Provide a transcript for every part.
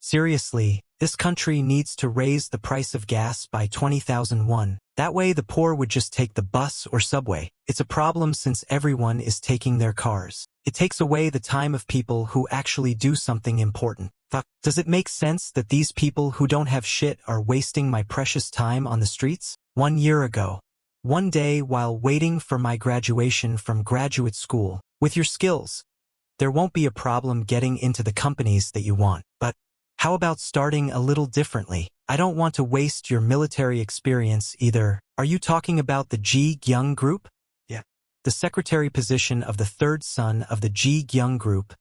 Seriously, this country needs to raise the price of gas by 20,000 won. That way the poor would just take the bus or subway. It's a problem since everyone is taking their cars. It takes away the time of people who actually do something important. Fuck. Does it make sense that these people who don't have shit are wasting my precious time on the streets? 1 year ago. One day while waiting for my graduation from graduate school, with your skills, there won't be a problem getting into the companies that you want. But how about starting a little differently? I don't want to waste your military experience either. Are you talking about the Jikyung Group? Yeah. The secretary position of the third son of the Jikyung Group,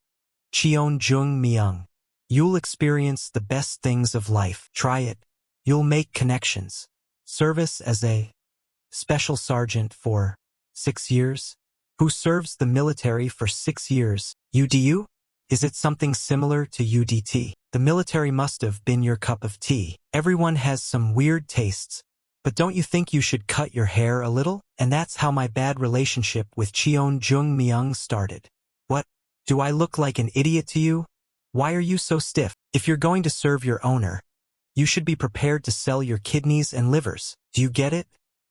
Cheon Joongmyung. You'll experience the best things of life. Try it. You'll make connections. Service as a special sergeant for 6 years? Who serves the military for 6 years? UDU? Is it something similar to UDT? The military must have been your cup of tea. Everyone has some weird tastes, but don't you think you should cut your hair a little? And that's how my bad relationship with Cheon Joongmyung started. What? Do I look like an idiot to you? Why are you so stiff? If you're going to serve your owner, you should be prepared to sell your kidneys and livers. Do you get it?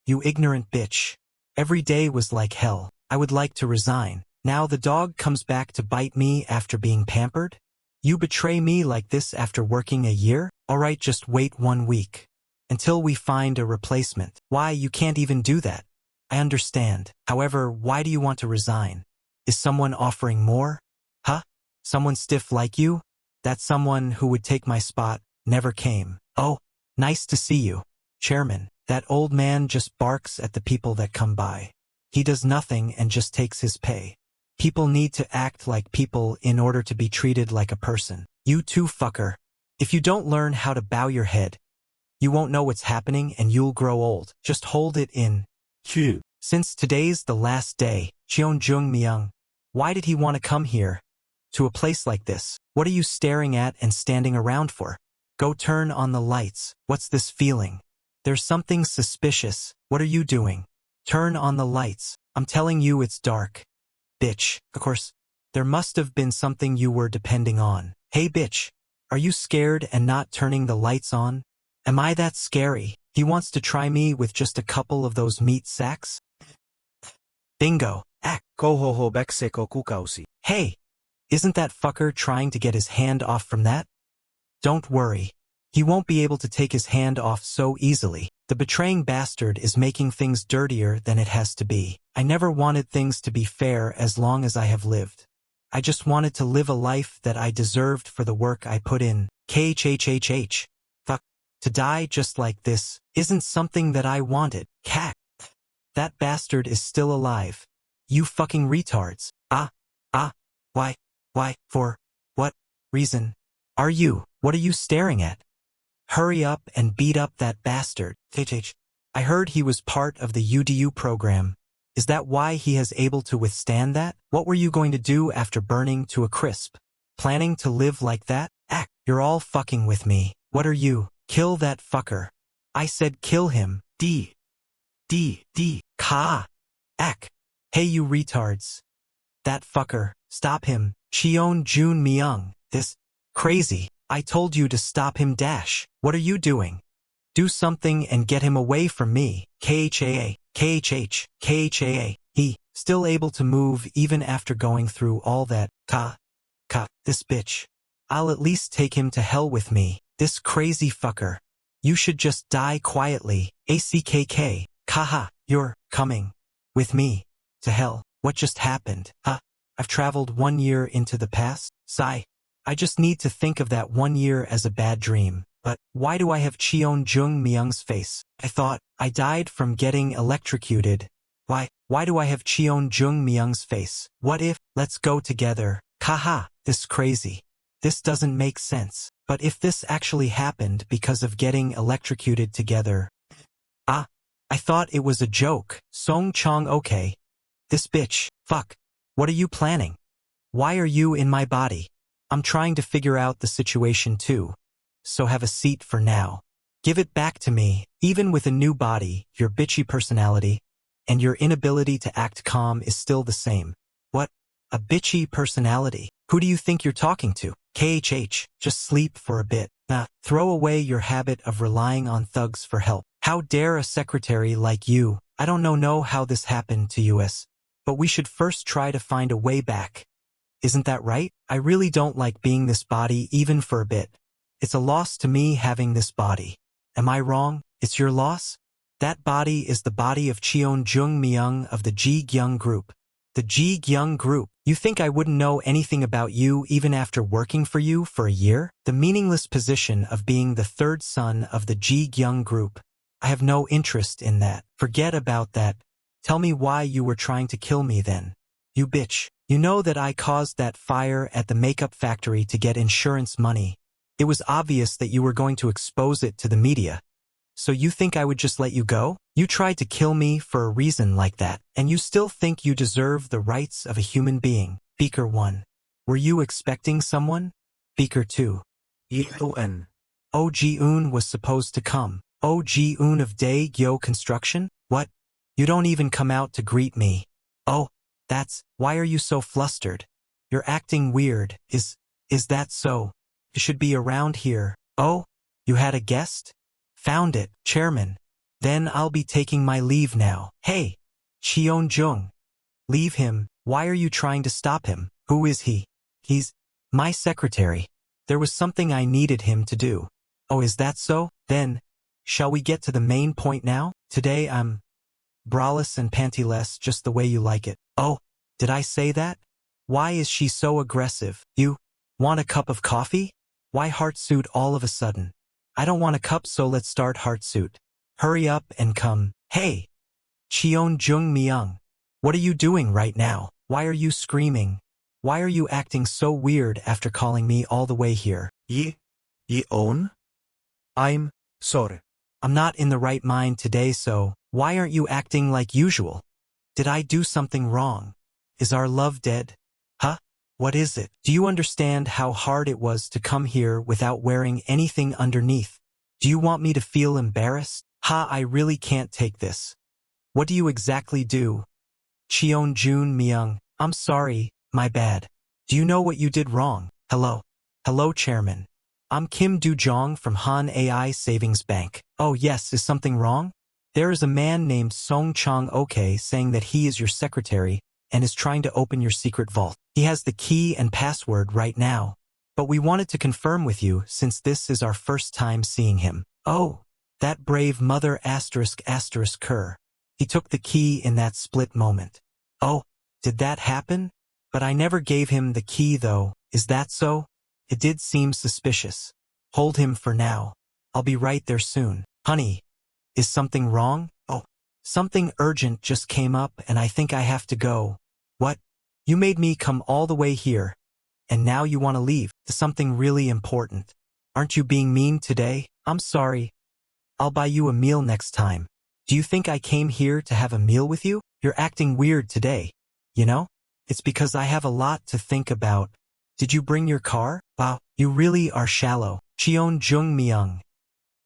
You ignorant bitch. Every day was like hell. I would like to resign. Now the dog comes back to bite me after being pampered? You betray me like this after working a year? Alright, just wait 1 week. Until we find a replacement. Why, you can't even do that. I understand. However, why do you want to resign? Is someone offering more? Huh? Someone stiff like you? That someone who would take my spot never came. Oh, nice to see you, Chairman. That old man just barks at the people that come by. He does nothing and just takes his pay. People need to act like people in order to be treated like a person. You too, fucker. If you don't learn how to bow your head, you won't know what's happening and you'll grow old. Just hold it in. Phew. Since today's the last day, Cheon Joongmyung, why did he want to come here? To a place like this? What are you staring at and standing around for? Go turn on the lights. What's this feeling? There's something suspicious. What are you doing? Turn on the lights. I'm telling you it's dark. Bitch. Of course, there must have been something you were depending on. Hey bitch, are you scared and not turning the lights on? Am I that scary? He wants to try me with just a couple of those meat sacks? Bingo. Act. Hey, isn't that fucker trying to get his hand off from that? Don't worry. He won't be able to take his hand off so easily. The betraying bastard is making things dirtier than it has to be. I never wanted things to be fair as long as I have lived. I just wanted to live a life that I deserved for the work I put in. KHHHH. Fuck. To die just like this isn't something that I wanted. Cat. That bastard is still alive. You fucking retards. Why? For what reason? Are you? What are you staring at? Hurry up and beat up that bastard. I heard he was part of the UDU program. Is that why he is able to withstand that? What were you going to do after burning to a crisp? Planning to live like that? Act. You're all fucking with me. What are you? Kill that fucker. I said kill him. Ka. Act. Hey you retards. That fucker. Stop him. Cheon Joongmyung. This crazy. I told you to stop him. What are you doing? Do something and get him away from me. KHA. He, still able to move even after going through all that. This bitch. I'll at least take him to hell with me. This crazy fucker. You should just die quietly. ACKK. Kaha. You're coming with me to hell. What just happened? I've traveled 1 year into the past. Sigh. I just need to think of that 1 year as a bad dream. But why do I have Cheon Joongmyung's face? I thought I died from getting electrocuted. Why do I have Cheon Joongmyung's face? What if? Let's go together. Kaha. This crazy. This doesn't make sense. But if this actually happened because of getting electrocuted together. I thought it was a joke. Song Chong. Okay. This bitch. Fuck. What are you planning? Why are you in my body? I'm trying to figure out the situation too. So have a seat for now. Give it back to me. Even with a new body, your bitchy personality and your inability to act calm is still the same. What? A bitchy personality? Who do you think you're talking to? KHH, just sleep for a bit. Nah, throw away your habit of relying on thugs for help. How dare a secretary like you? I don't know how this happened to us, but we should first try to find a way back. Isn't that right? I really don't like being this body even for a bit. It's a loss to me having this body. Am I wrong? It's your loss? That body is the body of Cheon Joongmyung of the Jikyung Group. The Jikyung Group. You think I wouldn't know anything about you even after working for you for a year? The meaningless position of being the third son of the Jikyung Group. I have no interest in that. Forget about that. Tell me why you were trying to kill me then. You bitch. You know that I caused that fire at the makeup factory to get insurance money. It was obvious that you were going to expose it to the media. So you think I would just let you go? You tried to kill me for a reason like that, and you still think you deserve the rights of a human being. Beaker 1. Were you expecting someone? Beaker 2. Yeon. Oh Ji-eun was supposed to come. Oh Ji-eun of Dae-gyo Construction? What? You don't even come out to greet me. Oh, why are you so flustered? You're acting weird. Is that so? You should be around here. Oh, you had a guest? Found it, Chairman. Then I'll be taking my leave now. Hey, Cheon Joong. Leave him. Why are you trying to stop him? Who is he? He's my secretary. There was something I needed him to do. Oh, is that so? Then, shall we get to the main point now? Today I'm braless and pantyless, just the way you like it. Oh, did I say that? Why is she so aggressive? You want a cup of coffee? Why heartsuit all of a sudden? I don't want a cup, so let's start heartsuit. Hurry up and come. Hey, Cheon Joongmyung. What are you doing right now? Why are you screaming? Why are you acting so weird after calling me all the way here? Yeon? I'm sorry. I'm not in the right mind today, so why aren't you acting like usual? Did I do something wrong? Is our love dead? Huh? What is it? Do you understand how hard it was to come here without wearing anything underneath? Do you want me to feel embarrassed? Ha, I really can't take this. What do you exactly do? Cheon Joongmyung, I'm sorry, my bad. Do you know what you did wrong? Hello, Chairman. I'm Kim Do-jong from Han AI Savings Bank. Oh yes, is something wrong? There is a man named Song Chang-ok saying that he is your secretary and is trying to open your secret vault. He has the key and password right now. But we wanted to confirm with you since this is our first time seeing him. Oh, that brave mother *****. He took the key in that split moment. Oh, did that happen? But I never gave him the key though, is that so? It did seem suspicious. Hold him for now. I'll be right there soon. Honey, is something wrong? Oh, something urgent just came up and I think I have to go. What? You made me come all the way here, and now you want to leave to something really important. Aren't you being mean today? I'm sorry. I'll buy you a meal next time. Do you think I came here to have a meal with you? You're acting weird today. You know? It's because I have a lot to think about. Did you bring your car? Wow, you really are shallow. Cheon Joongmyung.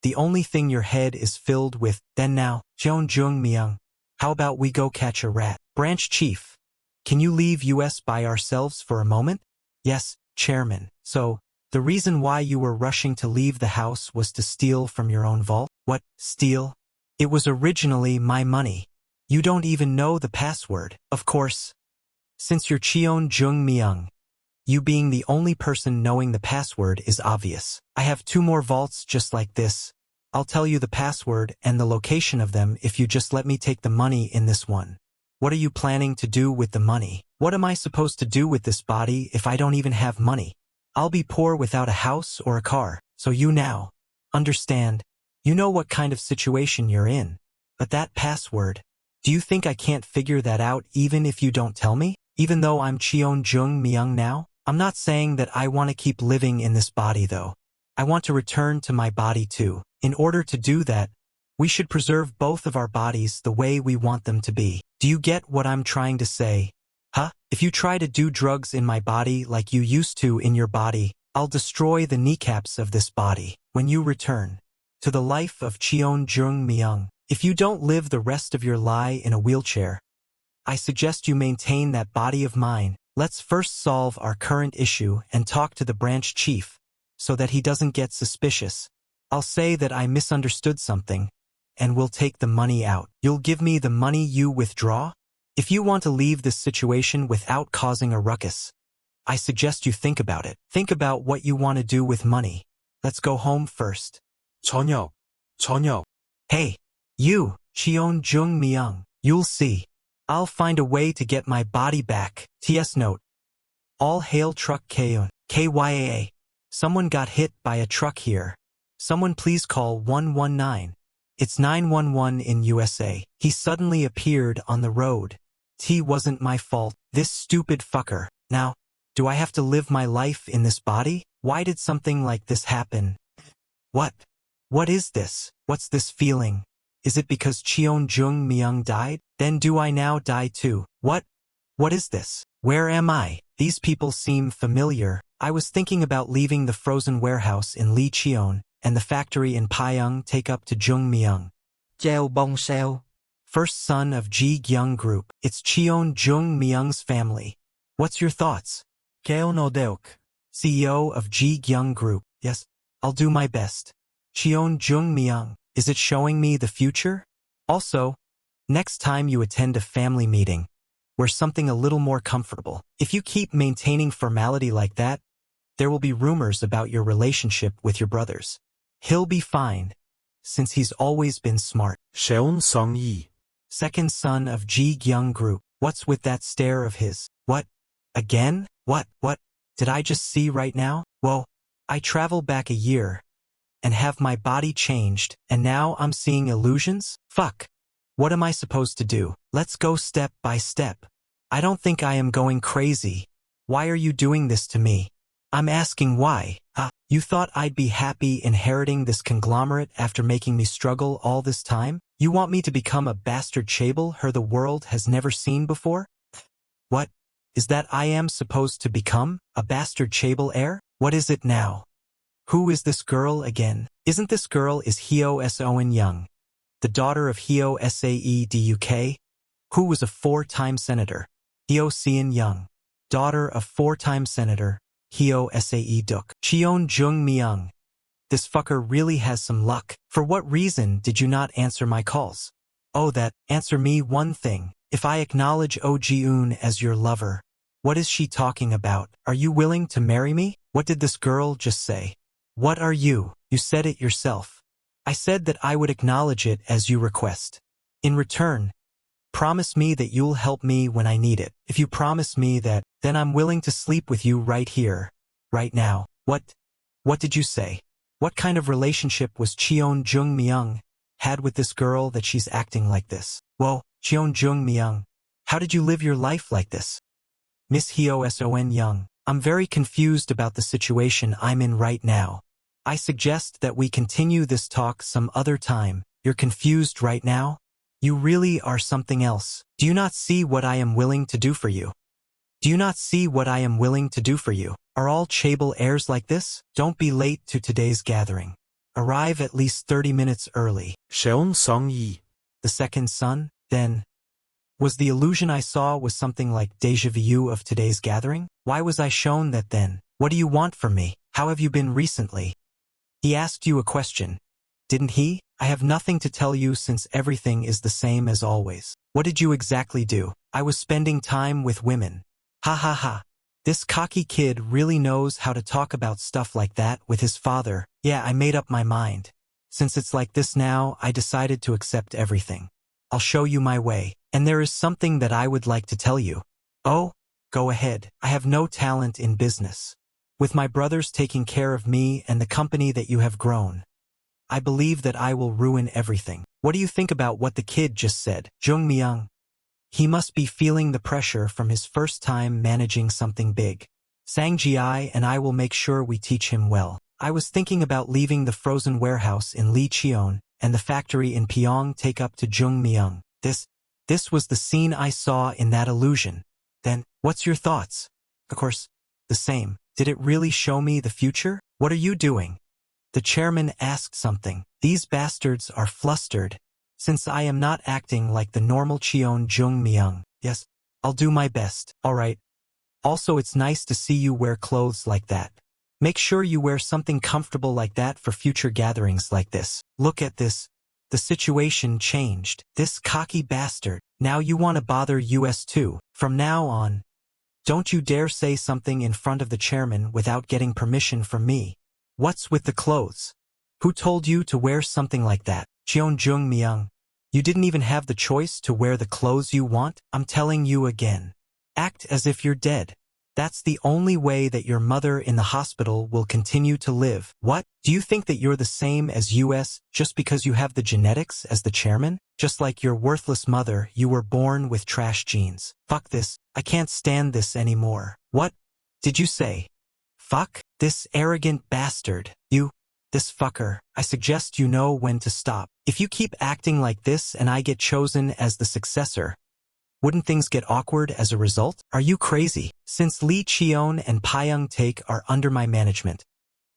The only thing your head is filled with. Then now, Cheon Joongmyung. How about we go catch a rat? Branch Chief. Can you leave us by ourselves for a moment? Yes, Chairman. So, the reason why you were rushing to leave the house was to steal from your own vault? What, steal? It was originally my money. You don't even know the password. Of course. Since you're Cheon Joongmyung, you being the only person knowing the password is obvious. I have 2 more vaults just like this. I'll tell you the password and the location of them if you just let me take the money in this one. What are you planning to do with the money? What am I supposed to do with this body if I don't even have money? I'll be poor without a house or a car, so you now understand. You know what kind of situation you're in. But that password, do you think I can't figure that out even if you don't tell me? Even though I'm Cheon Joongmyung now? I'm not saying that I want to keep living in this body though. I want to return to my body too. In order to do that, we should preserve both of our bodies the way we want them to be. Do you get what I'm trying to say? Huh? If you try to do drugs in my body like you used to in your body, I'll destroy the kneecaps of this body. When you return to the life of Cheon Joongmyung, if you don't live the rest of your life in a wheelchair, I suggest you maintain that body of mine. Let's first solve our current issue and talk to the branch chief, so that he doesn't get suspicious. I'll say that I misunderstood something, and we'll take the money out. You'll give me the money you withdraw? If you want to leave this situation without causing a ruckus, I suggest you think about it. Think about what you want to do with money. Let's go home first. 저녁. Hey, you, Cheon Joongmyung, you'll see. I'll find a way to get my body back. TS note. All hail truck Keon. KYAA. Someone got hit by a truck here. Someone please call 119. It's 911 in USA. He suddenly appeared on the road. T wasn't my fault. This stupid fucker. Now, do I have to live my life in this body? Why did something like this happen? What? What is this? What's this feeling? Is it because Cheon Joongmyung died? Then do I now die too? What? What is this? Where am I? These people seem familiar. I was thinking about leaving the frozen warehouse in Lee Cheon and the factory in Pyong take up to Joongmyung. Treo bông sao. First son of Jikyung Group. It's Cheon Joongmyung's family. What's your thoughts? Keon Odeok. CEO of Jikyung Group. Yes, I'll do my best. Cheon Joongmyung. Is it showing me the future? Also, next time you attend a family meeting, wear something a little more comfortable. If you keep maintaining formality like that, there will be rumors about your relationship with your brothers. He'll be fine, since he's always been smart. Cheon Song-yi. Second son of Jikyung Group. What's with that stare of his? What? Again? What did I just see right now? Whoa, I travel back a year and have my body changed, and now I'm seeing illusions? Fuck. What am I supposed to do? Let's go step by step. I don't think I am going crazy. Why are you doing this to me? I'm asking why. You thought I'd be happy inheriting this conglomerate after making me struggle all this time? You want me to become a bastard chaebol her the world has never seen before? What? Is that I am supposed to become? A bastard chaebol heir? What is it now? Who is this girl again? Isn't this girl is Heo Seon Young, the daughter of Heo Sae Duk, who was a 4-time senator? Heo Seon Young, daughter of 4-time senator Heo Sae Duk. Cheon Joongmyung. This fucker really has some luck. For what reason did you not answer my calls? Oh, that. Answer me one thing. If I acknowledge Oh Ji-eun as your lover, what is she talking about? Are you willing to marry me? What did this girl just say? What are you? You said it yourself. I said that I would acknowledge it as you request. In return, promise me that you'll help me when I need it. If you promise me that, then I'm willing to sleep with you right here, right now. What did you say? What kind of relationship was Cheon Joongmyung had with this girl that she's acting like this? Whoa, Cheon Joongmyung, how did you live your life like this? Miss Heo Seon Young, I'm very confused about the situation I'm in right now. I suggest that we continue this talk some other time. You're confused right now? You really are something else. Do you not see what I am willing to do for you? Do you not see what I am willing to do for you? Are all chaebol heirs like this? Don't be late to today's gathering. Arrive at least 30 minutes early. Cheon Song-yi. The second son, then. Was the illusion I saw was something like déjà vu of today's gathering? Why was I shown that then? What do you want from me? How have you been recently? He asked you a question, didn't he? I have nothing to tell you since everything is the same as always. What did you exactly do? I was spending time with women. Ha ha ha. This cocky kid really knows how to talk about stuff like that with his father. Yeah, I made up my mind. Since it's like this now, I decided to accept everything. I'll show you my way. And there is something that I would like to tell you. Oh, go ahead. I have no talent in business. With my brothers taking care of me and the company that you have grown, I believe that I will ruin everything. What do you think about what the kid just said? Joongmyung. He must be feeling the pressure from his first time managing something big. Sang-ji and I will make sure we teach him well. I was thinking about leaving the frozen warehouse in Lee Cheon and the factory in Pyong take up to Joongmyung. This was the scene I saw in that illusion. Then, what's your thoughts? Of course, the same. Did it really show me the future? What are you doing? The chairman asked something. These bastards are flustered, since I am not acting like the normal Cheon Joongmyung. Yes, I'll do my best. All right. Also, it's nice to see you wear clothes like that. Make sure you wear something comfortable like that for future gatherings like this. Look at this. The situation changed. This cocky bastard. Now you want to bother us too. From now on, don't you dare say something in front of the chairman without getting permission from me. What's with the clothes? Who told you to wear something like that? Cheon Joongmyung. You didn't even have the choice to wear the clothes you want? I'm telling you again. Act as if you're dead. That's the only way that your mother in the hospital will continue to live. What? Do you think that you're the same as us just because you have the genetics as the chairman? Just like your worthless mother, you were born with trash genes. Fuck this. I can't stand this anymore. What did you say? Fuck? This arrogant bastard. This fucker. I suggest you know when to stop. If you keep acting like this and I get chosen as the successor, wouldn't things get awkward as a result? Are you crazy? Since Lee Cheon and Pyung Taek are under my management,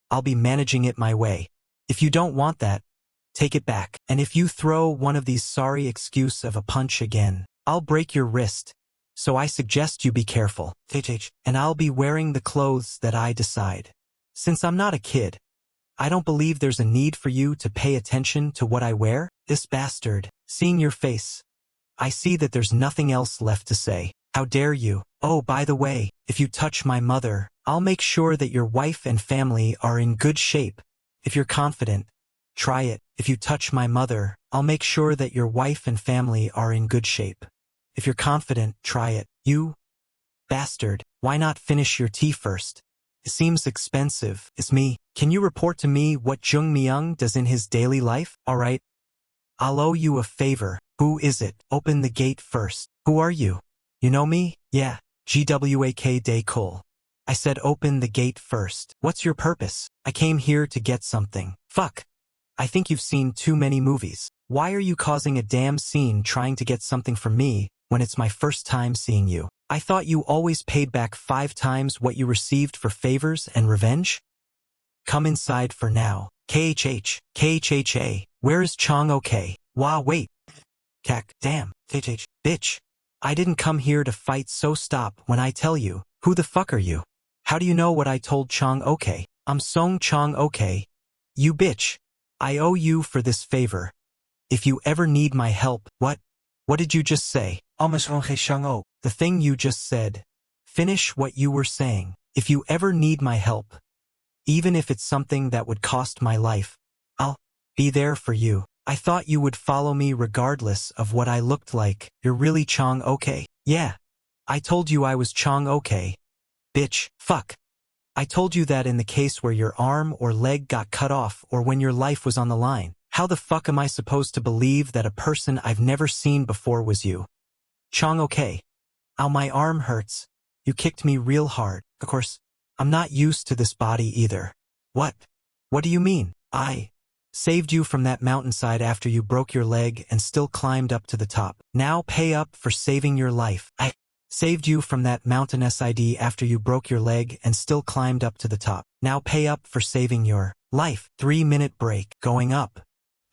I'll be managing it my way. If you don't want that, take it back. And if you throw one of these sorry excuse of a punch again, I'll break your wrist. So I suggest you be careful. And I'll be wearing the clothes that I decide. Since I'm not a kid, I don't believe there's a need for you to pay attention to what I wear. This bastard. Seeing your face, I see that there's nothing else left to say. How dare you? Oh, by the way, if you touch my mother, I'll make sure that your wife and family are in good shape. If you're confident, try it. If you touch my mother, I'll make sure that your wife and family are in good shape. If you're confident, try it. You bastard. Why not finish your tea first? It seems expensive. It's me. Can you report to me what Joongmyung does in his daily life? Alright. I'll owe you a favor. Who is it? Open the gate first. Who are you? You know me? Yeah. GWAK Day Cole. I said open the gate first. What's your purpose? I came here to get something. Fuck. I think you've seen too many movies. Why are you causing a damn scene trying to get something from me when it's my first time seeing you? I thought you always paid back 5 times what you received for favors and revenge? Come inside for now. KHHA. Where is Changwook? Wow, wait. Kak, damn. Bitch. I didn't come here to fight, so stop when I tell you. Who the fuck are you? How do you know what I told Changwook? I'm Song Changwook. You bitch. I owe you for this favor. If you ever need my help. What did you just say? The thing you just said. Finish what you were saying. If you ever need my help, even if it's something that would cost my life, I'll be there for you. I thought you would follow me regardless of what I looked like. You're really Changwook? Yeah. I told you I was Changwook. Bitch. Fuck. I told you that in the case where your arm or leg got cut off or when your life was on the line. How the fuck am I supposed to believe that a person I've never seen before was you? Changwook. Ow, my arm hurts. You kicked me real hard. Of course, I'm not used to this body either. What? What do you mean? I saved you from that mountainside after you broke your leg and still climbed up to the top. Now pay up for saving your life. I saved you from that mountain SID after you broke your leg and still climbed up to the top. Now pay up for saving your life. 3-minute break. Going up.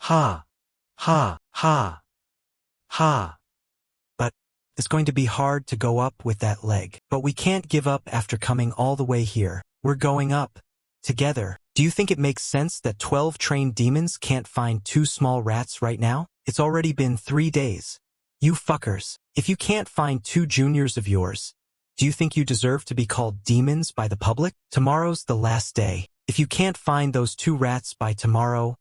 Ha. Ha. Ha. Ha. But it's going to be hard to go up with that leg. But we can't give up after coming all the way here. We're going up. Together. Do you think it makes sense that 12 trained demons can't find 2 small rats right now? It's already been 3 days. You fuckers. If you can't find 2 juniors of yours, do you think you deserve to be called demons by the public? Tomorrow's the last day. If you can't find those 2 rats by tomorrow,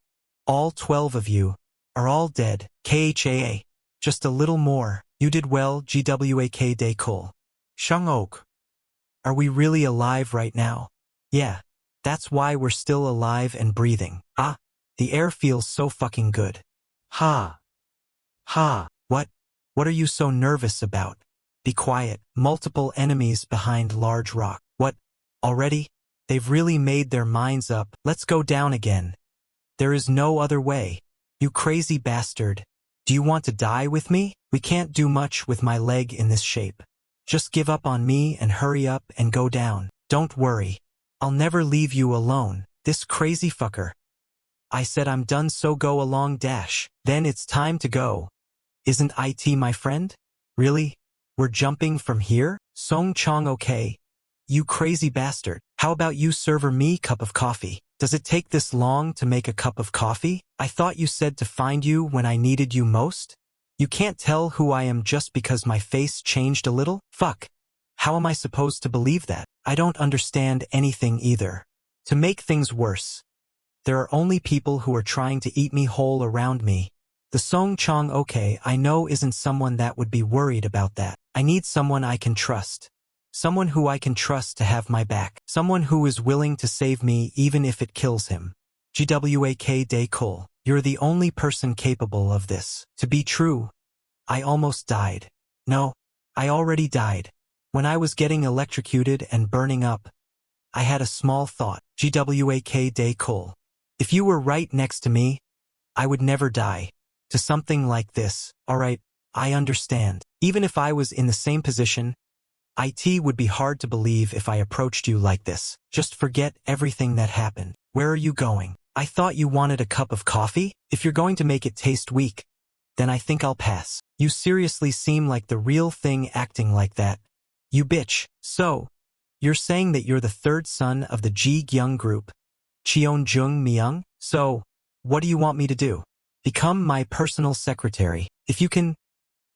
all 12 of you are all dead. KHAA. Just a little more. You did well, GWAK Day Cole. Changwook. Are we really alive right now? Yeah. That's why we're still alive and breathing. Ah. The air feels so fucking good. Ha. Ha. What are you so nervous about? Be quiet. Multiple enemies behind large rock. What? Already? They've really made their minds up. Let's go down again. There is no other way. You crazy bastard. Do you want to die with me? We can't do much with my leg in this shape. Just give up on me and hurry up and go down. Don't worry. I'll never leave you alone. This crazy fucker. I said I'm done, so go along dash. Then it's time to go. Isn't it my friend? Really? We're jumping from here? Song Changwook. you crazy bastard. How about you serve me cup of coffee? Does it take this long to make a cup of coffee? I thought you said to find you when I needed you most? You can't tell who I am just because my face changed a little? Fuck. How am I supposed to believe that? I don't understand anything either. To make things worse, there are only people who are trying to eat me whole around me. The Song Chong okay I know isn't someone that would be worried about that. I need someone I can trust. Someone who I can trust to have my back. Someone who is willing to save me even if it kills him. GWAK Day Cole. You're the only person capable of this. To be true, I almost died. No, I already died. When I was getting electrocuted and burning up, I had a small thought. GWAK Day Cole. If you were right next to me, I would never die. To something like this. Alright, I understand. Even if I was in the same position, it would be hard to believe if I approached you like this. Just forget everything that happened. Where are you going? I thought you wanted a cup of coffee? If you're going to make it taste weak, then I think I'll pass. You seriously seem like the real thing acting like that. You bitch. So, you're saying that you're the third son of the Jikyung Group, Cheon Joongmyung? So, what do you want me to do? Become my personal secretary. If you can,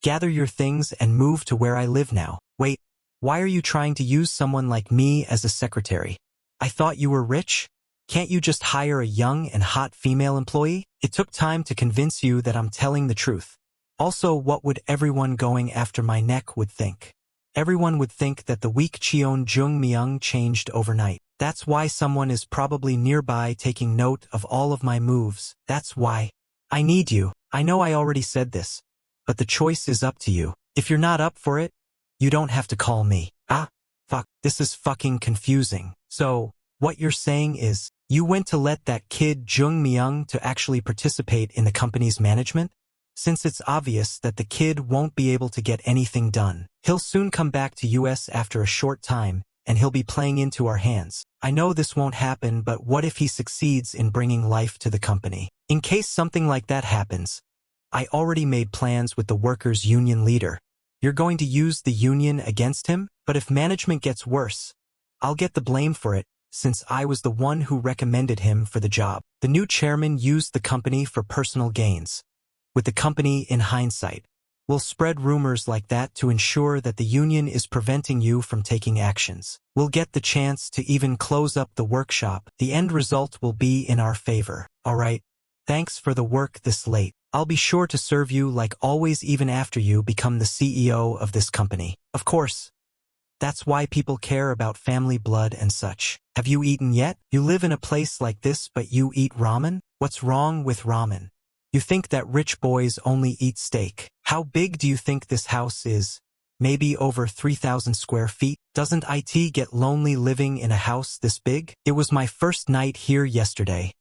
gather your things and move to where I live now. Wait, why are you trying to use someone like me as a secretary? I thought you were rich? Can't you just hire a young and hot female employee? It took time to convince you that I'm telling the truth. Also, what would everyone going after my neck would think? Everyone would think that the weak Cheon Joongmyung changed overnight. That's why someone is probably nearby taking note of all of my moves. That's why. I need you. I know I already said this, but the choice is up to you. If you're not up for it, you don't have to call me. Ah, fuck, this is fucking confusing. So, what you're saying is, you went to let that kid Joongmyung to actually participate in the company's management? Since it's obvious that the kid won't be able to get anything done. He'll soon come back to US after a short time, and he'll be playing into our hands. I know this won't happen, but what if he succeeds in bringing life to the company? In case something like that happens, I already made plans with the workers' union leader. You're going to use the union against him? But if management gets worse, I'll get the blame for it, since I was the one who recommended him for the job. The new chairman used the company for personal gains. With the company in hindsight, we'll spread rumors like that to ensure that the union is preventing you from taking actions. We'll get the chance to even close up the workshop. The end result will be in our favor. Alright, thanks for the work this late. I'll be sure to serve you like always even after you become the CEO of this company. Of course, that's why people care about family blood and such. Have you eaten yet? You live in a place like this but you eat ramen? What's wrong with ramen? You think that rich boys only eat steak. How big do you think this house is? Maybe over 3,000 square feet? Doesn't it get lonely living in a house this big? It was my first night here yesterday.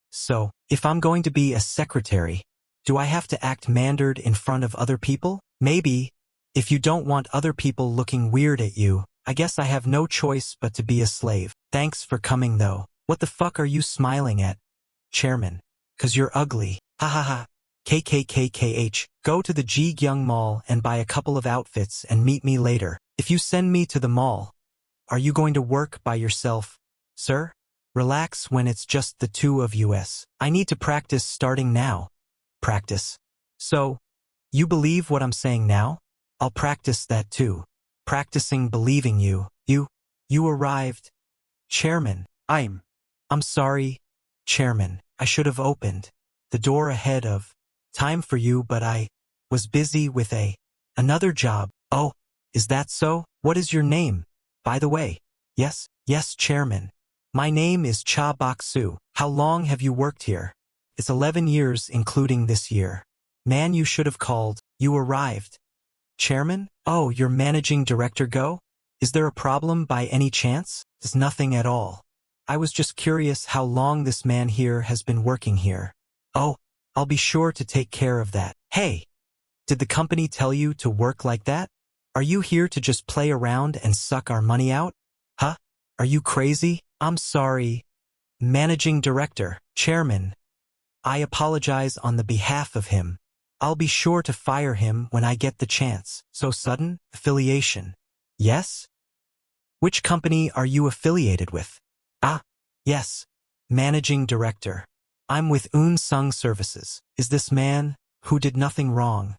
So, if I'm going to be a secretary, do I have to act mandared in front of other people? Maybe. If you don't want other people looking weird at you, I guess I have no choice but to be a slave. Thanks for coming though. What the fuck are you smiling at, Chairman? 'Cause you're ugly. Ha ha ha. KKKKH. Go to the Jikyung Mall and buy a couple of outfits and meet me later. If you send me to the mall, are you going to work by yourself, sir? Relax when it's just the two of us. I need to practice starting now. Practice. So, you believe what I'm saying now? I'll practice that too. Practicing believing you. You arrived. Chairman. I'm sorry, Chairman. I should have opened the door ahead of time for you, but I was busy with another job. Oh, is that so? What is your name, by the way? Yes, Chairman. My name is Cha Bok-soo. How long have you worked here? It's 11 years including this year. Man, you should have called. You arrived. Chairman? Oh, your managing director go? Is there a problem by any chance? There's nothing at all. I was just curious how long this man here has been working here. Oh, I'll be sure to take care of that. Hey, did the company tell you to work like that? Are you here to just play around and suck our money out? Huh? Are you crazy? I'm sorry. Managing Director, Chairman. I apologize on the behalf of him. I'll be sure to fire him when I get the chance. So sudden? Affiliation. Yes? Which company are you affiliated with? Ah, yes. Managing Director. I'm with Sung Services. Is this man, who did nothing wrong,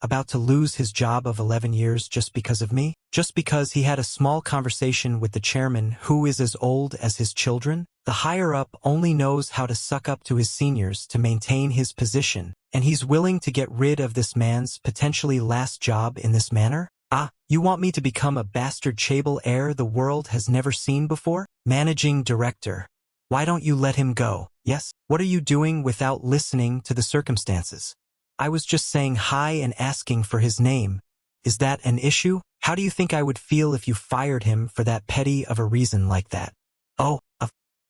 about to lose his job of 11 years just because of me? Just because he had a small conversation with the chairman who is as old as his children? The higher-up only knows how to suck up to his seniors to maintain his position, and he's willing to get rid of this man's potentially last job in this manner? Ah, you want me to become a bastard chaebol heir the world has never seen before? Managing Director. Why don't you let him go? Yes? What are you doing without listening to the circumstances? I was just saying hi and asking for his name. Is that an issue? How do you think I would feel if you fired him for that petty of a reason like that? Oh,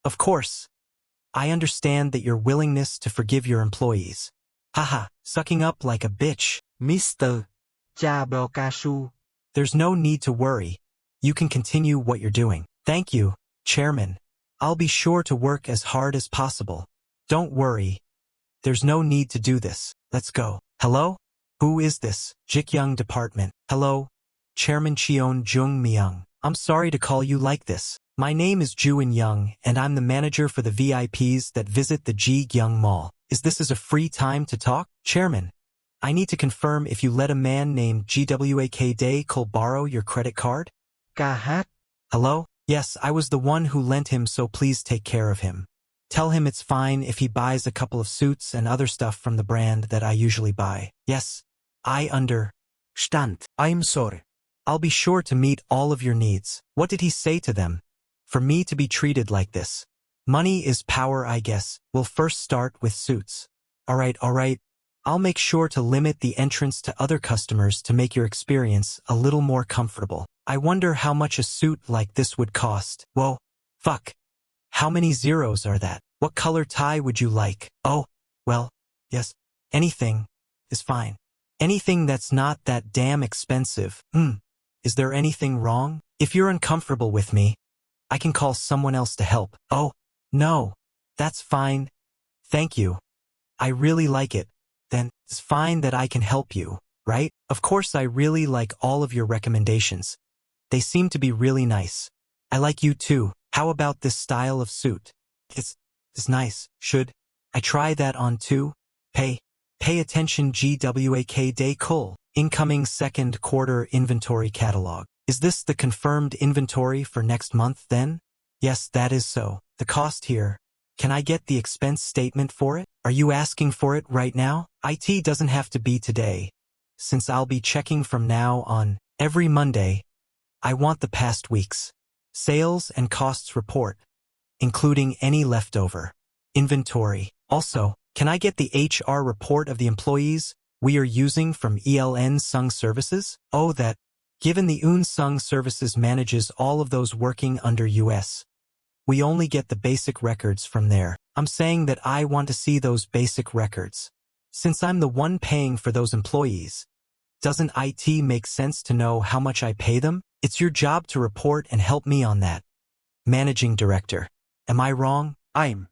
of course. I understand that your willingness to forgive your employees. Haha, sucking up like a bitch. Mr. Cha bro ca su. There's no need to worry. You can continue what you're doing. Thank you, Chairman. I'll be sure to work as hard as possible. Don't worry. There's no need to do this. Let's go. Hello? Who is this? Jikyung Department. Hello? Chairman Cheon Joongmyung. I'm sorry to call you like this. My name is Joon-young, and I'm the manager for the VIPs that visit the Jikyung Mall. Is this a free time to talk? Chairman, I need to confirm if you let a man named Gwak Dae Cole borrow your credit card? Ca hát. Hello? Yes, I was the one who lent him, so please take care of him. Tell him it's fine if he buys a couple of suits and other stuff from the brand that I usually buy. Yes, I understand. I'm sorry. I'll be sure to meet all of your needs. What did he say to them? For me to be treated like this. Money is power, I guess. We'll first start with suits. Alright. I'll make sure to limit the entrance to other customers to make your experience a little more comfortable. I wonder how much a suit like this would cost. Whoa. Fuck. How many zeros are that? What color tie would you like? Oh, well, yes. Anything is fine. Anything that's not that damn expensive. Is there anything wrong? If you're uncomfortable with me, I can call someone else to help. Oh, no. That's fine. Thank you. I really like it. Then, it's fine that I can help you, right? Of course I really like all of your recommendations. They seem to be really nice. I like you too. How about this style of suit? It's nice. Should I try that on too? Pay attention. Gwak Dae Cole. Incoming second quarter inventory catalog. Is this the confirmed inventory for next month then? Yes, that is so. The cost here. Can I get the expense statement for it? Are you asking for it right now? It doesn't have to be today, since I'll be checking from now on every Monday. I want the past week's sales and costs report, including any leftover inventory. Also, can I get the HR report of the employees we are using from Sung Services? Oh, that. Given the Sung Services manages all of those working under US, we only get the basic records from there. I'm saying that I want to see those basic records. Since I'm the one paying for those employees, doesn't it make sense to know how much I pay them? It's your job to report and help me on that. Managing Director. Am I wrong? I'm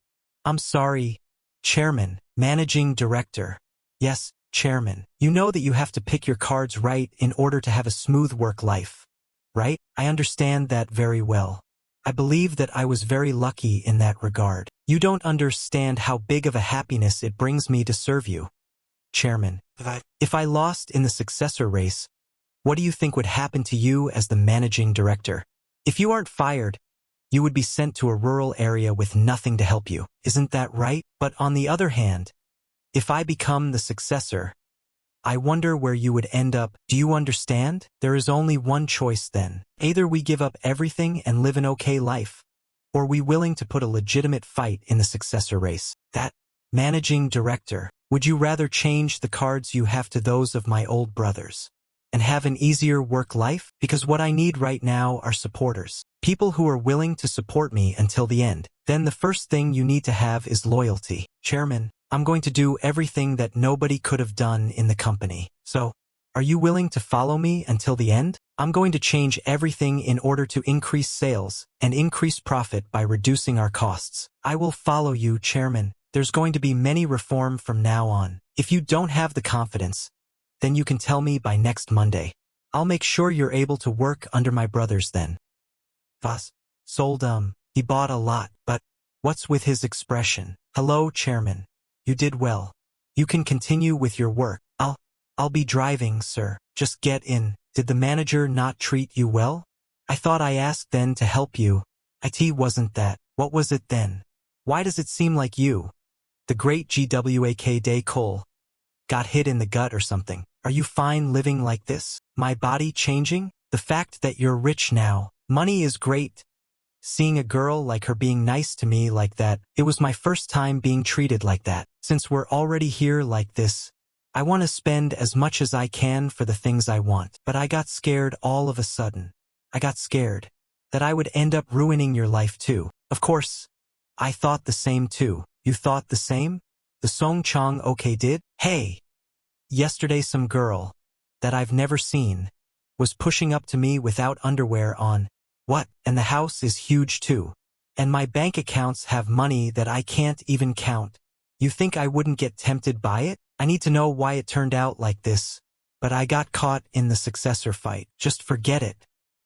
sorry. Chairman. Managing Director. Yes, Chairman. You know that you have to pick your cards right in order to have a smooth work life, right? I understand that very well. I believe that I was very lucky in that regard. You don't understand how big of a happiness it brings me to serve you. Chairman. If I lost in the successor race, what do you think would happen to you as the Managing Director? If you aren't fired, you would be sent to a rural area with nothing to help you. Isn't that right? But on the other hand, if I become the successor, I wonder where you would end up. Do you understand? There is only one choice then. Either we give up everything and live an okay life, or we willing to put a legitimate fight in the successor race. That Managing Director, would you rather change the cards you have to those of my old brothers and have an easier work life? Because what I need right now are supporters. People who are willing to support me until the end. Then the first thing you need to have is loyalty. Chairman, I'm going to do everything that nobody could have done in the company. So, are you willing to follow me until the end? I'm going to change everything in order to increase sales and increase profit by reducing our costs. I will follow you, Chairman. There's going to be many reform from now on. If you don't have the confidence, then you can tell me by next Monday. I'll make sure you're able to work under my brothers then. Voss. Sold he bought a lot, but what's with his expression? Hello, Chairman. You did well. You can continue with your work. I'll be driving, sir. Just get in. Did the manager not treat you well? I thought I asked then to help you. It wasn't that. What was it then? Why does it seem like you, the great GWAK Day Cole, got hit in the gut or something? Are you fine living like this? My body changing? The fact that you're rich now. Money is great. Seeing a girl like her being nice to me like that, it was my first time being treated like that. Since we're already here like this, I want to spend as much as I can for the things I want. But I got scared all of a sudden. I got scared that I would end up ruining your life too. Of course, I thought the same too. You thought the same? The Song Chong okay did? Hey! Yesterday some girl that I've never seen was pushing up to me without underwear on. What? And the house is huge too. And my bank accounts have money that I can't even count. You think I wouldn't get tempted by it? I need to know why it turned out like this. But I got caught in the successor fight. Just forget it.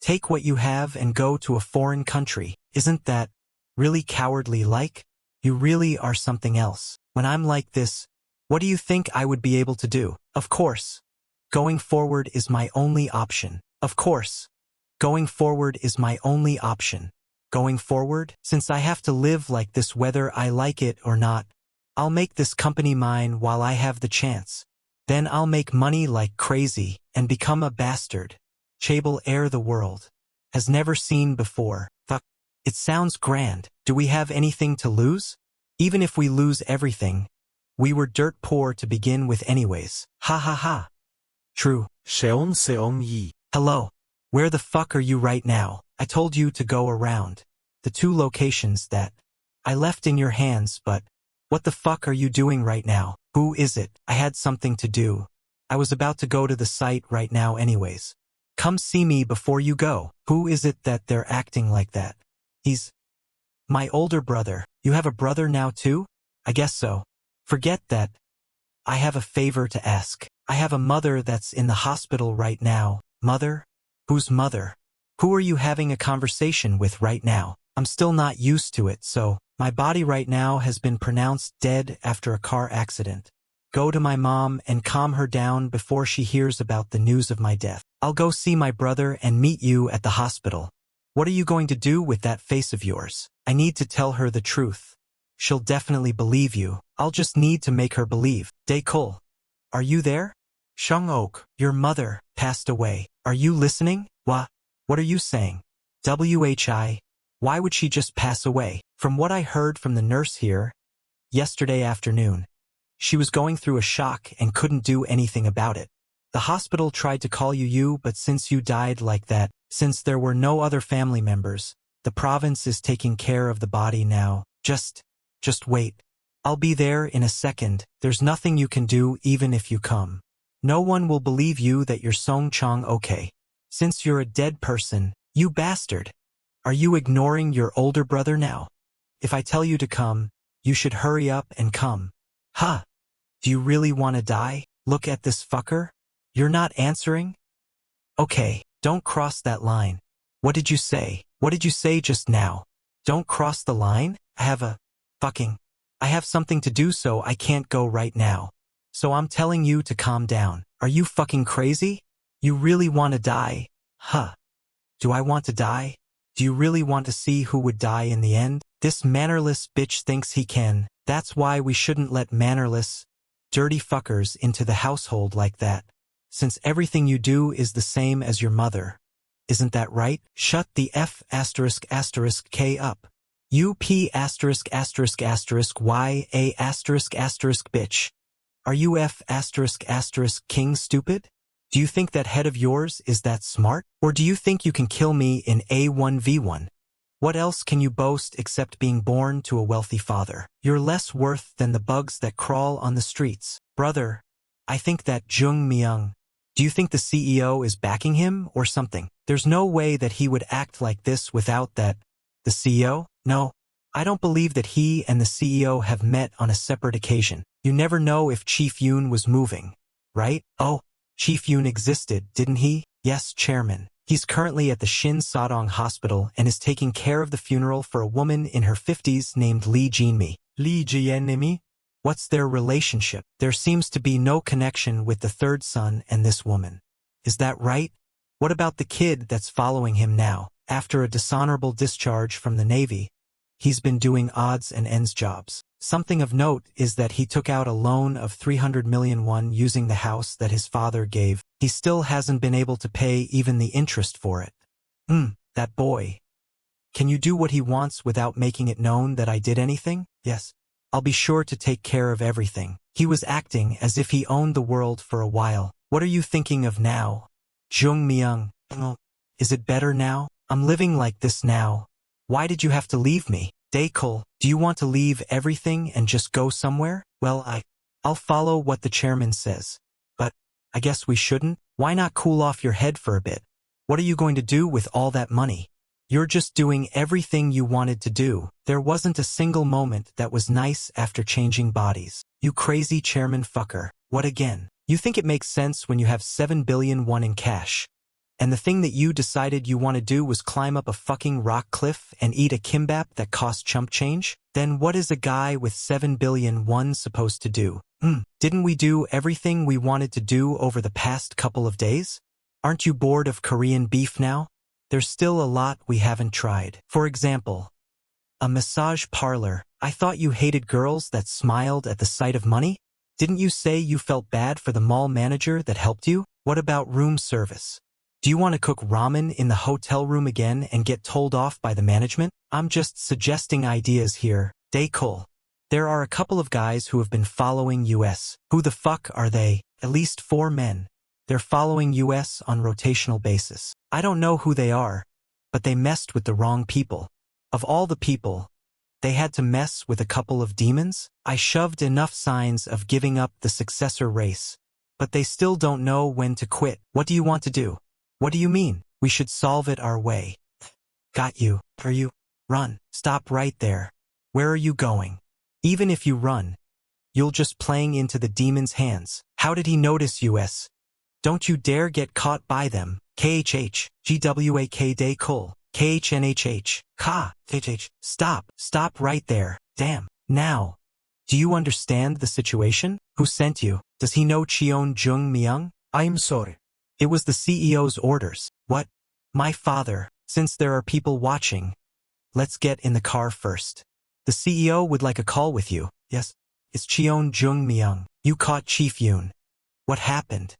Take what you have and go to a foreign country. Isn't that really cowardly like? You really are something else. When I'm like this, what do you think I would be able to do? Of course, going forward is my only option. Of course, going forward is my only option. Going forward, since I have to live like this whether I like it or not, I'll make this company mine while I have the chance. Then I'll make money like crazy and become a bastard. Chable air the world has never seen before. Fuck. It sounds grand. Do we have anything to lose? Even if we lose everything, we were dirt poor to begin with anyways. Ha ha ha. True. Cheon Joongmyung. Hello. Where the fuck are you right now? I told you to go around the 2 locations that I left in your hands, but what the fuck are you doing right now? Who is it? I had something to do. I was about to go to the site right now anyways. Come see me before you go. Who is it that they're acting like that? He's my older brother. You have a brother now too? I guess so. Forget that. I have a favor to ask. I have a mother that's in the hospital right now. Mother? Whose mother? Who are you having a conversation with right now? I'm still not used to it, so my body right now has been pronounced dead after a car accident. Go to my mom and calm her down before she hears about the news of my death. I'll go see my brother and meet you at the hospital. What are you going to do with that face of yours? I need to tell her the truth. She'll definitely believe you. I'll just need to make her believe. Dae-kul, are you there? Shung-ok, your mother passed away. Are you listening? What are you saying? Whi, why would she just pass away? From what I heard from the nurse here yesterday afternoon, she was going through a shock and couldn't do anything about it. The hospital tried to call you, but since you died like that, since there were no other family members, the province is taking care of the body now. Just wait. I'll be there in a second. There's nothing you can do even if you come. No one will believe you that you're Song Chong okay. Since you're a dead person, you bastard. Are you ignoring your older brother now? If I tell you to come, you should hurry up and come. Huh? Do you really want to die? Look at this fucker. You're not answering? Okay, don't cross that line. What did you say? What did you say just now? Don't cross the line? I have something to do, so I can't go right now. So I'm telling you to calm down. Are you fucking crazy? You really want to die? Huh? Do I want to die? Do you really want to see who would die in the end? This mannerless bitch thinks he can. That's why we shouldn't let mannerless, dirty fuckers into the household like that. Since everything you do is the same as your mother. Isn't that right? Shut the F*** K up. UP*** YA** bitch. Are you F*** king stupid? Do you think that head of yours is that smart? Or do you think you can kill me in a 1v1? What else can you boast except being born to a wealthy father? You're less worth than the bugs that crawl on the streets. Brother, I think that Joongmyung. Do you think the CEO is backing him or something? There's no way that he would act like this without that. The CEO? No. I don't believe that he and the CEO have met on a separate occasion. You never know if Chief Yoon was moving, right? Oh, Chief Yoon existed, didn't he? Yes, Chairman. He's currently at the Shin Sadong Hospital and is taking care of the funeral for a woman in her 50s named Lee Jinmi. Lee Jianmi? What's their relationship? There seems to be no connection with the third son and this woman. Is that right? What about the kid that's following him now? After a dishonorable discharge from the Navy, he's been doing odds and ends jobs. Something of note is that he took out a loan of 300 million won using the house that his father gave. He still hasn't been able to pay even the interest for it. That boy. Can you do what he wants without making it known that I did anything? Yes. I'll be sure to take care of everything. He was acting as if he owned the world for a while. What are you thinking of now? Joongmyung. Is it better now? I'm living like this now. Why did you have to leave me? Daekul, do you want to leave everything and just go somewhere? Well, I'll follow what the chairman says. But I guess we shouldn't? Why not cool off your head for a bit? What are you going to do with all that money? You're just doing everything you wanted to do. There wasn't a single moment that was nice after changing bodies. You crazy chairman fucker. What again? You think it makes sense when you have 7 billion won in cash. And the thing that you decided you want to do was climb up a fucking rock cliff and eat a kimbap that cost chump change? Then what is a guy with 7 billion won supposed to do? Didn't we do everything we wanted to do over the past couple of days? Aren't you bored of Korean beef now? There's still a lot we haven't tried. For example, a massage parlor. I thought you hated girls that smiled at the sight of money? Didn't you say you felt bad for the mall manager that helped you? What about room service? Do you want to cook ramen in the hotel room again and get told off by the management? I'm just suggesting ideas here. Daekul. There are a couple of guys who have been following US. Who the fuck are they? At least 4 men. They're following US on rotational basis. I don't know who they are, but they messed with the wrong people. Of all the people, they had to mess with a couple of demons? I shoved enough signs of giving up the successor race, but they still don't know when to quit. What do you want to do? What do you mean? We should solve it our way. Got you. Are you? Run. Stop right there. Where are you going? Even if you run, you'll just playing into the demon's hands. How did he notice US? Don't you dare get caught by them. KHH, GWAK Daekul, KHNHH, Ka, HH. Stop right there. Damn. Now. Do you understand the situation? Who sent you? Does he know Cheon Joongmyung? I'm sorry. It was the CEO's orders. What? My father. Since there are people watching, let's get in the car first. The CEO would like a call with you. Yes. It's Cheon Joongmyung. You caught Chief Yoon. What happened?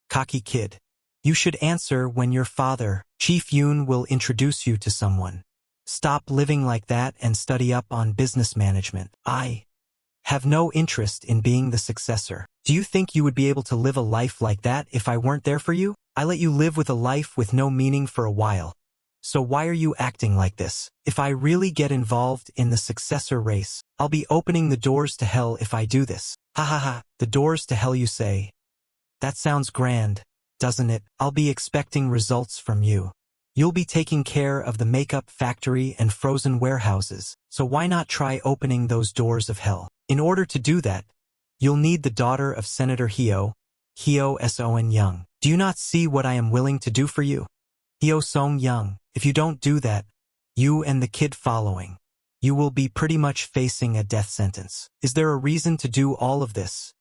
Cocky kid. You should answer when your father, Chief Yoon, will introduce you to someone. Stop living like that and study up on business management. I have no interest in being the successor. Do you think you would be able to live a life like that if I weren't there for you? I let you live with a life with no meaning for a while. So why are you acting like this? If I really get involved in the successor race, I'll be opening the doors to hell if I do this. Ha ha ha. The doors to hell, you say? That sounds grand, doesn't it? I'll be expecting results from you. You'll be taking care of the makeup factory and frozen warehouses, so why not try opening those doors of hell? In order to do that, you'll need the daughter of Senator Hyo Son-young. Do you not see what I am willing to do for you? Hyo Song-young, if you don't do that, you and the kid following, you will be pretty much facing a death sentence. Is there a reason to do all of this?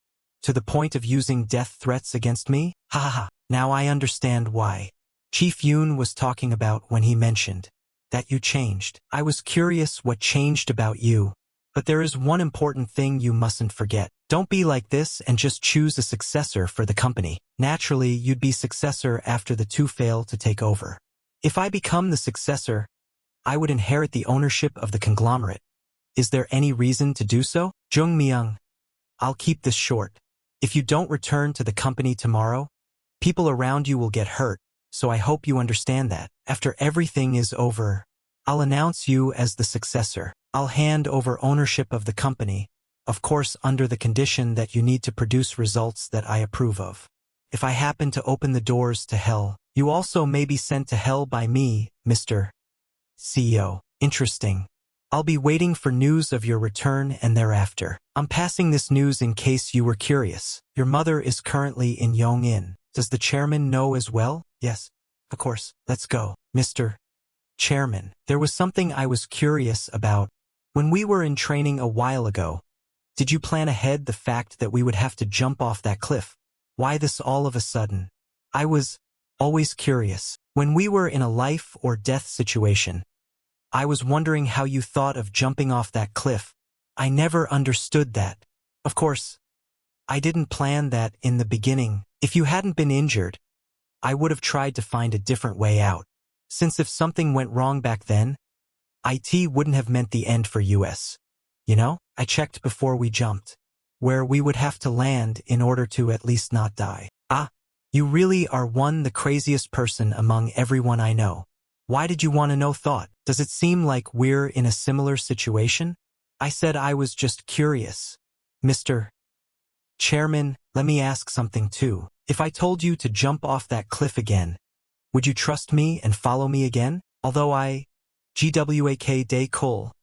To the point of using death threats against me? Ha ha ha. Now I understand why Chief Yoon was talking about when he mentioned that you changed. I was curious what changed about you. But there is one important thing you mustn't forget. Don't be like this and just choose a successor for the company. Naturally, you'd be successor after the two fail to take over. If I become the successor, I would inherit the ownership of the conglomerate. Is there any reason to do so? Joongmyung, I'll keep this short. If you don't return to the company tomorrow, people around you will get hurt, so I hope you understand that. After everything is over, I'll announce you as the successor. I'll hand over ownership of the company, of course under the condition that you need to produce results that I approve of. If I happen to open the doors to hell, you also may be sent to hell by me, Mr. CEO. Interesting. I'll be waiting for news of your return and thereafter. I'm passing this news in case you were curious. Your mother is currently in Yongin. Does the chairman know as well? Yes. Of course, let's go, Mr. Chairman. There was something I was curious about. When we were in training a while ago, did you plan ahead the fact that we would have to jump off that cliff? Why this all of a sudden? I was always curious. When we were in a life or death situation, I was wondering how you thought of jumping off that cliff. I never understood that. Of course, I didn't plan that in the beginning. If you hadn't been injured, I would have tried to find a different way out. Since if something went wrong back then, it wouldn't have meant the end for us. You know, I checked before we jumped, where we would have to land in order to at least not die. Ah, you really are the craziest person among everyone I know. Why did you want to know thought? Does it seem like we're in a similar situation? I said I was just curious. Mr. Chairman, let me ask something too. If I told you to jump off that cliff again, would you trust me and follow me again? Although I, GWAK Day Cole,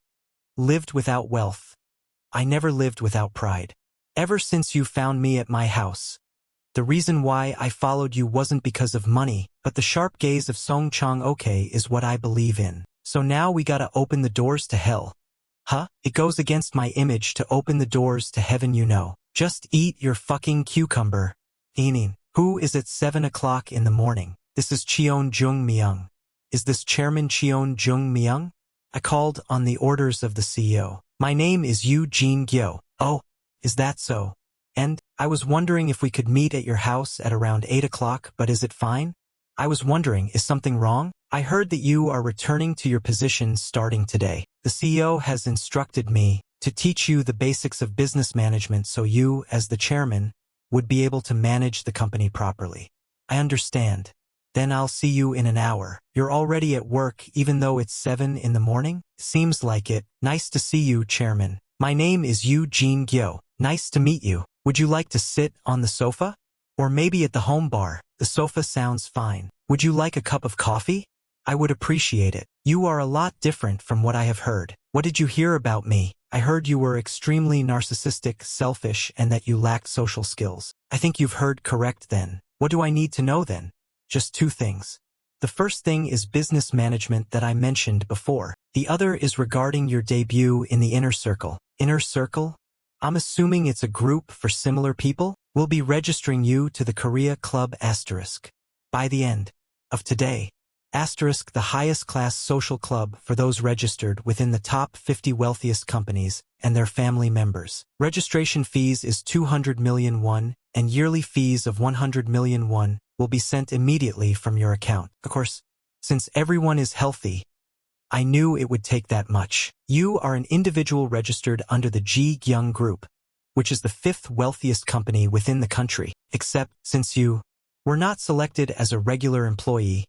lived without wealth, I never lived without pride. Ever since you found me at my house, the reason why I followed you wasn't because of money, but the sharp gaze of Song Chang-ok is what I believe in. So now we gotta open the doors to hell. Huh? It goes against my image to open the doors to heaven, you know. Just eat your fucking cucumber. Eating. Who is at 7 o'clock in the morning? This is Cheon Joongmyung. Is this Chairman Cheon Joongmyung? I called on the orders of the CEO. My name is Eugene Gyo. Oh, is that so? And I was wondering if we could meet at your house at around 8 o'clock, but is it fine? I was wondering, is something wrong? I heard that you are returning to your position starting today. The CEO has instructed me to teach you the basics of business management so you, as the chairman, would be able to manage the company properly. I understand. Then I'll see you in an hour. You're already at work even though it's 7 in the morning? Seems like it. Nice to see you, Chairman. My name is Eugene Gyo. Nice to meet you. Would you like to sit on the sofa? Or maybe at the home bar? The sofa sounds fine. Would you like a cup of coffee? I would appreciate it. You are a lot different from what I have heard. What did you hear about me? I heard you were extremely narcissistic, selfish, and that you lacked social skills. I think you've heard correct then. What do I need to know then? Just 2 things. The first thing is business management that I mentioned before. The other is regarding your debut in the inner circle. Inner circle? I'm assuming it's a group for similar people? We'll be registering you to the Korea Club Asterisk. By the end of today. Asterisk, the highest class social club for those registered within the top 50 wealthiest companies and their family members. Registration fees is 200 million won, and yearly fees of 100 million won will be sent immediately from your account. Of course, since everyone is healthy, I knew it would take that much. You are an individual registered under the Jikyung Group, which is the 5th wealthiest company within the country. Except, since you were not selected as a regular employee,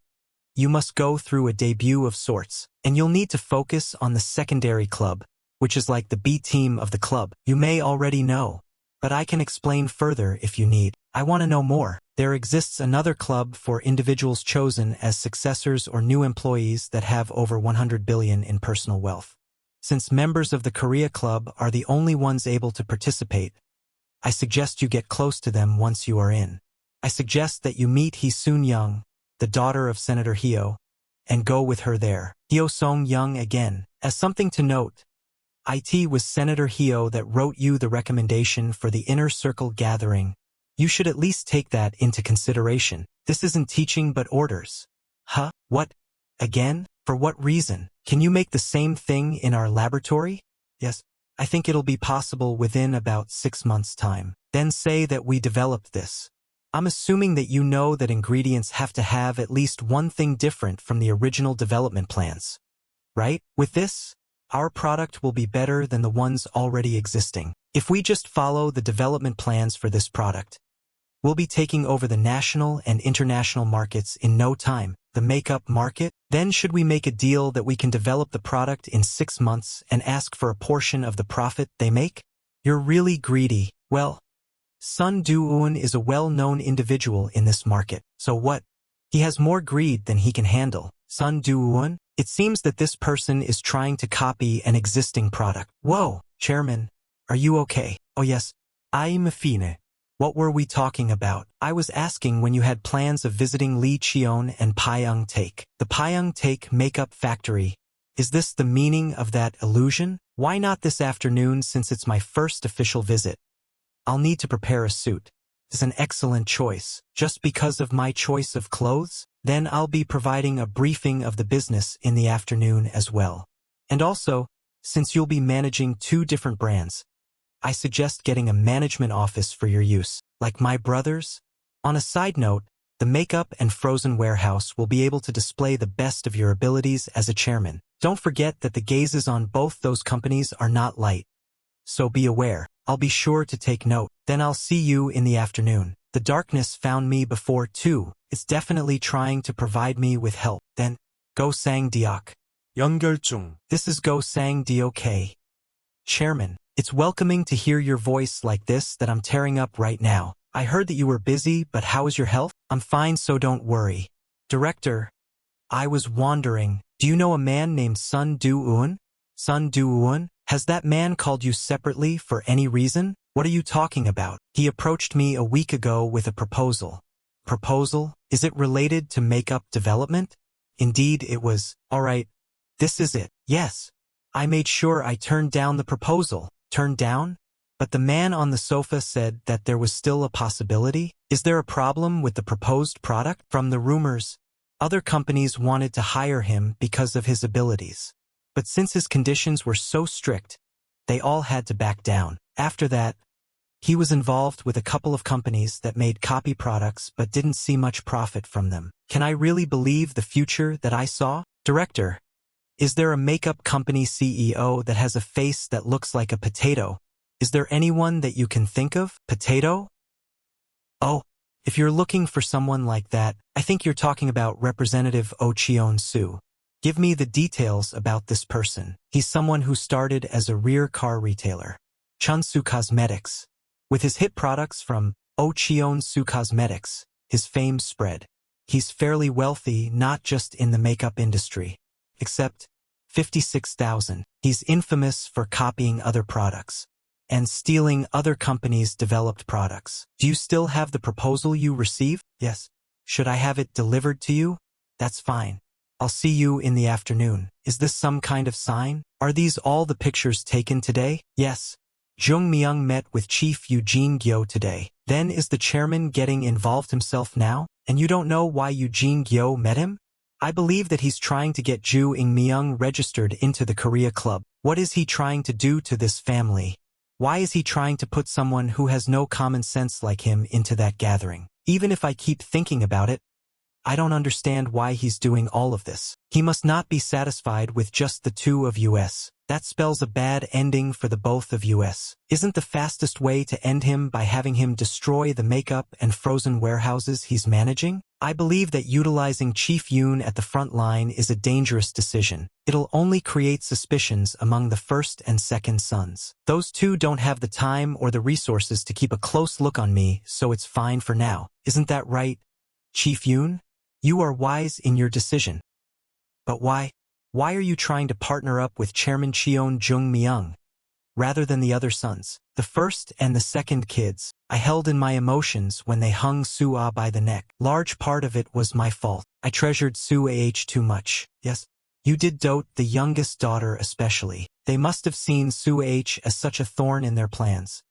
you must go through a debut of sorts, and you'll need to focus on the secondary club, which is like the B team of the club. You may already know, but I can explain further if you need. I want to know more. There exists another club for individuals chosen as successors or new employees that have over 100 billion in personal wealth. Since members of the Korea Club are the only ones able to participate, I suggest you get close to them once you are in. I suggest that you meet Hee Soon-young, the daughter of Senator Heo, and go with her there. Heo Song-young again. As something to note, it was Senator Heo that wrote you the recommendation for the inner circle gathering. You should at least take that into consideration. This isn't teaching but orders. Huh? What? Again? For what reason? Can you make the same thing in our laboratory? Yes. I think it'll be possible within about 6 months' time. Then say that we developed this. I'm assuming that you know that ingredients have to have at least one thing different from the original development plans. Right? With this, our product will be better than the ones already existing. If we just follow the development plans for this product, we'll be taking over the national and international markets in no time. The makeup market? Then should we make a deal that we can develop the product in 6 months and ask for a portion of the profit they make? You're really greedy. Well, Sun Do-eun is a well-known individual in this market. So what? He has more greed than he can handle. Sun Do-eun? It seems that this person is trying to copy an existing product. Whoa, Chairman, are you okay? Oh yes, I'm fine. What were we talking about? I was asking when you had plans of visiting Lee Cheon and Pyeong Taek. The Pyeong Taek makeup factory. Is this the meaning of that illusion? Why not this afternoon since it's my first official visit? I'll need to prepare a suit. It's an excellent choice. Just because of my choice of clothes? Then I'll be providing a briefing of the business in the afternoon as well. And also, since you'll be managing 2 different brands, I suggest getting a management office for your use, like my brother's. On a side note, the makeup and frozen warehouse will be able to display the best of your abilities as a chairman. Don't forget that the gazes on both those companies are not light. So be aware. I'll be sure to take note. Then I'll see you in the afternoon. The darkness found me before too. It's definitely trying to provide me with help. Then, Go Sang Diok. 연결 중. This is Go Sang Diok. Chairman, it's welcoming to hear your voice like this that I'm tearing up right now. I heard that you were busy, but how is your health? I'm fine, so don't worry. Director, I was wondering, do you know a man named Sun Do-eun? Sun Do-eun? Has that man called you separately for any reason? What are you talking about? He approached me a week ago with a proposal. Proposal? Is it related to makeup development? Indeed, it was. All right. This is it. Yes. I made sure I turned down the proposal. Turned down? But the man on the sofa said that there was still a possibility. Is there a problem with the proposed product? From the rumors, other companies wanted to hire him because of his abilities. But since his conditions were so strict, they all had to back down. After that, he was involved with a couple of companies that made copy products but didn't see much profit from them. Can I really believe the future that I saw? Director, is there a makeup company CEO that has a face that looks like a potato? Is there anyone that you can think of? Potato? Oh, if you're looking for someone like that, I think you're talking about Representative Oh Cheon-soo. Give me the details about this person. He's someone who started as a rear car retailer, Chunsu Cosmetics. With his hit products from Oh Cheon-soo Cosmetics, his fame spread. He's fairly wealthy, not just in the makeup industry. Except 56,000. He's infamous for copying other products and stealing other companies' developed products. Do you still have the proposal you received? Yes. Should I have it delivered to you? That's fine. I'll see you in the afternoon. Is this some kind of sign? Are these all the pictures taken today? Yes. Joongmyung met with Chief Eugene Gyo today. Then is the chairman getting involved himself now? And you don't know why Eugene Gyo met him? I believe that he's trying to get Joo In-myung registered into the Korea Club. What is he trying to do to this family? Why is he trying to put someone who has no common sense like him into that gathering? Even if I keep thinking about it, I don't understand why he's doing all of this. He must not be satisfied with just the two of us. That spells a bad ending for the both of us. Isn't the fastest way to end him by having him destroy the makeup and frozen warehouses he's managing? I believe that utilizing Chief Yoon at the front line is a dangerous decision. It'll only create suspicions among the first and second sons. Those two don't have the time or the resources to keep a close look on me, so it's fine for now. Isn't that right, Chief Yoon? You are wise in your decision. But why? Why are you trying to partner up with Chairman Cheon Joongmyung rather than the other sons? The first and the second kids, I held in my emotions when they hung Soo-ah by the neck. Large part of it was my fault. I treasured Soo-ah too much. Yes, you did dote the youngest daughter especially. They must have seen Soo-ah as such a thorn in their plans,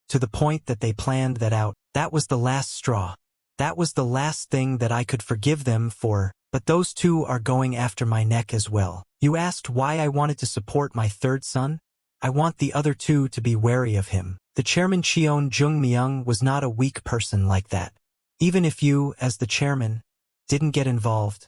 to the point that they planned that out. That was the last straw. That was the last thing that I could forgive them for. But those two are going after my neck as well. You asked why I wanted to support my third son? I want the other two to be wary of him. The chairman Cheon Joongmyung was not a weak person like that. Even if you, as the chairman, didn't get involved,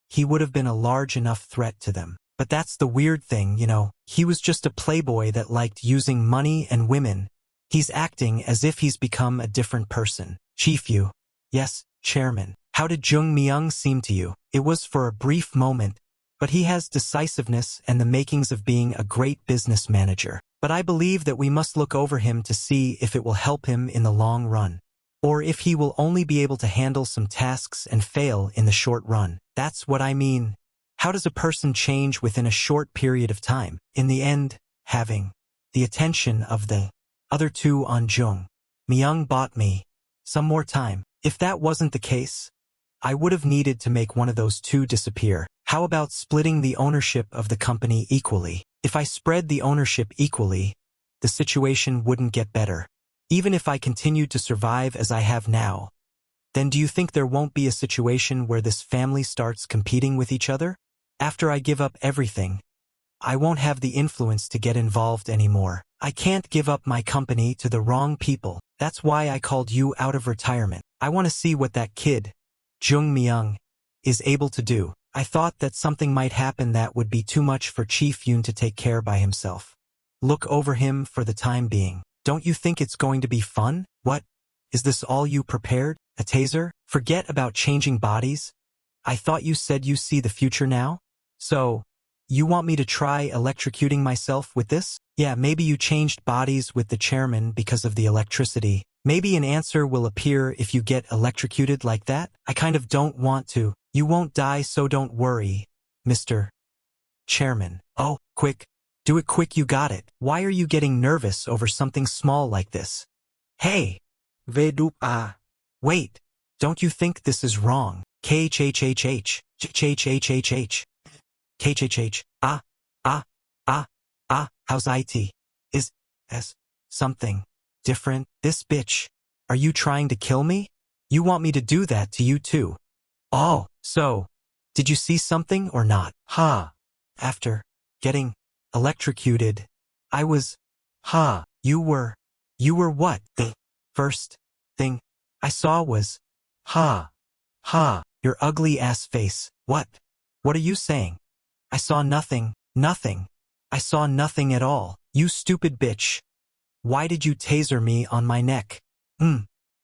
he would have been a large enough threat to them. But that's the weird thing, you know. He was just a playboy that liked using money and women. He's acting as if he's become a different person. Chief Yu. Yes, chairman. How did Joongmyung seem to you? It was for a brief moment, but he has decisiveness and the makings of being a great business manager. But I believe that we must look over him to see if it will help him in the long run, or if he will only be able to handle some tasks and fail in the short run. That's what I mean. How does a person change within a short period of time? In the end, having the attention of the other two on Jung Myung bought me some more time. If that wasn't the case, I would have needed to make one of those two disappear. How about splitting the ownership of the company equally? If I spread the ownership equally, the situation wouldn't get better. Even if I continued to survive as I have now, then do you think there won't be a situation where this family starts competing with each other? After I give up everything, I won't have the influence to get involved anymore. I can't give up my company to the wrong people. That's why I called you out of retirement. I want to see what that kid, Joongmyung, is able to do. I thought that something might happen that would be too much for Chief Yoon to take care by himself. Look over him for the time being. Don't you think it's going to be fun? What? Is this all you prepared? A taser? Forget about changing bodies. I thought you said you see the future now? So, you want me to try electrocuting myself with this? Yeah, maybe you changed bodies with the chairman because of the electricity. Maybe an answer will appear if you get electrocuted like that. I kind of don't want to. You won't die, so don't worry, Mr. Chairman. Oh, quick. Do it quick, you got it. Why are you getting nervous over something small like this? Hey! VWA. Wait, don't you think this is wrong? KHHHH. KHHHH. KHHH. How's IT? Is something different? This bitch. Are you trying to kill me? You want me to do that to you too? Oh, so, did you see something or not? Ha. After getting electrocuted, I was, you were what? The first thing I saw was, your ugly ass face. What? What are you saying? I saw nothing. I saw nothing at all. You stupid bitch. Why did you taser me on my neck?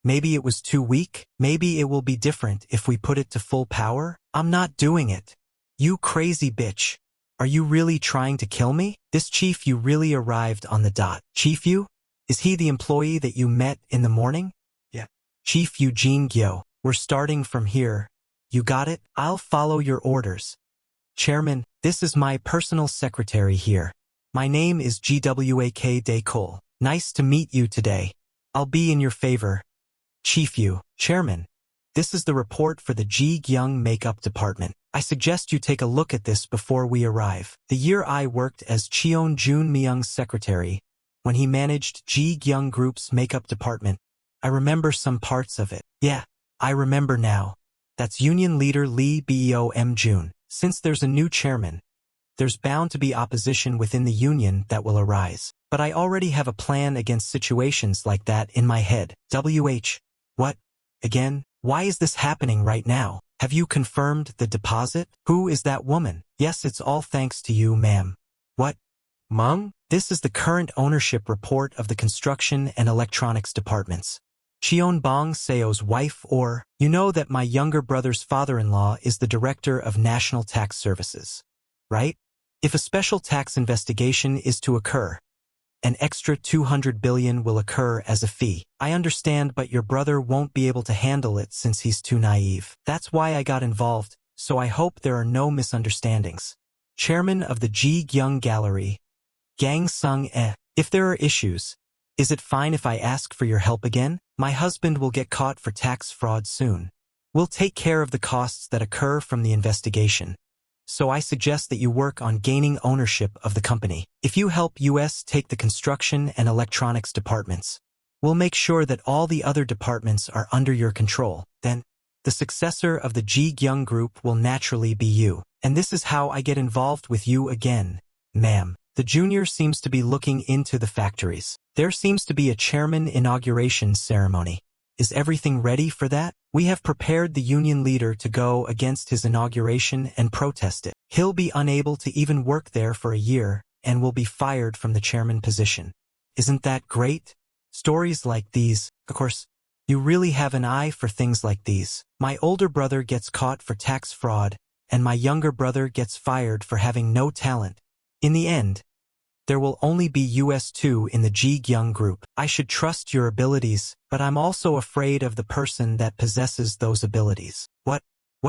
Maybe it was too weak? Maybe it will be different if we put it to full power? I'm not doing it. You crazy bitch. Are you really trying to kill me? This Chief Yu really arrived on the dot. Chief Yu? Is he the employee that you met in the morning? Yeah. Chief Eugene Gyo. We're starting from here. You got it? I'll follow your orders. Chairman, this is my personal secretary here. My name is Gwak Dae-Cole. Nice to meet you today. I'll be in your favor. Chief Yu. Chairman, this is the report for the Jikyung Makeup Department. I suggest you take a look at this before we arrive. The year I worked as Cheon Joongmyung's secretary, when he managed Jikyung Group's makeup department, I remember some parts of it. Yeah, I remember now. That's Union Leader Lee Bom Jun. Since there's a new chairman, there's bound to be opposition within the union that will arise. But I already have a plan against situations like that in my head. What? Again? Why is this happening right now? Have you confirmed the deposit? Who is that woman? Yes, it's all thanks to you, ma'am. What? Mung? This is the current ownership report of the construction and electronics departments. Cheon Bong Seo's wife, or, you know that my younger brother's father-in-law is the director of National Tax Services, right? If a special tax investigation is to occur, an extra 200 billion will occur as a fee. I understand, but your brother won't be able to handle it since he's too naive. That's why I got involved, so I hope there are no misunderstandings. Chairman of the Jikyung Gallery, Gang Sung-e. If there are issues, is it fine if I ask for your help again? My husband will get caught for tax fraud soon. We'll take care of the costs that occur from the investigation. So I suggest that you work on gaining ownership of the company. If you help us take the construction and electronics departments, we'll make sure that all the other departments are under your control. Then, the successor of the Jikyung Group will naturally be you. And this is how I get involved with you again, ma'am. The junior seems to be looking into the factories. There seems to be a chairman inauguration ceremony. Is everything ready for that? We have prepared the union leader to go against his inauguration and protest it. He'll be unable to even work there for a year and will be fired from the chairman position. Isn't that great? Stories like these, of course, you really have an eye for things like these. My older brother gets caught for tax fraud, and my younger brother gets fired for having no talent. In the end, there will only be us two in the Jikyung Group. I should trust your abilities, but I'm also afraid of the person that possesses those abilities. What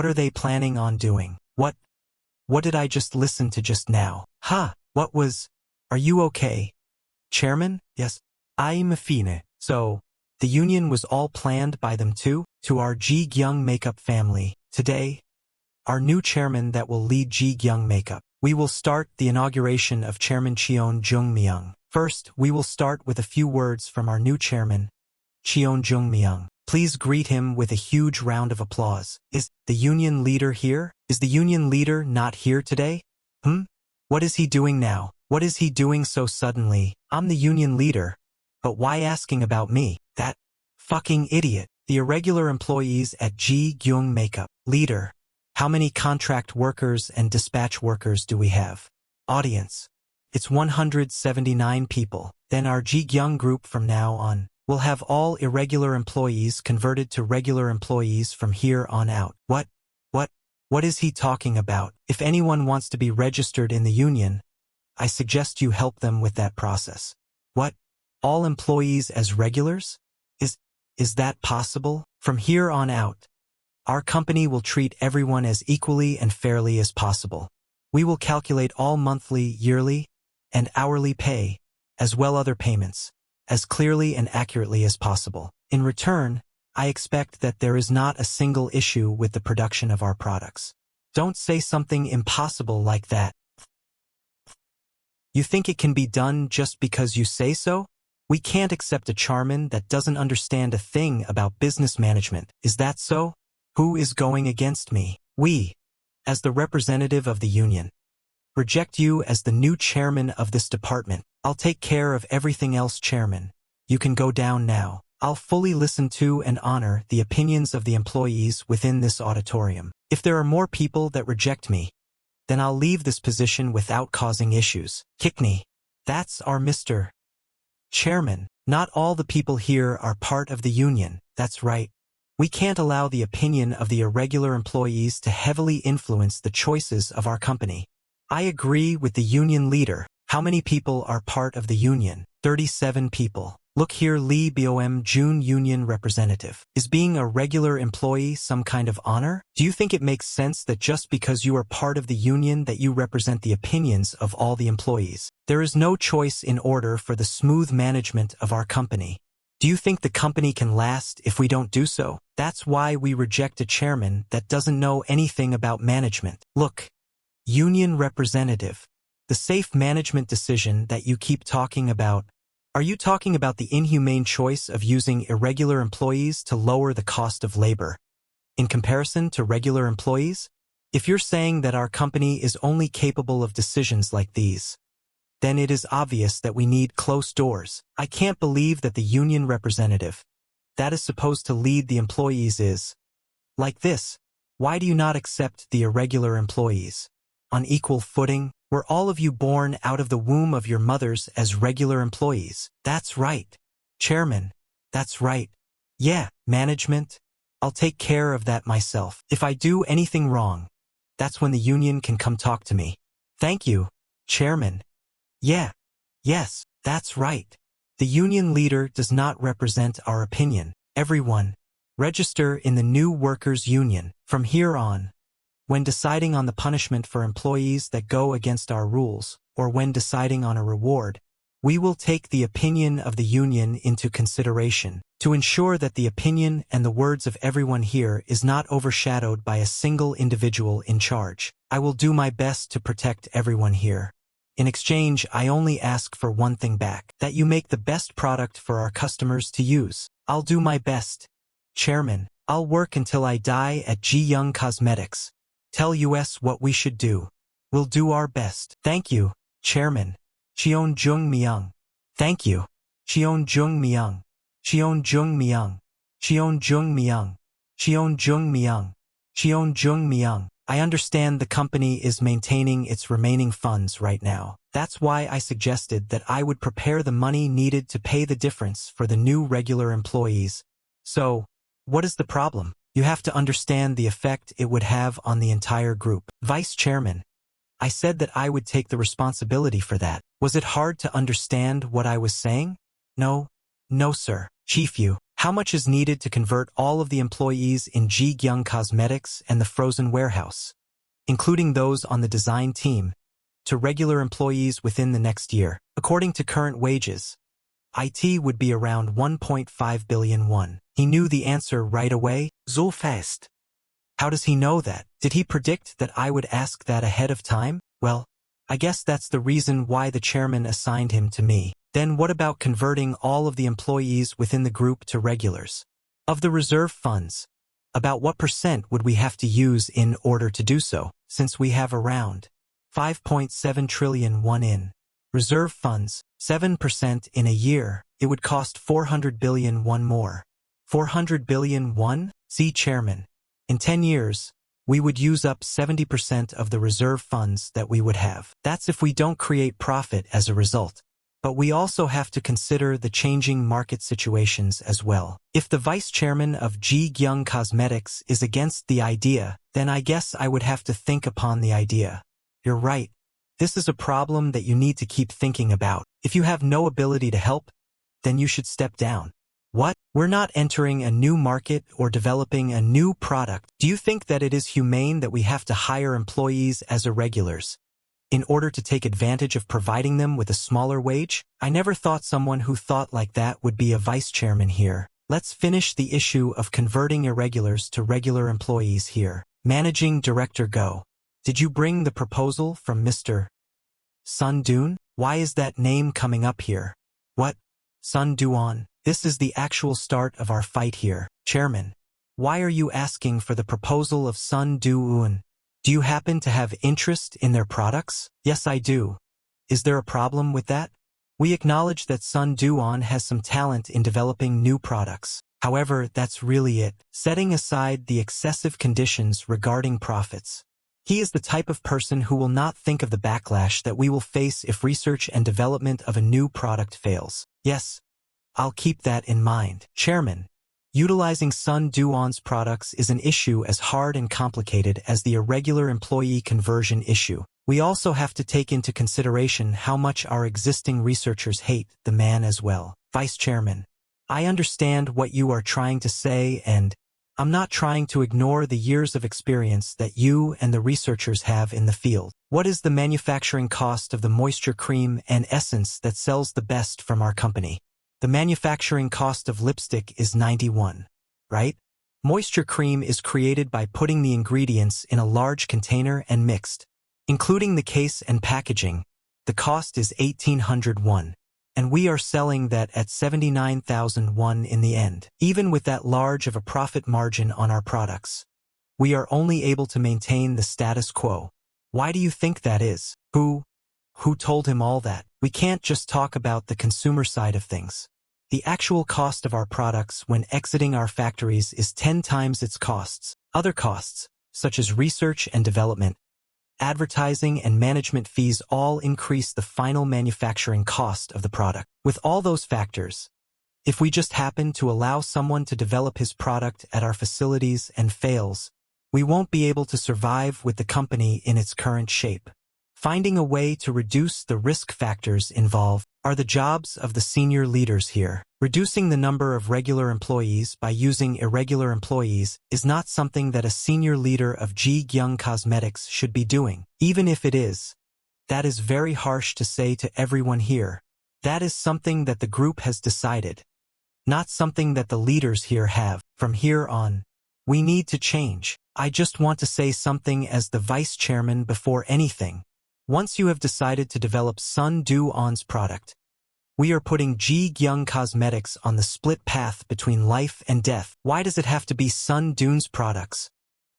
are they planning on doing? What did I just listen to just now? Are you okay? Chairman? Yes, I'm fine. So, The union was all planned by them too. To our Jikyung Makeup family, today, our new chairman that will lead Jikyung Makeup. We will start the inauguration of Chairman Cheon Joongmyung. First, we will start with a few words from our new chairman, Cheon Joongmyung. Please greet him with a huge round of applause. Is the union leader here? Is the union leader not here today? What is he doing now? What is he doing so suddenly? I'm the union leader. But why asking about me? That fucking idiot. The irregular employees at Jikyung Makeup. Leader. How many contract workers and dispatch workers do we have? Audience. It's 179 people. Then our Jikyung Group from now on will have all irregular employees converted to regular employees from here on out. What is he talking about? If anyone wants to be registered in the union, I suggest you help them with that process. What? All employees as regulars? Is that possible? From here on out, our company will treat everyone as equally and fairly as possible. We will calculate all monthly, yearly, and hourly pay, as well other payments, as clearly and accurately as possible. In return, I expect that there is not a single issue with the production of our products. Don't say something impossible like that. You think it can be done just because you say so? We can't accept a chairman that doesn't understand a thing about business management. Is that so? Who is going against me? We, as the representative of the union, reject you as the new chairman of this department. I'll take care of everything else, chairman. You can go down now. I'll fully listen to and honor the opinions of the employees within this auditorium. If there are more people that reject me, then I'll leave this position without causing issues. Kick me. That's our Mr. Chairman. Not all the people here are part of the union. That's right. We can't allow the opinion of the irregular employees to heavily influence the choices of our company. I agree with the union leader. How many people are part of the union? 37 people. Look here, Lee Bom Jun union representative. Is being a regular employee some kind of honor? Do you think it makes sense that just because you are part of the union that you represent the opinions of all the employees? There is no choice in order for the smooth management of our company. Do you think the company can last if we don't do so? That's why we reject a chairman that doesn't know anything about management. Look, union representative, the safe management decision that you keep talking about, are you talking about the inhumane choice of using irregular employees to lower the cost of labor in comparison to regular employees? If you're saying that our company is only capable of decisions like these, then it is obvious that we need closed doors. I can't believe that the union representative that is supposed to lead the employees is like this. Why do you not accept the irregular employees on equal footing? Were all of you born out of the womb of your mothers as regular employees? That's right. Chairman, that's right. Yeah, management, I'll take care of that myself. If I do anything wrong, that's when the union can come talk to me. Thank you, Chairman. Yeah, yes, that's right. The union leader does not represent our opinion. Everyone, register in the new workers' union. From here on, when deciding on the punishment for employees that go against our rules, or when deciding on a reward, we will take the opinion of the union into consideration to ensure that the opinion and the words of everyone here is not overshadowed by a single individual in charge. I will do my best to protect everyone here. In exchange, I only ask for one thing back, that you make the best product for our customers to use. I'll do my best. Chairman, I'll work until I die at Jikyung Cosmetics. Tell us what we should do. We'll do our best. Thank you, Chairman. Cheon Joongmyung. Thank you. Cheon Joongmyung. Cheon Joongmyung. Cheon Joongmyung. Cheon Joongmyung. Cheon Joongmyung. I understand the company is maintaining its remaining funds right now. That's why I suggested that I would prepare the money needed to pay the difference for the new regular employees. So, what is the problem? You have to understand the effect it would have on the entire group. Vice Chairman, I said that I would take the responsibility for that. Was it hard to understand what I was saying? No, sir. Chief Yu, how much is needed to convert all of the employees in Jikyung Cosmetics and the frozen warehouse, including those on the design team, to regular employees within the next year? According to current wages, IT would be around 1.5 billion won. He knew the answer right away. So fast. How does he know that? Did he predict that I would ask that ahead of time? Well, I guess that's the reason why the chairman assigned him to me. Then what about converting all of the employees within the group to regulars? Of the reserve funds, about what % would we have to use in order to do so, since we have around 5.7 trillion won in reserve funds, 7% in a year, it would cost 400 billion won more. 400 billion won? See chairman. In 10 years, we would use up 70% of the reserve funds that we would have. That's if we don't create profit as a result. But we also have to consider the changing market situations as well. If the vice chairman of Jikyung Cosmetics is against the idea, then I guess I would have to think upon the idea. You're right. This is a problem that you need to keep thinking about. If you have no ability to help, then you should step down. What? We're not entering a new market or developing a new product. Do you think that it is humane that we have to hire employees as irregulars in order to take advantage of providing them with a smaller wage? I never thought someone who thought like that would be a vice chairman here. Let's finish the issue of converting irregulars to regular employees here. Managing Director Go. Did you bring the proposal from Mr. Sun Doon? Why is that name coming up here? What? Sun Doon. This is the actual start of our fight here. Chairman, why are you asking for the proposal of Sun Doon? Do you happen to have interest in their products? Yes, I do. Is there a problem with that? We acknowledge that Sun Doon has some talent in developing new products. However, that's really it. Setting aside the excessive conditions regarding profits. He is the type of person who will not think of the backlash that we will face if research and development of a new product fails. Yes, I'll keep that in mind. Chairman, utilizing Sun Doon's products is an issue as hard and complicated as the irregular employee conversion issue. We also have to take into consideration how much our existing researchers hate the man as well. Vice Chairman, I understand what you are trying to say, and I'm not trying to ignore the years of experience that you and the researchers have in the field. What is the manufacturing cost of the moisture cream and essence that sells the best from our company? The manufacturing cost of lipstick is 91, right? Moisture cream is created by putting the ingredients in a large container and mixed. Including the case and packaging, the cost is 1,800 won. And we are selling that at 79,000 won in the end. Even with that large of a profit margin on our products, we are only able to maintain the status quo. Why do you think that is? Who told him all that? We can't just talk about the consumer side of things. The actual cost of our products when exiting our factories is 10 times its costs. Other costs, such as research and development, advertising and management fees all increase the final manufacturing cost of the product. With all those factors, if we just happen to allow someone to develop his product at our facilities and fails, we won't be able to survive with the company in its current shape. Finding a way to reduce the risk factors involved are the jobs of the senior leaders here. Reducing the number of regular employees by using irregular employees is not something that a senior leader of Jikyung Cosmetics should be doing. Even if it is, that is very harsh to say to everyone here. That is something that the group has decided, not something that the leaders here have. From here on, we need to change. I just want to say something as the vice chairman before anything. Once you have decided to develop Sun Doon's product, we are putting Jikyung Cosmetics on the split path between life and death. Why does it have to be Sun Doon's products?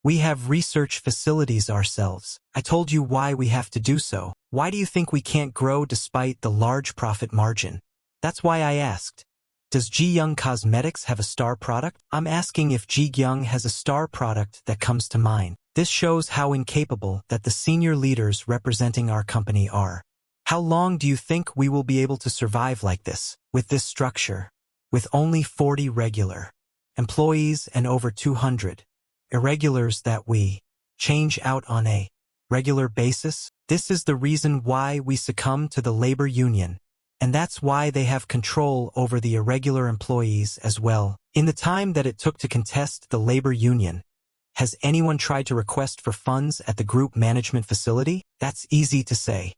We have research facilities ourselves. I told you why we have to do so. Why do you think we can't grow despite the large profit margin? That's why I asked. Does Jikyung Cosmetics have a star product? I'm asking if Jikyung has a star product that comes to mind. This shows how incapable that the senior leaders representing our company are. How long do you think we will be able to survive like this, with this structure, with only 40 regular employees and over 200 irregulars that we change out on a regular basis? This is the reason why we succumb to the labor union, and that's why they have control over the irregular employees as well. In the time that it took to contest the labor union, has anyone tried to request for funds at the group management facility? That's easy to say.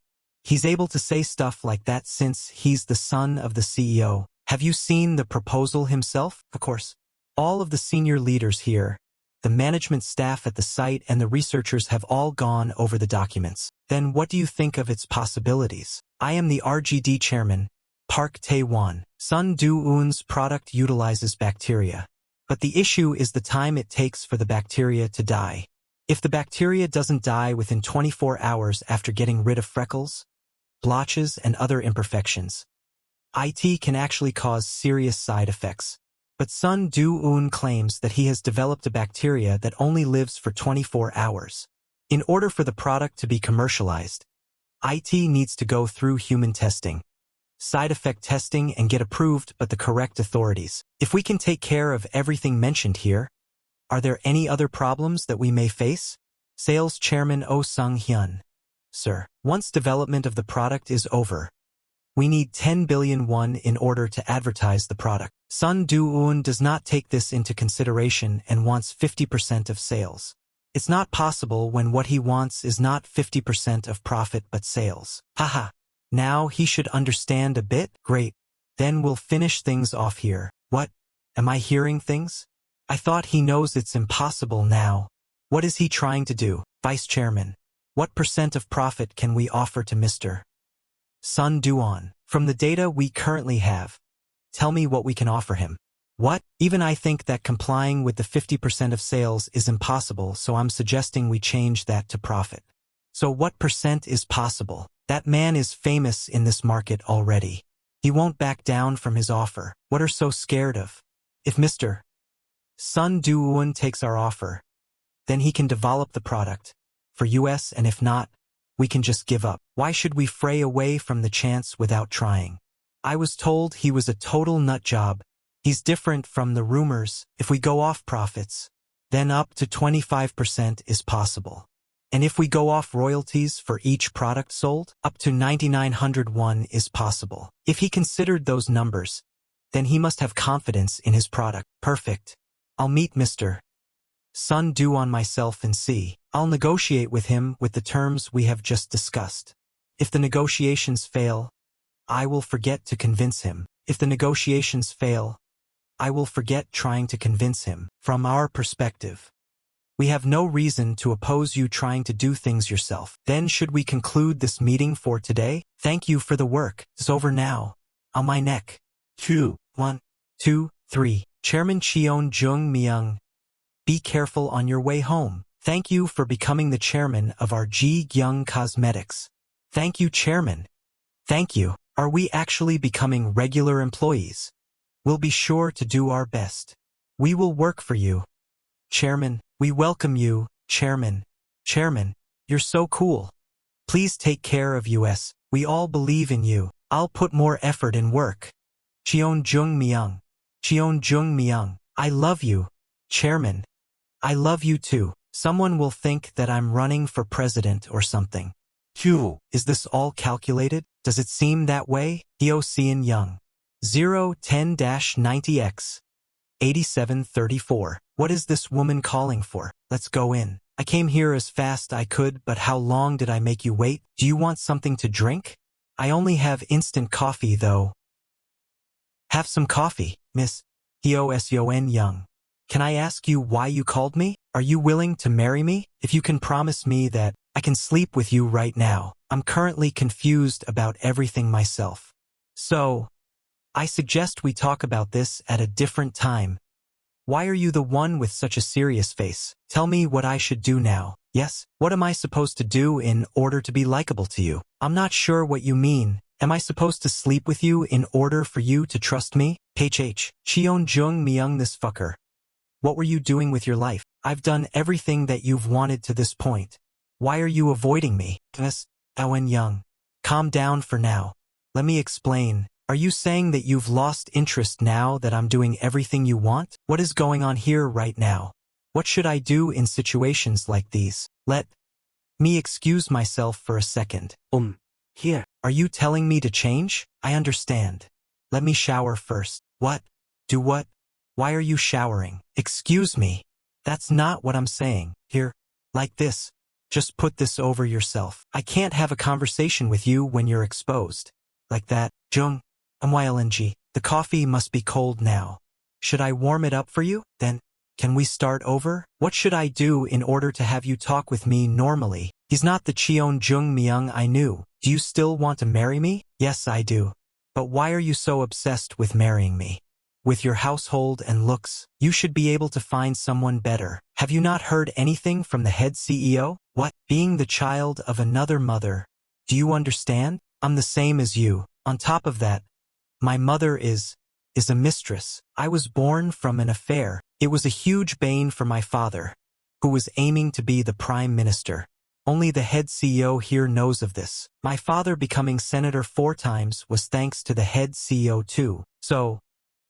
He's able to say stuff like that since he's the son of the CEO. Have you seen the proposal himself? Of course. All of the senior leaders here, the management staff at the site and the researchers have all gone over the documents. Then what do you think of its possibilities? I am the RGD chairman, Park Tae-won. Sun Do-eun's product utilizes bacteria. But the issue is the time it takes for the bacteria to die. If the bacteria doesn't die within 24 hours after getting rid of freckles, blotches, and other imperfections, it can actually cause serious side effects. But Sun Do-eun claims that he has developed a bacteria that only lives for 24 hours. In order for the product to be commercialized, it needs to go through human testing, side effect testing, and get approved by the correct authorities. If we can take care of everything mentioned here, are there any other problems that we may face? Sales Chairman Oh Sung-hyun. Sir, once development of the product is over, we need 10 billion won in order to advertise the product. Sun Do-eun does not take this into consideration and wants 50% of sales. It's not possible when what he wants is not 50% of profit but sales. Haha. Now he should understand a bit? Great. Then we'll finish things off here. What? Am I hearing things? I thought he knows it's impossible now. What is he trying to do? Vice Chairman, what % of profit can we offer to Mr. Sun Do-eun? From the data we currently have, tell me what we can offer him. What? Even I think that complying with the 50% of sales is impossible, so I'm suggesting we change that to profit. So what % is possible? That man is famous in this market already. He won't back down from his offer. What are so scared of? If Mr. Sun Do-eun takes our offer, then he can develop the product for US, and if not, we can just give up. Why should we fray away from the chance without trying? I was told he was a total nut job. He's different from the rumors. If we go off profits, then up to 25% is possible. And if we go off royalties for each product sold, up to 9,900 won is possible. If he considered those numbers, then he must have confidence in his product. Perfect. I'll meet Mr. Sun Do-eun myself and see. I'll negotiate with him with the terms we have just discussed. If the negotiations fail, I will forget to convince him. If the negotiations fail, I will forget trying to convince him. From our perspective, we have no reason to oppose you trying to do things yourself. Then should we conclude this meeting for today? Thank you for the work. It's over now. On my neck. 2, 1, 2, 3. Chairman Cheon Joongmyung. Be careful on your way home. Thank you for becoming the chairman of our Jikyung Cosmetics. Thank you, Chairman. Thank you. Are we actually becoming regular employees? We'll be sure to do our best. We will work for you. Chairman, we welcome you, Chairman. Chairman, you're so cool. Please take care of us. We all believe in you. I'll put more effort in work. Cheon Joongmyung. Cheon Joongmyung. I love you, Chairman. I love you too. Someone will think that I'm running for president or something. Phew. Is this all calculated? Does it seem that way? Hyo Seon Young. 010-90X. 8734. What is this woman calling for? Let's go in. I came here as fast I could, but how long did I make you wait? Do you want something to drink? I only have instant coffee though. Have some coffee, Miss Hyo Seon Young. Can I ask you why you called me? Are you willing to marry me? If you can promise me that I can sleep with you right now. I'm currently confused about everything myself. So, I suggest we talk about this at a different time. Why are you the one with such a serious face? Tell me what I should do now. Yes? What am I supposed to do in order to be likable to you? I'm not sure what you mean. Am I supposed to sleep with you in order for you to trust me? HH. Cheon Joongmyung, this fucker. What were you doing with your life? I've done everything that you've wanted to this point. Why are you avoiding me? Miss Owen Young. Calm down for now. Let me explain. Are you saying that you've lost interest now that I'm doing everything you want? What is going on here right now? What should I do in situations like these? Let me excuse myself for a second. Here. Are you telling me to change? I understand. Let me shower first. What? Do what? Why are you showering? Excuse me. That's not what I'm saying. Here. Like this. Just put this over yourself. I can't have a conversation with you when you're exposed. Like that. Jung, the coffee must be cold now. Should I warm it up for you? Then, can we start over? What should I do in order to have you talk with me normally? He's not the Cheon Joongmyung I knew. Do you still want to marry me? Yes, I do. But why are you so obsessed with marrying me? With your household and looks, you should be able to find someone better. Have you not heard anything from the head CEO? What? Being the child of another mother. Do you understand? I'm the same as you. On top of that, my mother is a mistress. I was born from an affair. It was a huge bane for my father, who was aiming to be the prime minister. Only the head CEO here knows of this. My father becoming senator 4 times was thanks to the head CEO too. So,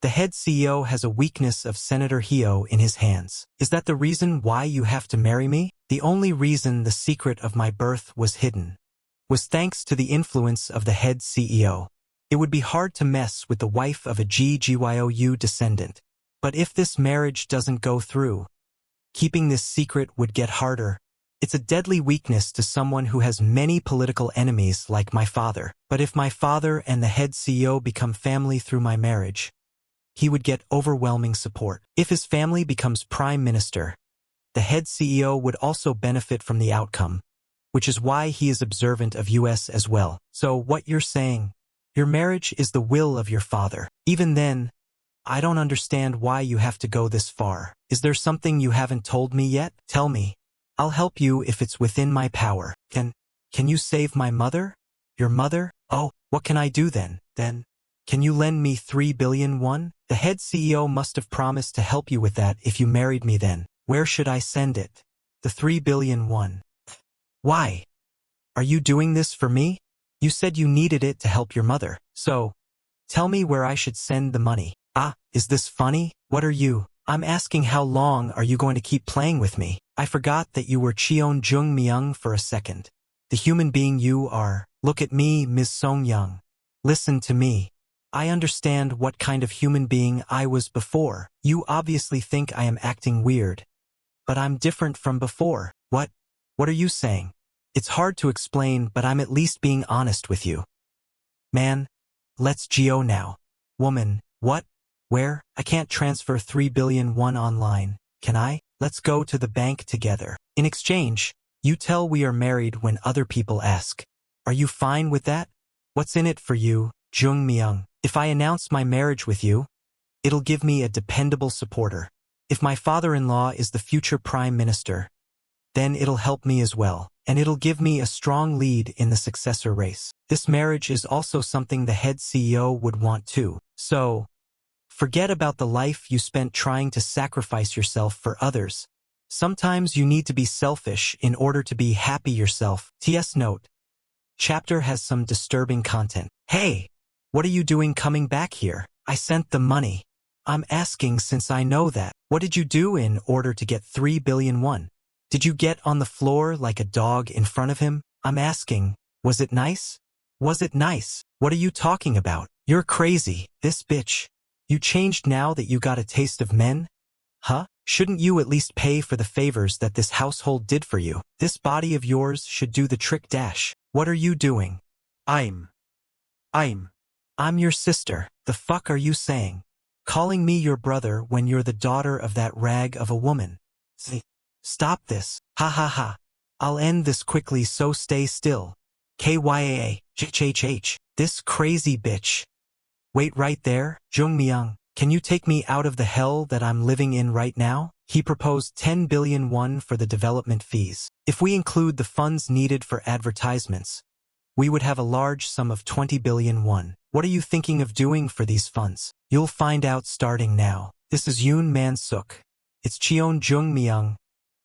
the head CEO has a weakness of Senator Heo in his hands. Is that the reason why you have to marry me? The only reason the secret of my birth was hidden was thanks to the influence of the head CEO. It would be hard to mess with the wife of a GGYOU descendant. But if this marriage doesn't go through, keeping this secret would get harder. It's a deadly weakness to someone who has many political enemies like my father. But if my father and the head CEO become family through my marriage, he would get overwhelming support. If his family becomes prime minister, the head CEO would also benefit from the outcome, which is why he is observant of US as well. So what you're saying, your marriage is the will of your father. Even then, I don't understand why you have to go this far. Is there something you haven't told me yet? Tell me. I'll help you if it's within my power. Can you save my mother? Your mother? Oh, what can I do then? Can you lend me 3 billion won? The head CEO must have promised to help you with that if you married me then. Where should I send it? The 3 billion won. Why? Are you doing this for me? You said you needed it to help your mother. So, tell me where I should send the money. Ah, is this funny? What are you? I'm asking how long are you going to keep playing with me? I forgot that you were Cheon Joongmyung for a second. The human being you are. Look at me, Ms. Song-young. Listen to me. I understand what kind of human being I was before. You obviously think I am acting weird. But I'm different from before. What? What are you saying? It's hard to explain, but I'm at least being honest with you. Man, let's go now. Woman, what? Where? I can't transfer 3 billion won online. Can I? Let's go to the bank together. In exchange, you tell we are married when other people ask. Are you fine with that? What's in it for you, Joongmyung? If I announce my marriage with you, it'll give me a dependable supporter. If my father-in-law is the future prime minister, then it'll help me as well, and it'll give me a strong lead in the successor race. This marriage is also something the head CEO would want too. So, forget about the life you spent trying to sacrifice yourself for others. Sometimes you need to be selfish in order to be happy yourself. TS note. Chapter has some disturbing content. Hey, what are you doing coming back here? I sent the money. I'm asking since I know that. What did you do in order to get 3 billion won? Did you get on the floor like a dog in front of him? I'm asking, was it nice? Was it nice? What are you talking about? You're crazy. This bitch. You changed now that you got a taste of men? Huh? Shouldn't you at least pay for the favors that this household did for you? This body of yours should do the trick dash. What are you doing? I'm your sister. The fuck are you saying? Calling me your brother when you're the daughter of that rag of a woman. Stop this. Ha ha ha. I'll end this quickly, so stay still. KYAA. This crazy bitch. Wait right there, Joongmyung. Can you take me out of the hell that I'm living in right now? He proposed 10 billion won for the development fees. If we include the funds needed for advertisements, we would have a large sum of 20 billion won. What are you thinking of doing for these funds? You'll find out starting now. This is Yoon Man-suk. It's Cheon Joongmyung.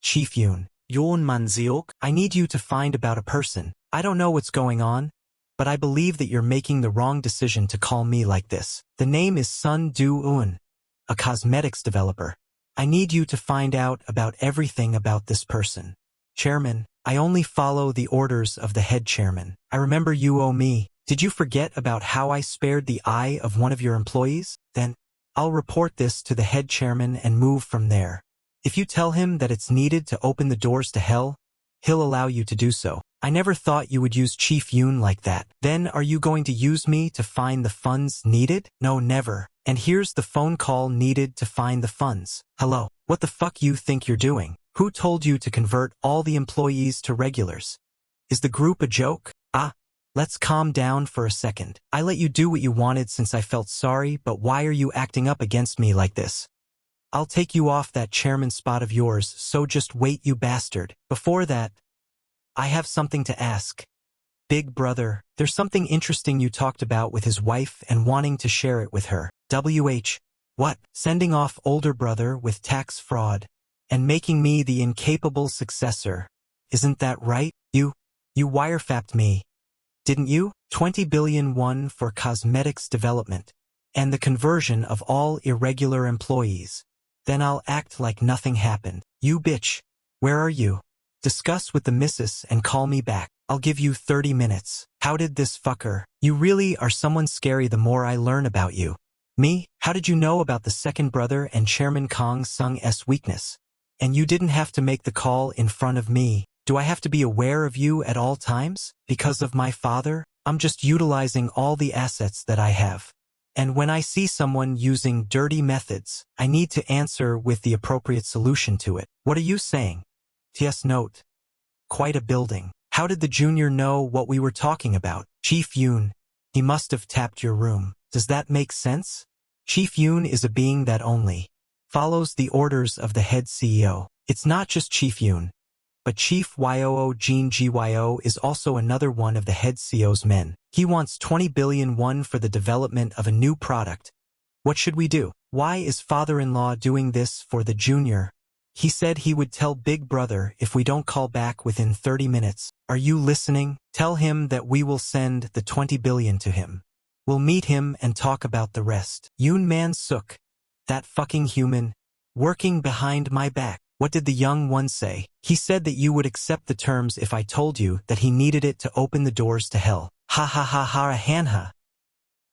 Chief Yoon. Yoon Man-seok. I need you to find about a person. I don't know what's going on, but I believe that you're making the wrong decision to call me like this. The name is Sun Do-eun, a cosmetics developer. I need you to find out about everything about this person. Chairman, I only follow the orders of the head chairman. I remember you owe me. Did you forget about how I spared the eye of one of your employees? Then, I'll report this to the head chairman and move from there. If you tell him that it's needed to open the doors to hell, he'll allow you to do so. I never thought you would use Chief Yoon like that. Then are you going to use me to find the funds needed? No, never. And here's the phone call needed to find the funds. Hello. What the fuck you think you're doing? Who told you to convert all the employees to regulars? Is the group a joke? Let's calm down for a second. I let you do what you wanted since I felt sorry, but why are you acting up against me like this? I'll take you off that chairman spot of yours, so just wait, you bastard. Before that, I have something to ask. Big brother, there's something interesting you talked about with his wife and wanting to share it with her. What? Sending off older brother with tax fraud and making me the incapable successor. Isn't that right? You wirefapped me, didn't you? 20 billion won for cosmetics development and the conversion of all irregular employees. Then I'll act like nothing happened. You bitch. Where are you? Discuss with the missus and call me back. I'll give you 30 minutes. How did this fucker? You really are someone scary the more I learn about you. Me? How did you know about the second brother and Chairman Kong Sung's weakness? And you didn't have to make the call in front of me. Do I have to be aware of you at all times? Because of my father? I'm just utilizing all the assets that I have. And when I see someone using dirty methods, I need to answer with the appropriate solution to it. What are you saying? TS note. Quite a building. How did the junior know what we were talking about? Chief Yoon. He must have tapped your room. Does that make sense? Chief Yoon is a being that only follows the orders of the head CEO. It's not just Chief Yoon, but Chief Yoo Jin Gyo is also another one of the head CEO's men. He wants 20 billion won for the development of a new product. What should we do? Why is father-in-law doing this for the junior? He said he would tell Big Brother if we don't call back within 30 minutes. Are you listening? Tell him that we will send the 20 billion to him. We'll meet him and talk about the rest. Yoon Man Suk, that fucking human, working behind my back. What did the young one say? He said that you would accept the terms if I told you that he needed it to open the doors to hell. Ha ha ha ha hanha.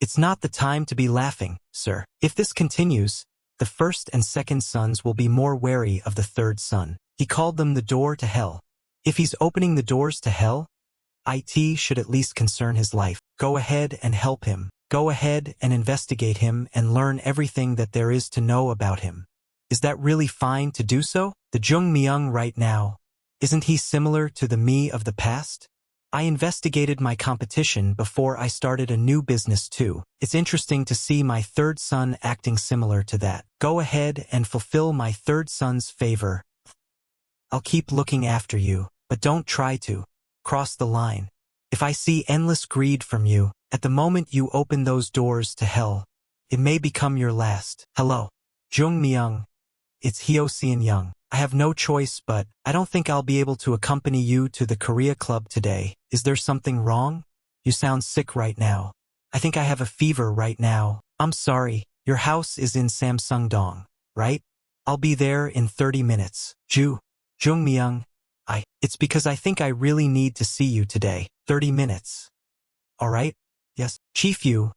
It's not the time to be laughing, sir. If this continues, the first and second sons will be more wary of the third son. He called them the door to hell. If he's opening the doors to hell, it should at least concern his life. Go ahead and help him. Go ahead and investigate him and learn everything that there is to know about him. Is that really fine to do so? The Joongmyung right now, isn't he similar to the me of the past? I investigated my competition before I started a new business too. It's interesting to see my third son acting similar to that. Go ahead and fulfill my third son's favor. I'll keep looking after you, but don't try to cross the line. If I see endless greed from you, at the moment you open those doors to hell, it may become your last. Hello. Joongmyung. It's Hyo-seon Young. I have no choice, but I don't think I'll be able to accompany you to the Korea Club today. Is there something wrong? You sound sick right now. I think I have a fever right now. I'm sorry. Your house is in Samsung-dong, right? I'll be there in 30 minutes. Joongmyung. It's because I think I really need to see you today. 30 minutes. All right? Yes. Chief Yu.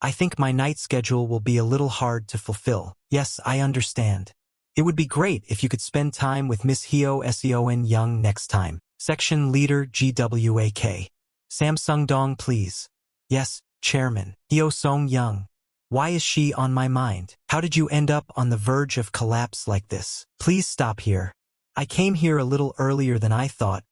I think my night schedule will be a little hard to fulfill. Yes, I understand. It would be great if you could spend time with Miss Hyo-seon Young next time. Section Leader GWAK. Samsung Dong, please. Yes, Chairman. Hyo-seon Young. Why is she on my mind? How did you end up on the verge of collapse like this? Please stop here. I came here a little earlier than I thought,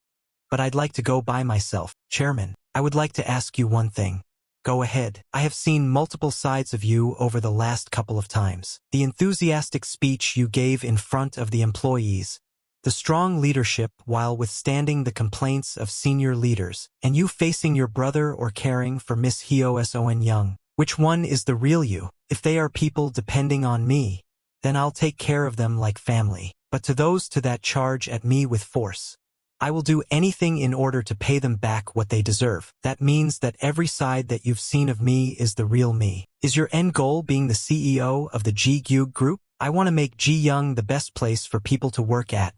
but I'd like to go by myself. Chairman, I would like to ask you one thing. Go ahead. I have seen multiple sides of you over the last couple of times. The enthusiastic speech you gave in front of the employees, the strong leadership while withstanding the complaints of senior leaders, and you facing your brother or caring for Miss Hyo-seon Young. Which one is the real you? If they are people depending on me, then I'll take care of them like family. But to those that charge at me with force, I will do anything in order to pay them back what they deserve. That means that every side that you've seen of me is the real me. Is your end goal being the CEO of the Jikyung Group? I want to make Jikyung the best place for people to work at.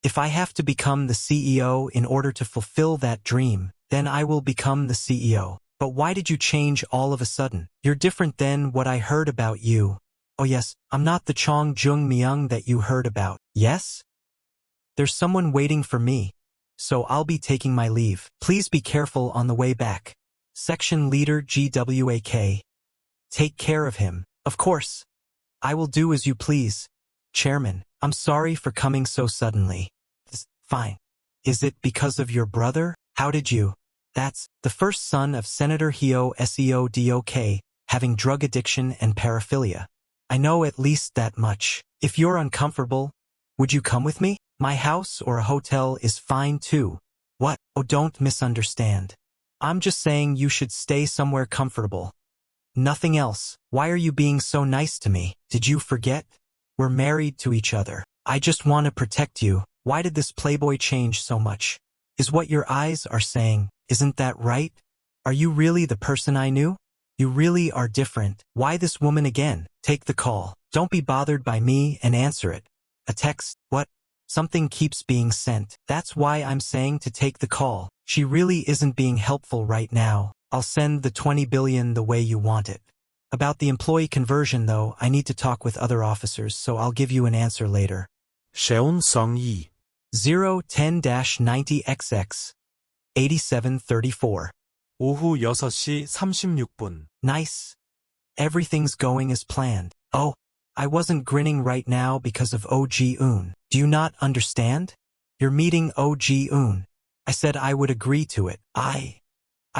If I have to become the CEO in order to fulfill that dream, then I will become the CEO. But why did you change all of a sudden? You're different than what I heard about you. Oh yes, I'm not the Cheon Joongmyung that you heard about. Yes? There's someone waiting for me. so I'll be taking my leave. Please be careful on the way back. Section Leader GWAK. Take care of him. Of course. I will do as you please. Chairman, I'm sorry for coming so suddenly. Fine. Is it because of your brother? How did you? That's the first son of Senator Heo SEO DOK, having drug addiction and paraphilia. I know at least that much. If you're uncomfortable, would you come with me? My house or a hotel is fine too. What? Oh, don't misunderstand. I'm just saying you should stay somewhere comfortable. Nothing else. Why are you being so nice to me? Did you forget? We're married to each other. I just want to protect you. Why did this playboy change so much? Is what your eyes are saying, isn't that right? Are you really the person I knew? You really are different. Why this woman again? Take the call. Don't be bothered by me and answer it. A text? What? Something keeps being sent. That's why I'm saying to take the call. She really isn't being helpful right now. I'll send the 20 billion the way you want it. About the employee conversion though, I need to talk with other officers, so I'll give you an answer later. Cheon Joongmyung. 010-90XX 8734. 오후 6시 36분. Nice. Everything's going as planned. Oh, I wasn't grinning right now because of Oh Ji-eun. Do you not understand? You're meeting Oh Ji-eun. I said I would agree to it. I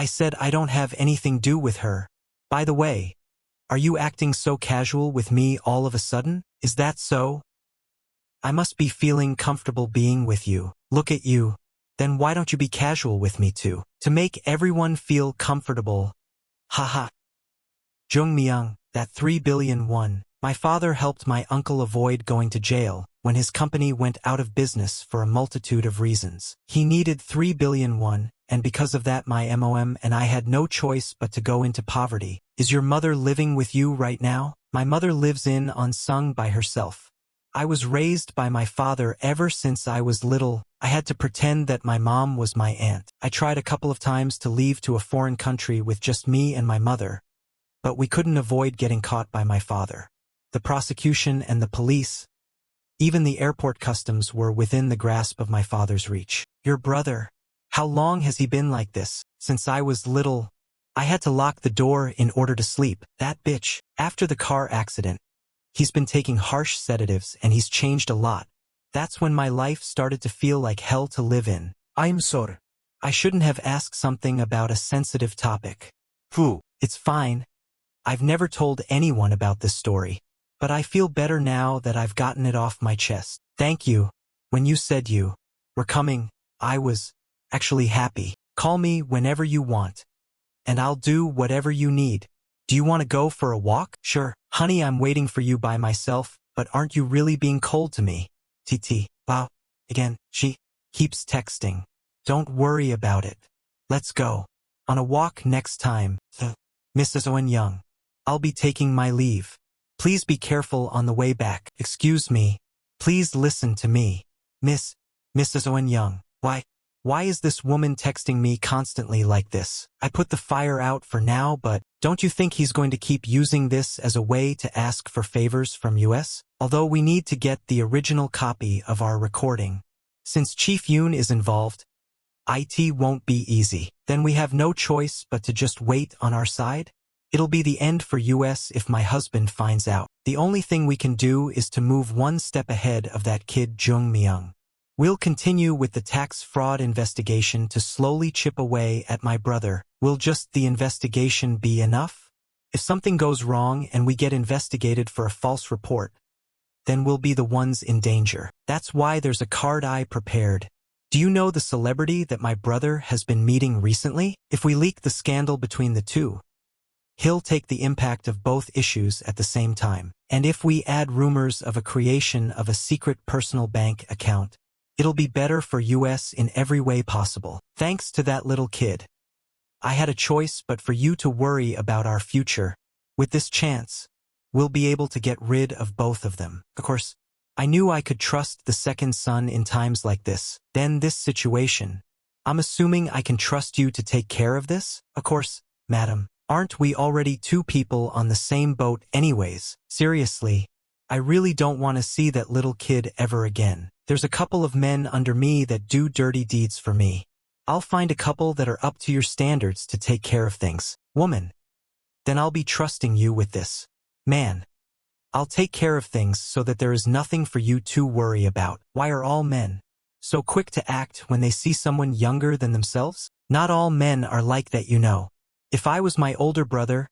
said I don't have anything do with her. By the way, are you acting so casual with me all of a sudden? Is that so? I must be feeling comfortable being with you. Look at you. Then why don't you be casual with me too? To make everyone feel comfortable. Haha. Joongmyung, that 3 billion won. My father helped my uncle avoid going to jail when his company went out of business for a multitude of reasons. He needed 3 billion won, and because of that my MOM and I had no choice but to go into poverty. Is your mother living with you right now? My mother lives in Unsung by herself. I was raised by my father ever since I was little. I had to pretend that my mom was my aunt. I tried a couple of times to leave to a foreign country with just me and my mother, but we couldn't avoid getting caught by my father. The prosecution and the police, even the airport customs were within the grasp of my father's reach. Your brother, how long has he been like this? Since I was little, I had to lock the door in order to sleep. That bitch. After the car accident, he's been taking harsh sedatives and he's changed a lot. That's when my life started to feel like hell to live in. I'm sorry. I shouldn't have asked something about a sensitive topic. Who? It's fine. I've never told anyone about this story, but I feel better now that I've gotten it off my chest. Thank you. When you said you were coming, I was actually happy. Call me whenever you want, and I'll do whatever you need. Do you want to go for a walk? Sure. Honey, I'm waiting for you by myself, but aren't you really being cold to me? TT. Wow. Again, she keeps texting. Don't worry about it. Let's go. On a walk next time. Mrs. Young. I'll be taking my leave. Please be careful on the way back. Excuse me. Please listen to me. Mrs. Young. Why is this woman texting me constantly like this? I put the fire out for now, but don't you think he's going to keep using this as a way to ask for favors from US? Although we need to get the original copy of our recording. Since Chief Yoon is involved, IT won't be easy. Then we have no choice but to just wait on our side? It'll be the end for US if my husband finds out. The only thing we can do is to move one step ahead of that kid Joongmyung. We'll continue with the tax fraud investigation to slowly chip away at my brother. Will just the investigation be enough? If something goes wrong and we get investigated for a false report, then we'll be the ones in danger. That's why there's a card I prepared. Do you know the celebrity that my brother has been meeting recently? If we leak the scandal between the two, he'll take the impact of both issues at the same time. And if we add rumors of a creation of a secret personal bank account, it'll be better for US in every way possible. Thanks to that little kid. I had a choice but for you to worry about our future. With this chance, we'll be able to get rid of both of them. Of course, I knew I could trust the second son in times like this. Then this situation. I'm assuming I can trust you to take care of this? Of course, madam. Aren't we already two people on the same boat anyways? Seriously, I really don't want to see that little kid ever again. There's a couple of men under me that do dirty deeds for me. I'll find a couple that are up to your standards to take care of things. Woman. Then I'll be trusting you with this. Man. I'll take care of things so that there is nothing for you to worry about. Why are all men so quick to act when they see someone younger than themselves? Not all men are like that, you know. If I was my older brother,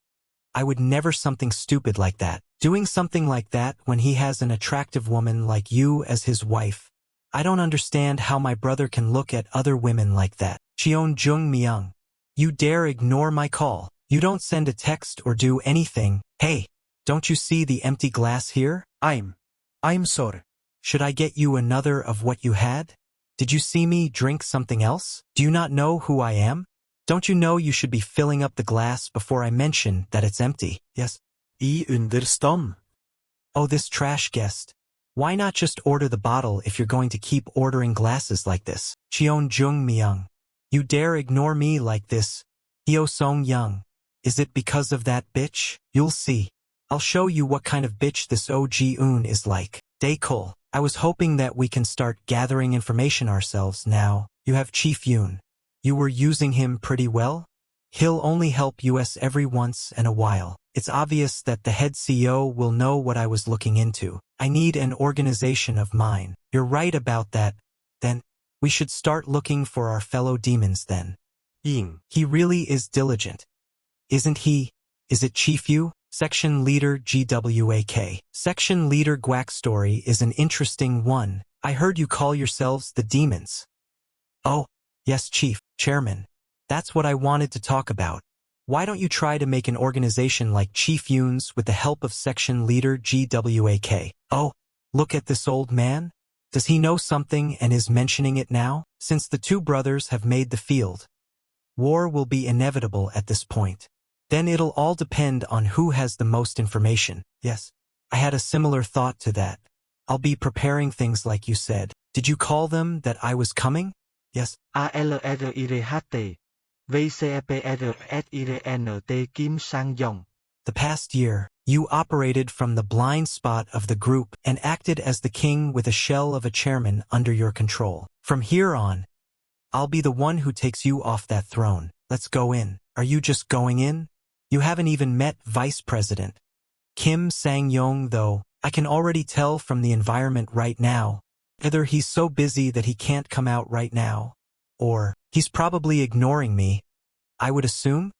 I would never something stupid like that. Doing something like that when he has an attractive woman like you as his wife. I don't understand how my brother can look at other women like that. Cheon Joongmyung. You dare ignore my call. You don't send a text or do anything. Hey, don't you see the empty glass here? I'm sorry. Should I get you another of what you had? Did you see me drink something else? Do you not know who I am? Don't you know you should be filling up the glass before I mention that it's empty? Yes. I understand. Oh, this trash guest. Why not just order the bottle if you're going to keep ordering glasses like this? Cheon Joongmyung. You dare ignore me like this? Hyo Song-young. Is it because of that bitch? You'll see. I'll show you what kind of bitch this OG-un is like. Dae-kul. I was hoping that we can start gathering information ourselves now. You have Chief Yoon. You were using him pretty well? He'll only help us every once in a while. It's obvious that the head CEO will know what I was looking into. I need an organization of mine. You're right about that. Then, we should start looking for our fellow demons then. Ying. He really is diligent. Isn't he? Is it Chief Yu? Section Leader GWAK. Section Leader Guac story is an interesting one. I heard you call yourselves the demons. Oh, yes, Chief, Chairman. That's what I wanted to talk about. Why don't you try to make an organization like Chief Yoon's with the help of Section Leader GWAK? Oh, look at this old man. Does he know something and is mentioning it now? Since the two brothers have made the field, war will be inevitable at this point. Then it'll all depend on who has the most information. Yes, I had a similar thought to that. I'll be preparing things like you said. Did you call them that I was coming? Yes. ALRIRHT VCPRSIRNT Kim Sang-yong. The past year, you operated from the blind spot of the group and acted as the king with a shell of a chairman under your control. From here on, I'll be the one who takes you off that throne. Let's go in. Are you just going in? You haven't even met Vice President Kim Sang-yong though. I can already tell from the environment right now. Either he's so busy that he can't come out right now, or he's probably ignoring me. I would assume.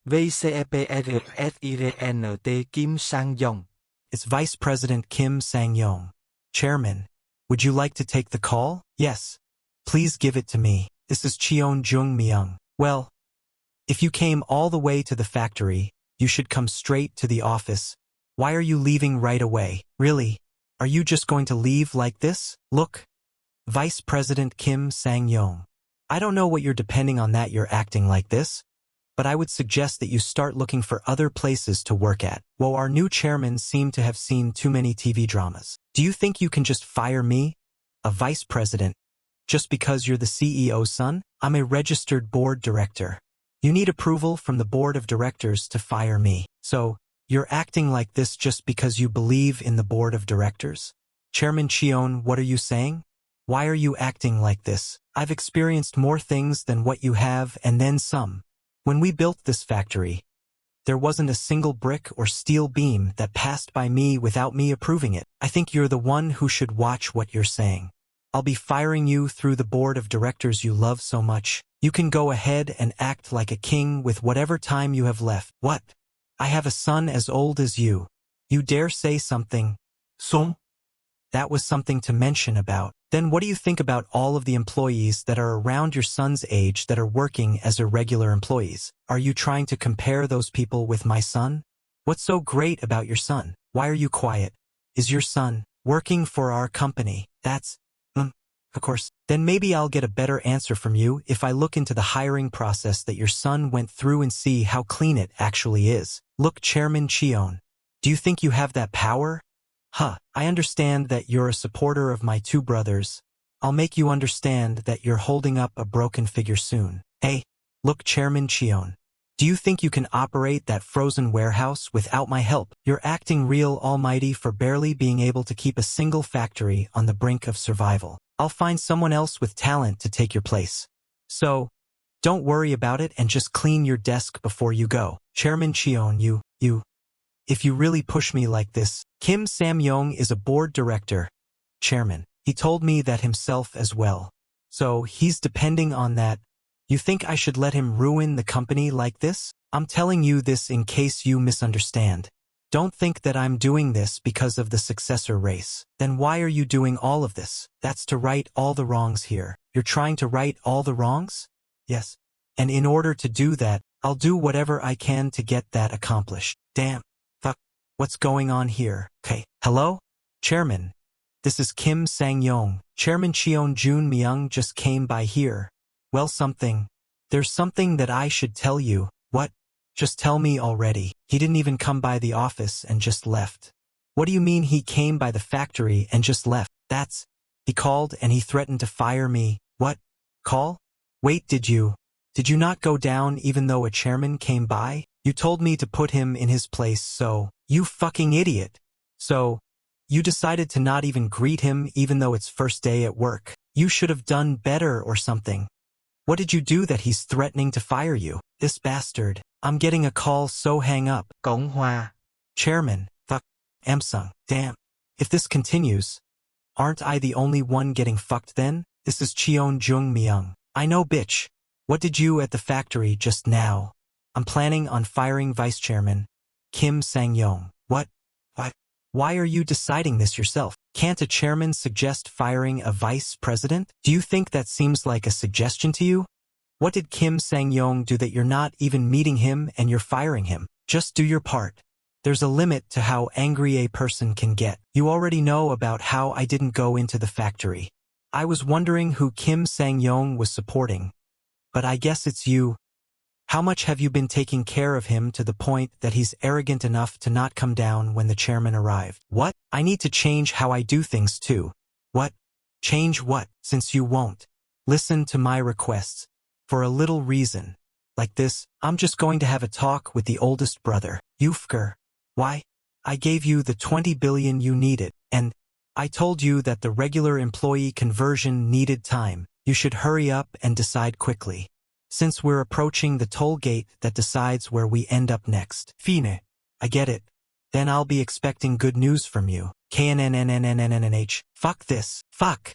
VCPRSIRNT Kim Sang-yong. It's Vice President Kim Sang-yong. Chairman, would you like to take the call? Yes. Please give it to me. This is Cheon Joongmyung. Well, if you came all the way to the factory, you should come straight to the office. Why are you leaving right away? Really? Are you just going to leave like this? Look. Vice President Kim Sang-yong. I don't know what you're depending on that you're acting like this, but I would suggest that you start looking for other places to work at. Well, our new chairman seemed to have seen too many TV dramas. Do you think you can just fire me, a vice president, just because you're the CEO's son? I'm a registered board director. You need approval from the board of directors to fire me. So, you're acting like this just because you believe in the board of directors? Chairman Cheon, what are you saying? Why are you acting like this? I've experienced more things than what you have and then some. When we built this factory, there wasn't a single brick or steel beam that passed by me without me approving it. I think you're the one who should watch what you're saying. I'll be firing you through the board of directors you love so much. You can go ahead and act like a king with whatever time you have left. What? I have a son as old as you. You dare say something? Son? That was something to mention about. Then what do you think about all of the employees that are around your son's age that are working as irregular employees? Are you trying to compare those people with my son? What's so great about your son? Why are you quiet? Is your son working for our company? That's, of course. Then maybe I'll get a better answer from you if I look into the hiring process that your son went through and see how clean it actually is. Look, Chairman Cheon, do you think you have that power? I understand that you're a supporter of my two brothers. I'll make you understand that you're holding up a broken figure soon. Hey, look, Chairman Cheon. Do you think you can operate that frozen warehouse without my help? You're acting real almighty for barely being able to keep a single factory on the brink of survival. I'll find someone else with talent to take your place. So, don't worry about it and just clean your desk before you go. Chairman Cheon, if you really push me like this. Kim Sam-young is a board director. Chairman. He told me that himself as well. So, he's depending on that. You think I should let him ruin the company like this? I'm telling you this in case you misunderstand. Don't think that I'm doing this because of the successor race. Then why are you doing all of this? That's to right all the wrongs here. You're trying to right all the wrongs? Yes. And in order to do that, I'll do whatever I can to get that accomplished. Damn. Fuck. What's going on here? Okay. Hello? Chairman. This is Kim Sang-young. Chairman Cheon Joongmyung just came by here. Well, there's something that I should tell you. What? Just tell me already. He didn't even come by the office and just left. What do you mean he came by the factory and just left? He called and he threatened to fire me. What? Call? Wait, did you not go down even though a chairman came by? You told me to put him in his place, so, you fucking idiot. So, you decided to not even greet him even though it's first day at work. You should have done better or something. What did you do that he's threatening to fire you? This bastard. I'm getting a call, so hang up. Manhwa. Chairman. Fuck. Samsung. Damn. If this continues, aren't I the only one getting fucked then? This is Cheon Joongmyung. I know, bitch. What did you at the factory just now? I'm planning on firing Vice Chairman Kim Sang-young. What? Why are you deciding this yourself? Can't a chairman suggest firing a vice president? Do you think that seems like a suggestion to you? What did Kim Sang-young do that you're not even meeting him and you're firing him? Just do your part. There's a limit to how angry a person can get. You already know about how I didn't go into the factory. I was wondering who Kim Sang-young was supporting. But I guess it's you. How much have you been taking care of him to the point that he's arrogant enough to not come down when the chairman arrived? What? I need to change how I do things too. What? Change what? Since you won't listen to my requests. For a little reason. Like this, I'm just going to have a talk with the oldest brother. Yufker. Why? I gave you the 20 billion you needed, and I told you that the regular employee conversion needed time. You should hurry up and decide quickly. Since we're approaching the toll gate that decides where we end up next. Fine. I get it. Then I'll be expecting good news from you. KNNNNNNNH. Fuck this. Fuck.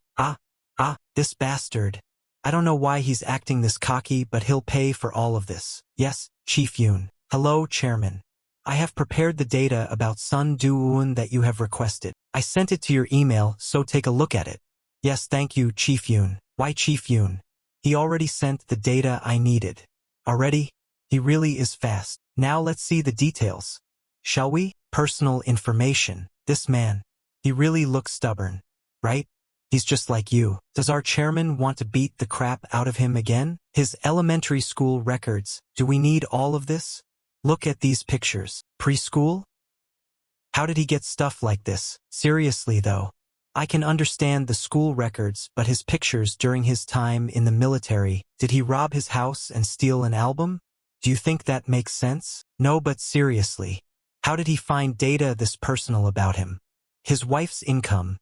This bastard. I don't know why he's acting this cocky, but he'll pay for all of this. Yes, Chief Yoon. Hello, Chairman. I have prepared the data about Sun Do-woon that you have requested. I sent it to your email, so take a look at it. Yes, thank you, Chief Yoon. Why Chief Yoon? He already sent the data I needed. Already? He really is fast. Now let's see the details. Shall we? Personal information. This man. He really looks stubborn. Right? He's just like you. Does our chairman want to beat the crap out of him again? His elementary school records. Do we need all of this? Look at these pictures. Preschool? How did he get stuff like this? Seriously though. I can understand the school records, but his pictures during his time in the military. Did he rob his house and steal an album? Do you think that makes sense? No, but seriously. How did he find data this personal about him? His wife's income.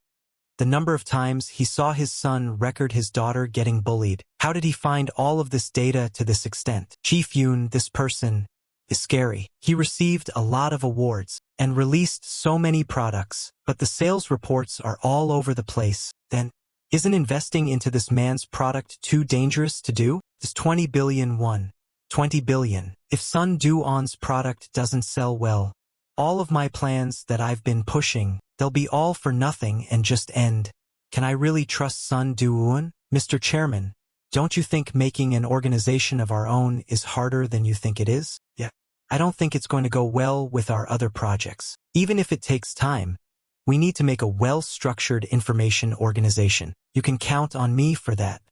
The number of times he saw his son record his daughter getting bullied. How did he find all of this data to this extent? Chief Yoon, this person is scary. He received a lot of awards and released so many products, but the sales reports are all over the place. Then, isn't investing into this man's product too dangerous to do? This 20 billion won. 20 billion. If Sun Do-on's product doesn't sell well, all of my plans that I've been pushing, they'll be all for nothing and just end. Can I really trust Sun Do-on? Mr. Chairman, don't you think making an organization of our own is harder than you think it is? Yeah. I don't think it's going to go well with our other projects. Even if it takes time, we need to make a well-structured information organization. You can count on me for that.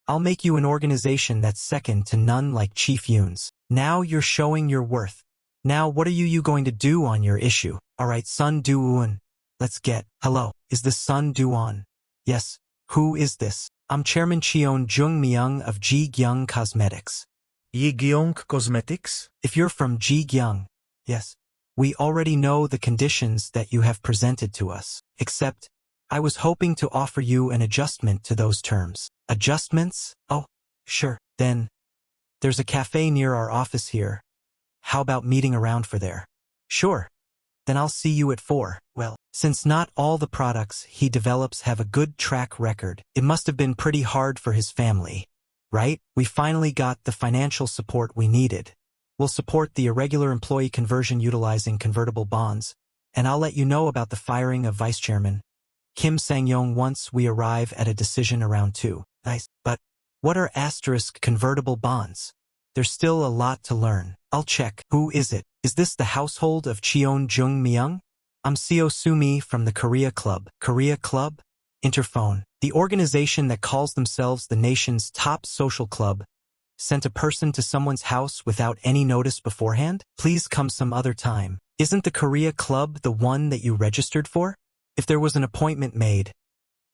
I'll make you an organization that's second to none like Chief Yoon's. Now you're showing your worth. Now what are you going to do on your issue? Alright, Sun Do-on. Let's get. Hello, is this Sun Do-on? Yes. Who is this? I'm Chairman Cheon Joongmyung of Jikyung Cosmetics. Jikyung Cosmetics? If you're from Jikyung, yes, we already know the conditions that you have presented to us. Except, I was hoping to offer you an adjustment to those terms. Adjustments? Oh, sure. Then, there's a cafe near our office here. How about meeting around for there? Sure. Then I'll see you at 4. Well, since not all the products he develops have a good track record, it must have been pretty hard for his family, right? We finally got the financial support we needed. We'll support the irregular employee conversion utilizing convertible bonds, and I'll let you know about the firing of Vice Chairman Kim Sang-yong once we arrive at a decision around 2. Nice. But what are asterisk convertible bonds? There's still a lot to learn. I'll check. Who is it? Is this the household of Cheon Joongmyung? I'm Seo Sumi from the Korea Club. Korea Club? Interphone. The organization that calls themselves the nation's top social club sent a person to someone's house without any notice beforehand? Please come some other time. Isn't the Korea Club the one that you registered for? If there was an appointment made,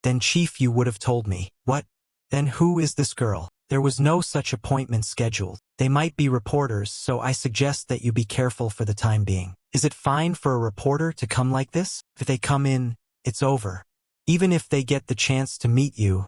then Chief, you would have told me. What? Then who is this girl? There was no such appointment scheduled. They might be reporters, so I suggest that you be careful for the time being. Is it fine for a reporter to come like this? If they come in, it's over. Even if they get the chance to meet you,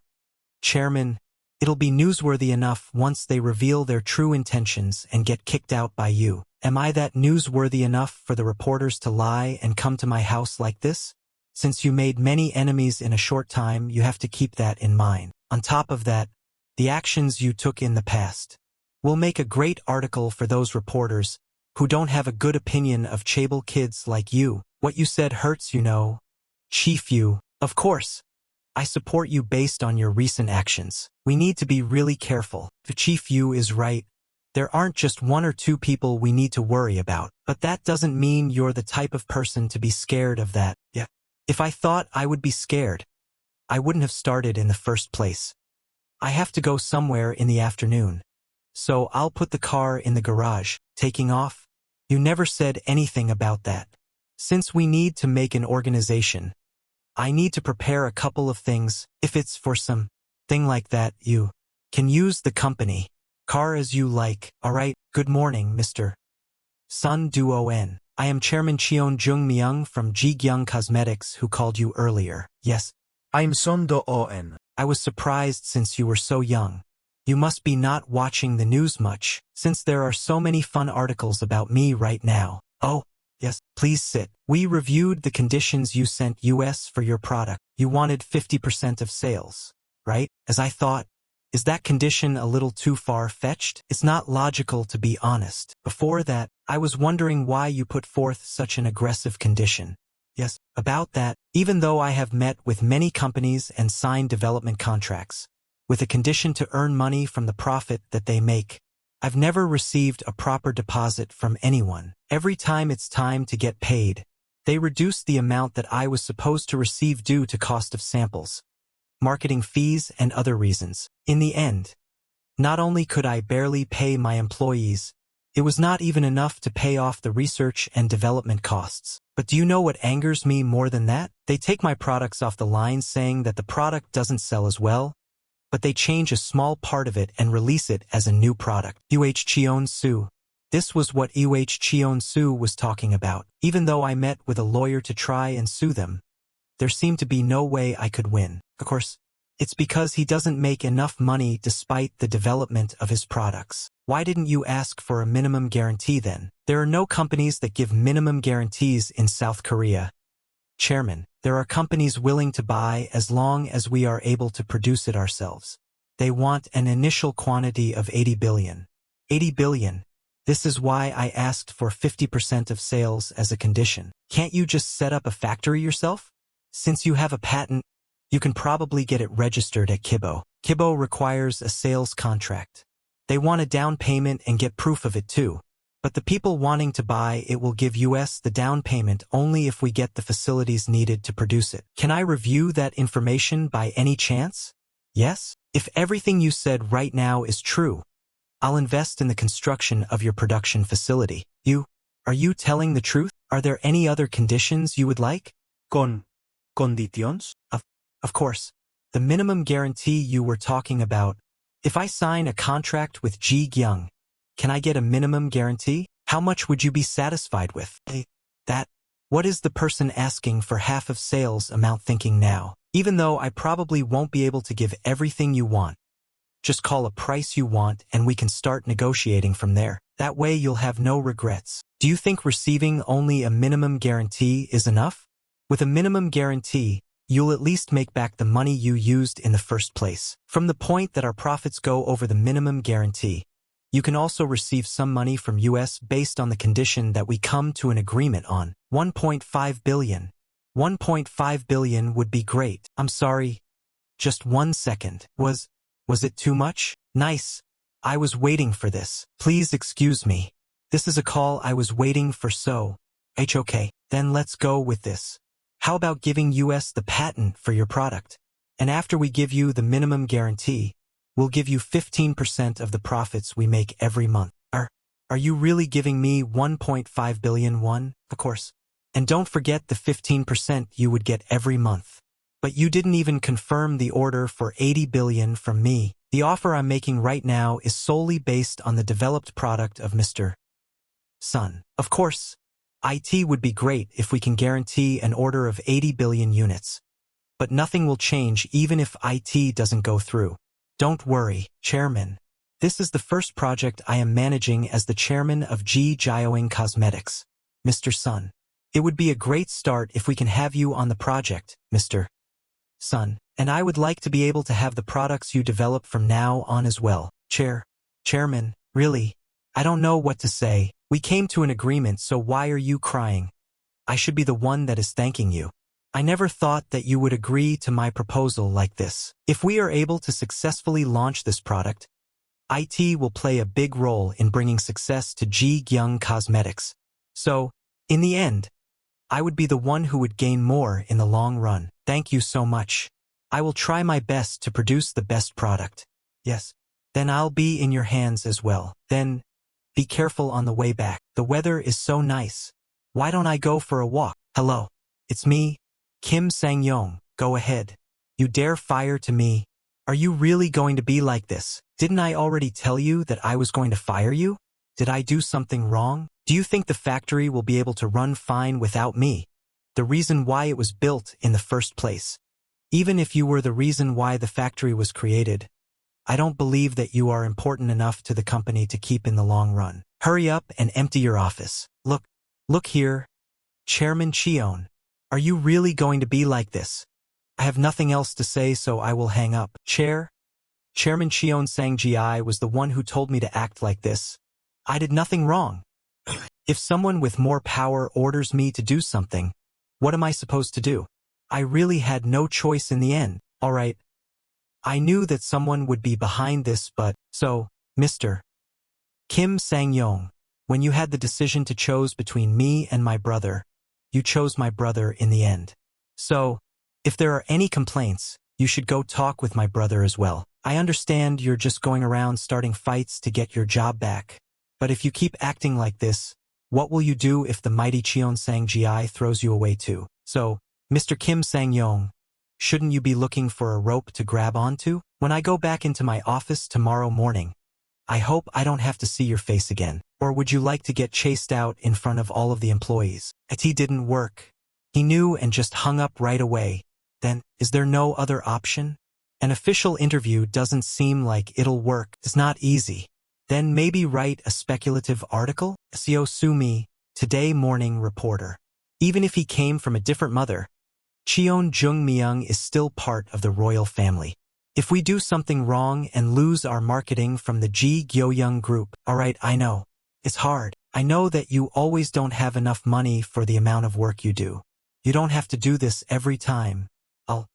Chairman, it'll be newsworthy enough once they reveal their true intentions and get kicked out by you. Am I that newsworthy enough for the reporters to lie and come to my house like this? Since you made many enemies in a short time, you have to keep that in mind. On top of that, the actions you took in the past will make a great article for those reporters who don't have a good opinion of chaebol kids like you. What you said hurts, you know. Chief you, of course. I support you based on your recent actions. We need to be really careful. If Chief Yu is right, there aren't just 1 or 2 people we need to worry about. But that doesn't mean you're the type of person to be scared of that. Yeah. If I thought I would be scared, I wouldn't have started in the first place. I have to go somewhere in the afternoon, so I'll put the car in the garage. Taking off? You never said anything about that. Since we need to make an organization, I need to prepare a couple of things. If it's for some thing like that, you can use the company car as you like. All right. Good morning, Mr. Sun Duo-en. I am Chairman Cheon Joongmyung from Jikyung Cosmetics, who called you earlier. Yes. I'm Son Do-en. I was surprised since you were so young. You must be not watching the news much, since there are so many fun articles about me right now. Oh, yes, please sit. We reviewed the conditions you sent US for your product. You wanted 50% of sales, right? As I thought, is that condition a little too far-fetched? It's not logical, to be honest. Before that, I was wondering why you put forth such an aggressive condition. Yes, about that, even though I have met with many companies and signed development contracts, with a condition to earn money from the profit that they make, I've never received a proper deposit from anyone. Every time it's time to get paid, they reduce the amount that I was supposed to receive due to cost of samples, marketing fees, and other reasons. In the end, not only could I barely pay my employees, it was not even enough to pay off the research and development costs. But do you know what angers me more than that? They take my products off the line saying that the product doesn't sell as well, but they change a small part of it and release it as a new product. Cheon-soo. This was what Cheon-soo was talking about. Even though I met with a lawyer to try and sue them, there seemed to be no way I could win. Of course, it's because he doesn't make enough money despite the development of his products. Why didn't you ask for a minimum guarantee then? There are no companies that give minimum guarantees in South Korea. Chairman, there are companies willing to buy as long as we are able to produce it ourselves. They want an initial quantity of 80 billion. 80 billion. This is why I asked for 50% of sales as a condition. Can't you just set up a factory yourself? Since you have a patent, you can probably get it registered at Kibo. Kibo requires a sales contract. They want a down payment and get proof of it too. But the people wanting to buy it will give us the down payment only if we get the facilities needed to produce it. Can I review that information by any chance? Yes? If everything you said right now is true, I'll invest in the construction of your production facility. Are you telling the truth? Are there any other conditions you would like? Conditions? Of course. The minimum guarantee you were talking about. If I sign a contract with Jikyung, Can I get a minimum guarantee? How much would you be satisfied with? That. What is the person asking for half of sales amount thinking now? Even though I probably won't be able to give everything you want. Just call a price you want and we can start negotiating from there. That way you'll have no regrets. Do you think receiving only a minimum guarantee is enough? With a minimum guarantee, you'll at least make back the money you used in the first place. From the point that our profits go over the minimum guarantee, you can also receive some money from US based on the condition that we come to an agreement on. 1.5 billion. 1.5 billion would be great. I'm sorry. Just 1 second. Was it too much? Nice. I was waiting for this. Please excuse me. This is a call I was waiting for, so. Okay. Then let's go with this. How about giving US the patent for your product? And after we give you the minimum guarantee, we'll give you 15% of the profits we make every month. Are you really giving me 1.5 billion won? Of course. And don't forget the 15% you would get every month. But you didn't even confirm the order for 80 billion from me. The offer I'm making right now is solely based on the developed product of Mr. Sun. Of course, IT would be great if we can guarantee an order of 80 billion units. But nothing will change even if IT doesn't go through. Don't worry, Chairman. This is the first project I am managing as the chairman of Jikyung Cosmetics, Mr. Sun. It would be a great start if we can have you on the project, Mr. Sun, and I would like to be able to have the products you develop from now on as well. Chairman, really? I don't know what to say. We came to an agreement, so why are you crying? I should be the one that is thanking you. I never thought that you would agree to my proposal like this. If we are able to successfully launch this product, IT will play a big role in bringing success to Jikyung Cosmetics. So, in the end, I would be the one who would gain more in the long run. Thank you so much. I will try my best to produce the best product. Yes. Then I'll be in your hands as well. Then, be careful on the way back. The weather is so nice. Why don't I go for a walk? Hello. It's me, Kim Sang-yong. Go ahead. You dare fire to me? Are you really going to be like this? Didn't I already tell you that I was going to fire you? Did I do something wrong? Do you think the factory will be able to run fine without me? The reason why it was built in the first place. Even if you were the reason why the factory was created, I don't believe that you are important enough to the company to keep in the long run. Hurry up and empty your office. Look here. Chairman Cheon, are you really going to be like this? I have nothing else to say, so I will hang up. Chairman Cheon Sang-gi was the one who told me to act like this. I did nothing wrong. If someone with more power orders me to do something, what am I supposed to do? I really had no choice in the end. All right. I knew that someone would be behind this, but, so, Mr. Kim Sang-yong, when you had the decision to choose between me and my brother, you chose my brother in the end. So, if there are any complaints, you should go talk with my brother as well. I understand you're just going around starting fights to get your job back. But if you keep acting like this, what will you do if the mighty Cheon Sang-gi throws you away too? So, Mr. Kim Sang-yong, shouldn't you be looking for a rope to grab onto? When I go back into my office tomorrow morning, I hope I don't have to see your face again. Or would you like to get chased out in front of all of the employees? It didn't work. He knew and just hung up right away. Then, is there no other option? An official interview doesn't seem like it'll work. It's not easy. Then maybe write a speculative article? SEO Sumi, Today Morning Reporter. Even if he came from a different mother, Cheon Joongmyung is still part of the royal family. If we do something wrong and lose our marketing from the Jikyung Group, alright, I know. It's hard. I know that you always don't have enough money for the amount of work you do. You don't have to do this every time. I'll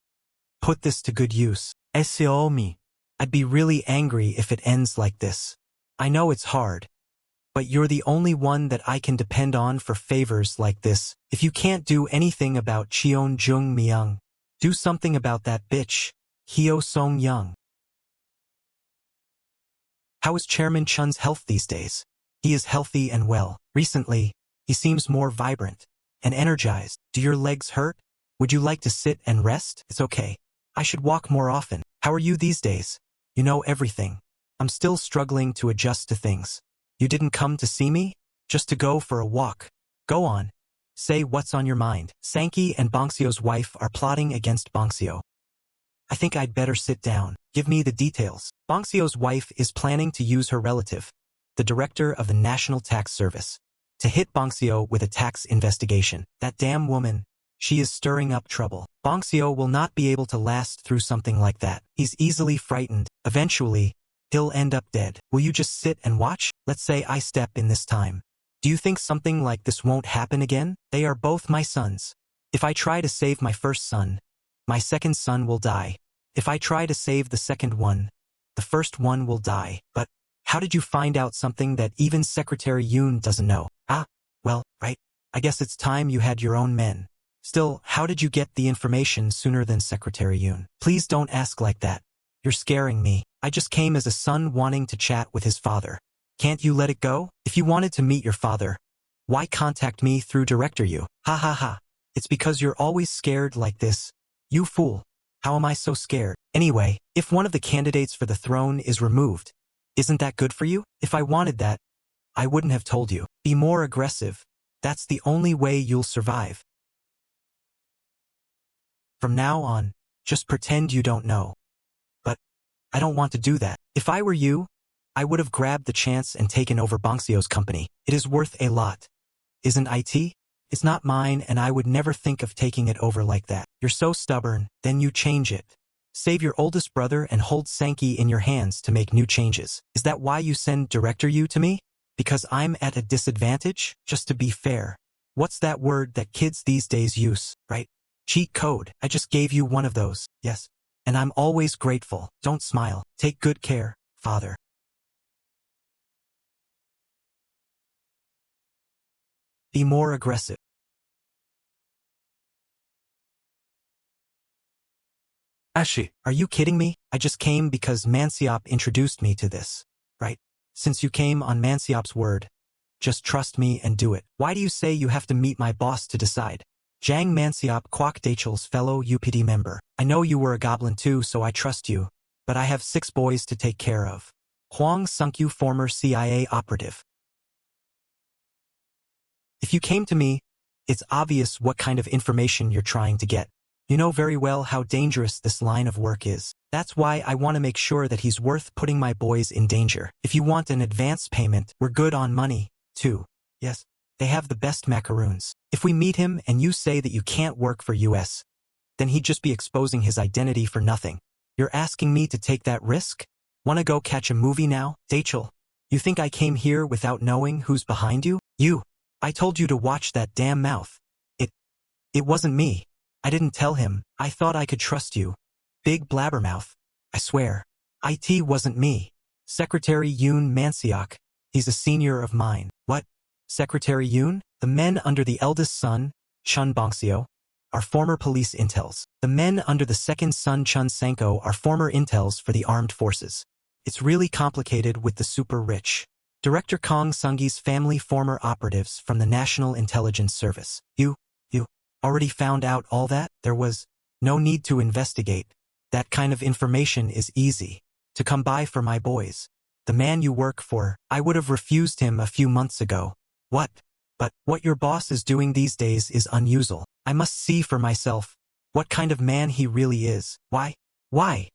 put this to good use. SEO me. I'd be really angry if it ends like this. I know it's hard, but you're the only one that I can depend on for favors like this. If you can't do anything about Cheon Joongmyung, do something about that bitch, Hyo Song-young. How is Chairman Chun's health these days? He is healthy and well. Recently, he seems more vibrant and energized. Do your legs hurt? Would you like to sit and rest? It's okay. I should walk more often. How are you these days? You know everything. I'm still struggling to adjust to things. You didn't come to see me? Just to go for a walk. Go on. Say what's on your mind. Sankey and Bongseo's wife are plotting against Bongseo. I think I'd better sit down. Give me the details. Bongseo's wife is planning to use her relative, the director of the National Tax Service, to hit Bongseo with a tax investigation. That damn woman. She is stirring up trouble. Bongseo will not be able to last through something like that. He's easily frightened. Eventually, he'll end up dead. Will you just sit and watch? Let's say I step in this time. Do you think something like this won't happen again? They are both my sons. If I try to save my first son, my second son will die. If I try to save the second one, the first one will die. But how did you find out something that even Secretary Yoon doesn't know? Well, right. I guess it's time you had your own men. Still, how did you get the information sooner than Secretary Yoon? Please don't ask like that. You're scaring me. I just came as a son wanting to chat with his father. Can't you let it go? If you wanted to meet your father, why contact me through Director Yu? Ha ha ha. It's because you're always scared like this. You fool. How am I so scared? Anyway, if one of the candidates for the throne is removed, isn't that good for you? If I wanted that, I wouldn't have told you. Be more aggressive. That's the only way you'll survive. From now on, just pretend you don't know. But I don't want to do that. If I were you, I would have grabbed the chance and taken over Bongseo's company. It is worth a lot. Isn't it? It's not mine, and I would never think of taking it over like that. You're so stubborn, then you change it. Save your oldest brother and hold Sankey in your hands to make new changes. Is that why you send Director Yu to me? Because I'm at a disadvantage? Just to be fair. What's that word that kids these days use, right? Cheat code. I just gave you one of those. Yes. And I'm always grateful. Don't smile. Take good care, father. Be more aggressive. Ashi. Are you kidding me? I just came because Manseop introduced me to this, right? Since you came on Manseop's word, just trust me and do it. Why do you say you have to meet my boss to decide? Jang Manseop Kwok Dachel's fellow UPD member. I know you were a goblin too, so I trust you, but I have 6 boys to take care of. Hwang Sung-kyu, former CIA operative. If you came to me, it's obvious what kind of information you're trying to get. You know very well how dangerous this line of work is. That's why I want to make sure that he's worth putting my boys in danger. If you want an advance payment, we're good on money, too. Yes, they have the best macaroons. If we meet him and you say that you can't work for US, then he'd just be exposing his identity for nothing. You're asking me to take that risk? Wanna go catch a movie now? Dachel, you think I came here without knowing who's behind you? I told you to watch that damn mouth. It wasn't me. I didn't tell him. I thought I could trust you. Big blabbermouth. I swear. It wasn't me. Secretary Yoon Manseok. He's a senior of mine. What? Secretary Yoon? The men under the eldest son, Chun Bongseo, are former police intels. The men under the second son, Chun Sanko, are former intels for the armed forces. It's really complicated with the super rich. Director Kong Sunggi's family, former operatives from the National Intelligence Service. You already found out all that? There was no need to investigate. That kind of information is easy to come by for my boys. The man you work for, I would have refused him a few months ago. What? But what your boss is doing these days is unusual. I must see for myself what kind of man he really is. Why? Why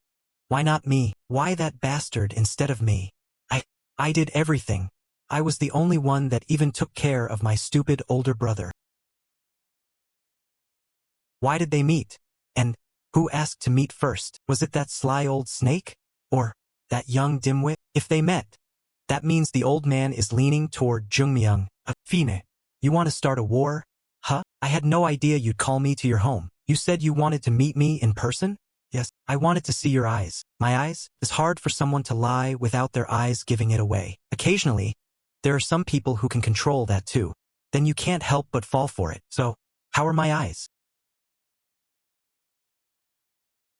not me? Why that bastard instead of me? I did everything. I was the only one that even took care of my stupid older brother. Why did they meet? And who asked to meet first? Was it that sly old snake? Or that young dimwit? If they met, that means the old man is leaning toward Joongmyung. Fine. You want to start a war? Huh? I had no idea you'd call me to your home. You said you wanted to meet me in person? Yes, I wanted to see your eyes. My eyes? It's hard for someone to lie without their eyes giving it away. Occasionally, there are some people who can control that too. Then you can't help but fall for it. So, how are my eyes?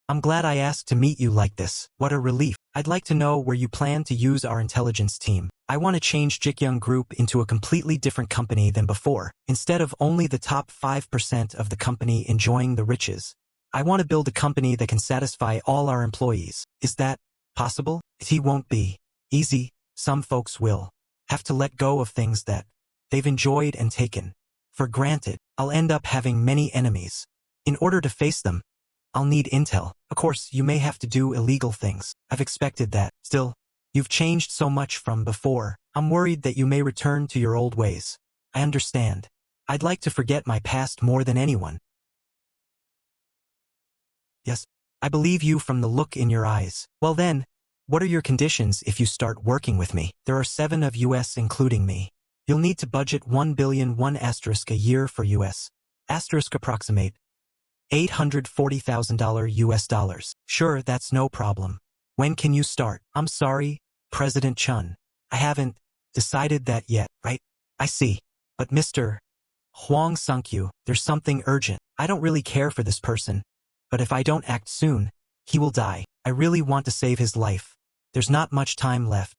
I'm glad I asked to meet you like this. What a relief. I'd like to know where you plan to use our intelligence team. I want to change Jikyung Group into a completely different company than before. Instead of only the top 5% of the company enjoying the riches, I want to build a company that can satisfy all our employees. Is that possible? It won't be easy. Some folks will have to let go of things that they've enjoyed and taken for granted. I'll end up having many enemies. In order to face them, I'll need intel. Of course, you may have to do illegal things. I've expected that. Still, you've changed so much from before. I'm worried that you may return to your old ways. I understand. I'd like to forget my past more than anyone. Yes, I believe you from the look in your eyes. Well then, what are your conditions if you start working with me? There are 7 of US including me. You'll need to budget $1,000,000 a year for US. Approximate $840,000 US dollars. Sure, that's no problem. When can you start? I'm sorry, President Chun. I haven't decided that yet, right? I see. But Mr. Hwang Sung-kyu, there's something urgent. I don't really care for this person, but if I don't act soon, he will die. I really want to save his life. There's not much time left.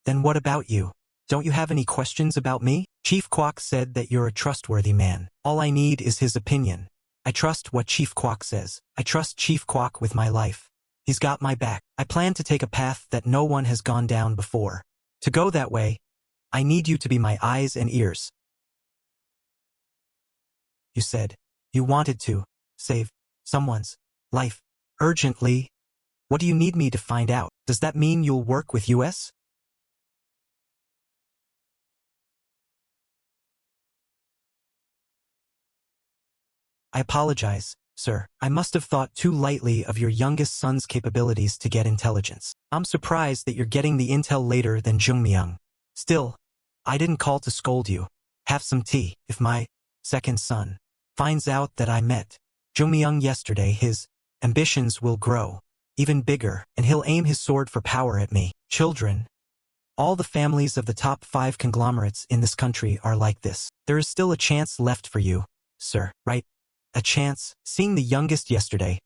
Then what about you? Don't you have any questions about me? Chief Kwok said that you're a trustworthy man. All I need is his opinion. I trust what Chief Kwok says. I trust Chief Kwok with my life. He's got my back. I plan to take a path that no one has gone down before. To go that way, I need you to be my eyes and ears. You said you wanted to save someone's life urgently. What do you need me to find out? Does that mean you'll work with US? I apologize, sir. I must have thought too lightly of your youngest son's capabilities to get intelligence. I'm surprised that you're getting the intel later than Joongmyung. Still, I didn't call to scold you. Have some tea. If my second son finds out that I met Joongmyung yesterday, his ambitions will grow even bigger, and he'll aim his sword for power at me. Children, all the families of the top 5 conglomerates in this country are like this. There is still a chance left for you, sir, right? A chance. Seeing the youngest yesterday,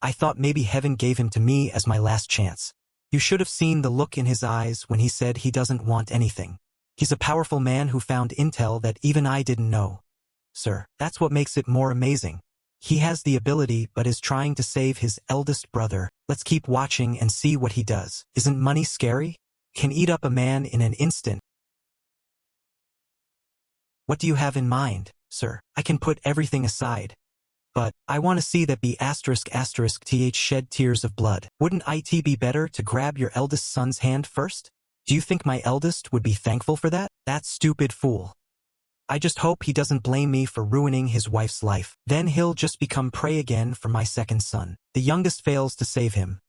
I thought maybe heaven gave him to me as my last chance. You should have seen the look in his eyes when he said he doesn't want anything. He's a powerful man who found intel that even I didn't know. Sir, that's what makes it more amazing. He has the ability but is trying to save his eldest brother. Let's keep watching and see what he does. Isn't money scary? Can eat up a man in an instant. What do you have in mind, sir? I can put everything aside. But I want to see that ***th shed tears of blood. Wouldn't it be better to grab your eldest son's hand first? Do you think my eldest would be thankful for that? That stupid fool. I just hope he doesn't blame me for ruining his wife's life. Then he'll just become prey again for my second son. The youngest fails to save him.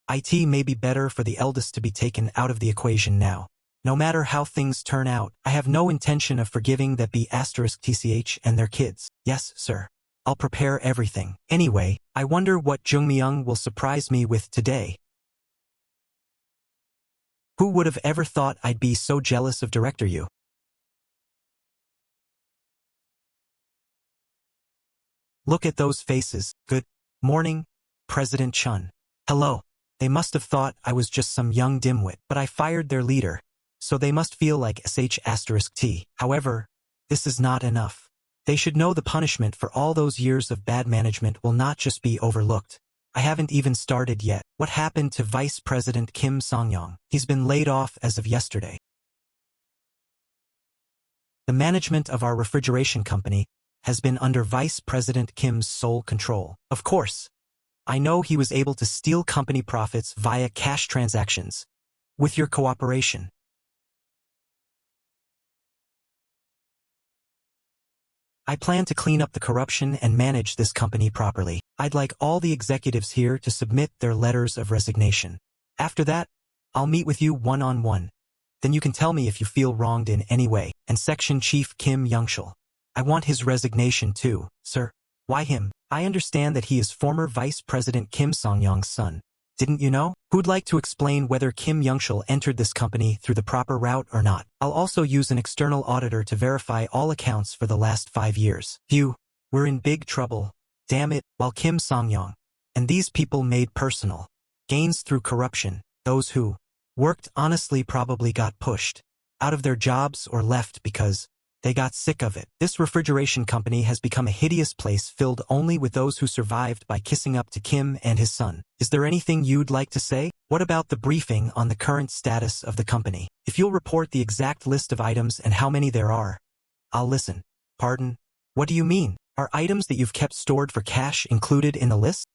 It may be better for the eldest to be taken out of the equation now. No matter how things turn out, I have no intention of forgiving that ***th and their kids. Yes, sir. I'll prepare everything. Anyway, I wonder what Joongmyung will surprise me with today. Who would have ever thought I'd be so jealous of Director Yu? Look at those faces. Good morning, President Chun. Hello. They must have thought I was just some young dimwit, but I fired their leader, so they must feel like ***T. However, this is not enough. They should know the punishment for all those years of bad management will not just be overlooked. I haven't even started yet. What happened to Vice President Kim Song-yong? He's been laid off as of yesterday. The management of our refrigeration company has been under Vice President Kim's sole control. Of course, I know he was able to steal company profits via cash transactions. With your cooperation, I plan to clean up the corruption and manage this company properly. I'd like all the executives here to submit their letters of resignation. After that, I'll meet with you one-on-one. Then you can tell me if you feel wronged in any way. And Section Chief Kim Youngshul, I want his resignation too, sir. Why him? I understand that he is former Vice President Kim Song-yong's son. Didn't you know? Who'd like to explain whether Kim Youngshul entered this company through the proper route or not? I'll also use an external auditor to verify all accounts for the last 5 years. Phew, we're in big trouble. Damn it, while Kim Song-yong and these people made personal gains through corruption, those who worked honestly probably got pushed out of their jobs or left because They got sick of it. This refrigeration company has become a hideous place filled only with those who survived by kissing up to Kim and his son. Is there anything you'd like to say? What about the briefing on the current status of the company? If you'll report the exact list of items and how many there are, I'll listen. Pardon? What do you mean? Are items that you've kept stored for cash included in the list?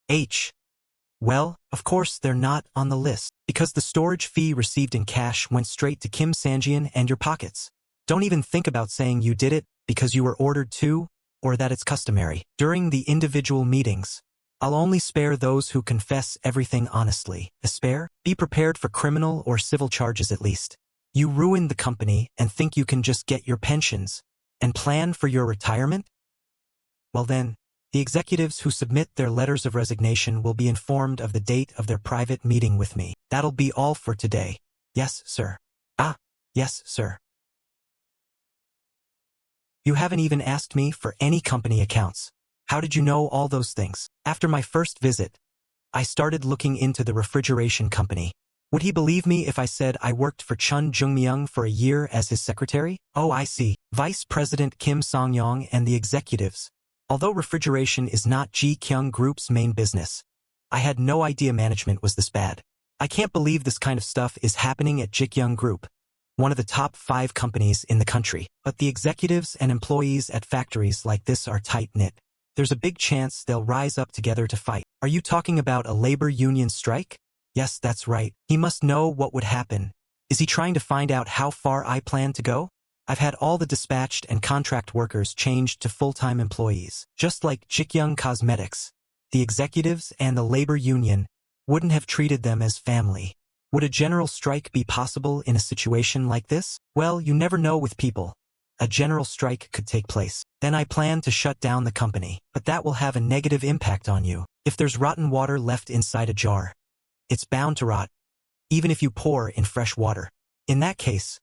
Well, of course they're not on the list, because the storage fee received in cash went straight to Kim Sanjian and your pockets. Don't even think about saying you did it because you were ordered to, or that it's customary. During the individual meetings, I'll only spare those who confess everything honestly. Be prepared for criminal or civil charges at least. You ruined the company and think you can just get your pensions and plan for your retirement? Well then, the executives who submit their letters of resignation will be informed of the date of their private meeting with me. That'll be all for today. Yes, sir. Yes, sir. You haven't even asked me for any company accounts. How did you know all those things? After my first visit, I started looking into the refrigeration company. Would he believe me if I said I worked for Cheon Joongmyung for a year as his secretary? Oh, I see. Vice President Kim Song-yong and the executives. Although refrigeration is not Jikyung Group's main business, I had no idea management was this bad. I can't believe this kind of stuff is happening at Jikyung Group, one of the top 5 companies in the country. But the executives and employees at factories like this are tight-knit. There's a big chance they'll rise up together to fight. Are you talking about a labor union strike? Yes, that's right. He must know what would happen. Is he trying to find out how far I plan to go? I've had all the dispatched and contract workers changed to full-time employees. Just like Jikyung Cosmetics, the executives and the labor union wouldn't have treated them as family. Would a general strike be possible in a situation like this? Well, you never know with people. A general strike could take place. Then I plan to shut down the company. But that will have a negative impact on you. If there's rotten water left inside a jar, it's bound to rot, even if you pour in fresh water. In that case,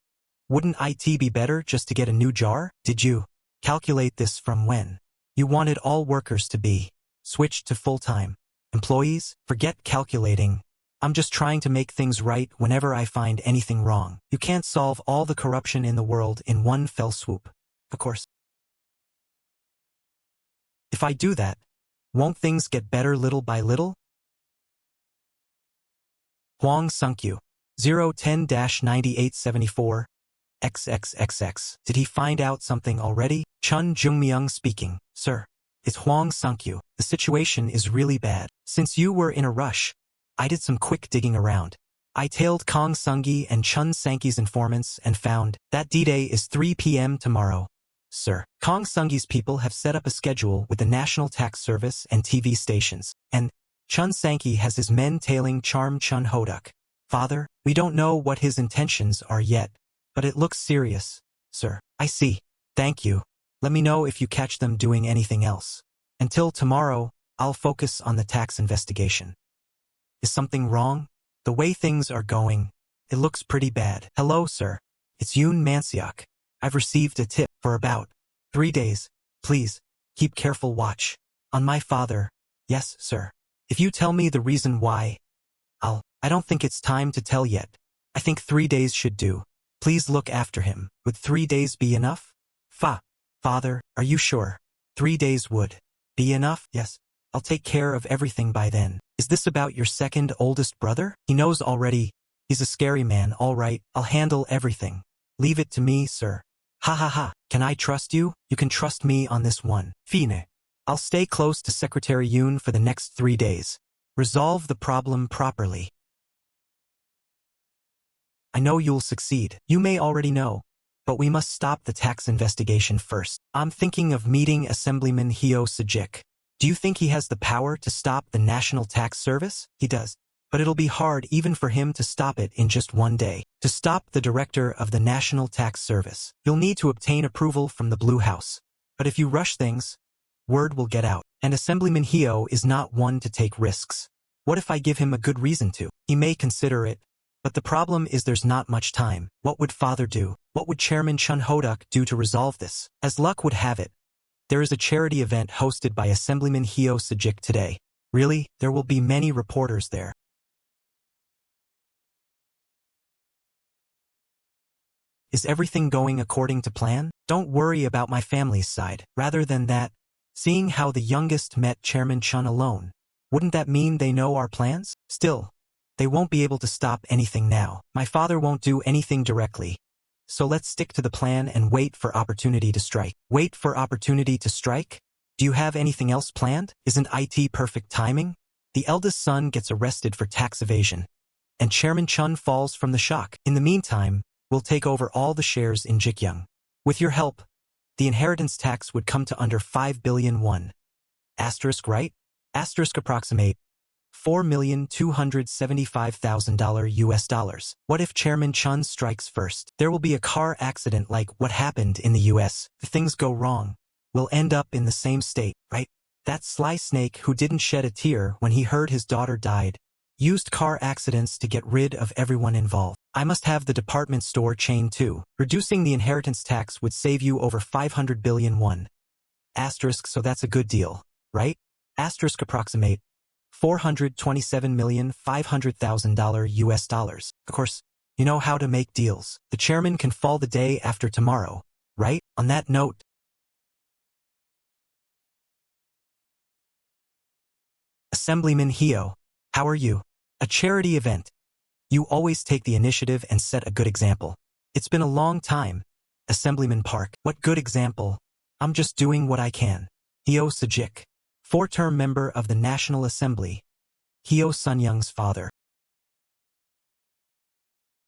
wouldn't it be better just to get a new jar? Did you calculate this from when you wanted all workers to be switched to full-time employees? Forget calculating. I'm just trying to make things right whenever I find anything wrong. You can't solve all the corruption in the world in one fell swoop. Of course. If I do that, won't things get better little by little? Hwang Sung-kyu, 010-9874, XXXX. Did he find out something already? Cheon Joongmyung speaking. Sir, it's Hwang Sung-kyu. The situation is really bad. Since you were in a rush, I did some quick digging around. I tailed Kong Sung-gi and Chun Sang-ki's informants and found that D-Day is 3 p.m. tomorrow. Sir, Kong Sung-gi's people have set up a schedule with the National Tax Service and TV stations, and Chun Sang-ki has his men tailing Charm Chun Hoduk. Father, we don't know what his intentions are yet, but it looks serious, sir. I see. Thank you. Let me know if you catch them doing anything else. Until tomorrow, I'll focus on the tax investigation. Is something wrong? The way things are going, it looks pretty bad. Hello, sir. It's Yoon Manseok. I've received a tip for about 3 days. Please, keep careful watch on my father. Yes, sir. If you tell me the reason why, I don't think it's time to tell yet. I think 3 days should do. Please look after him. Would 3 days be enough? Father, are you sure? 3 days would be enough? Yes. I'll take care of everything by then. Is this about your second oldest brother? He knows already. He's a scary man, all right. I'll handle everything. Leave it to me, sir. Ha ha ha. Can I trust you? You can trust me on this one. Fine. I'll stay close to Secretary Yoon for the next 3 days. Resolve the problem properly. I know you'll succeed. You may already know, but we must stop the tax investigation first. I'm thinking of meeting Assemblyman Hyo Sejik. Do you think he has the power to stop the National Tax Service? He does. But it'll be hard even for him to stop it in just 1 day. To stop the director of the National Tax Service, you'll need to obtain approval from the Blue House. But if you rush things, word will get out. And Assemblyman Hyo is not one to take risks. What if I give him a good reason to? He may consider it. But the problem is there's not much time. What would father do? What would Chairman Chun Hoduk do to resolve this? As luck would have it, there is a charity event hosted by Assemblyman Hyo Sejik today. Really? There will be many reporters there. Is everything going according to plan? Don't worry about my family's side. Rather than that, seeing how the youngest met Chairman Chun alone, wouldn't that mean they know our plans? Still, they won't be able to stop anything now. My father won't do anything directly. So let's stick to the plan and wait for opportunity to strike. Wait for opportunity to strike? Do you have anything else planned? Isn't it perfect timing? The eldest son gets arrested for tax evasion, and Chairman Chun falls from the shock. In the meantime, we'll take over all the shares in Jikyung. With your help, the inheritance tax would come to under 5 billion won. Asterisk right? Asterisk approximate $4,275,000 US dollars. What if Chairman Chun strikes first? There will be a car accident like what happened in the US. If things go wrong, we'll end up in the same state, right? That sly snake who didn't shed a tear when he heard his daughter died used car accidents to get rid of everyone involved. I must have the department store chain too. Reducing the inheritance tax would save you over 500 billion won. Asterisk, so that's a good deal, right? Asterisk approximate $427,500,000 US dollars. Of course, you know how to make deals. The chairman can fall the day after tomorrow, right? On that note, Assemblyman Hyo, how are you? A charity event. You always take the initiative and set a good example. It's been a long time. Assemblyman Park. What good example? I'm just doing what I can. Hyo Sejik, 4-term member of the National Assembly. Hyo Sunyoung's father.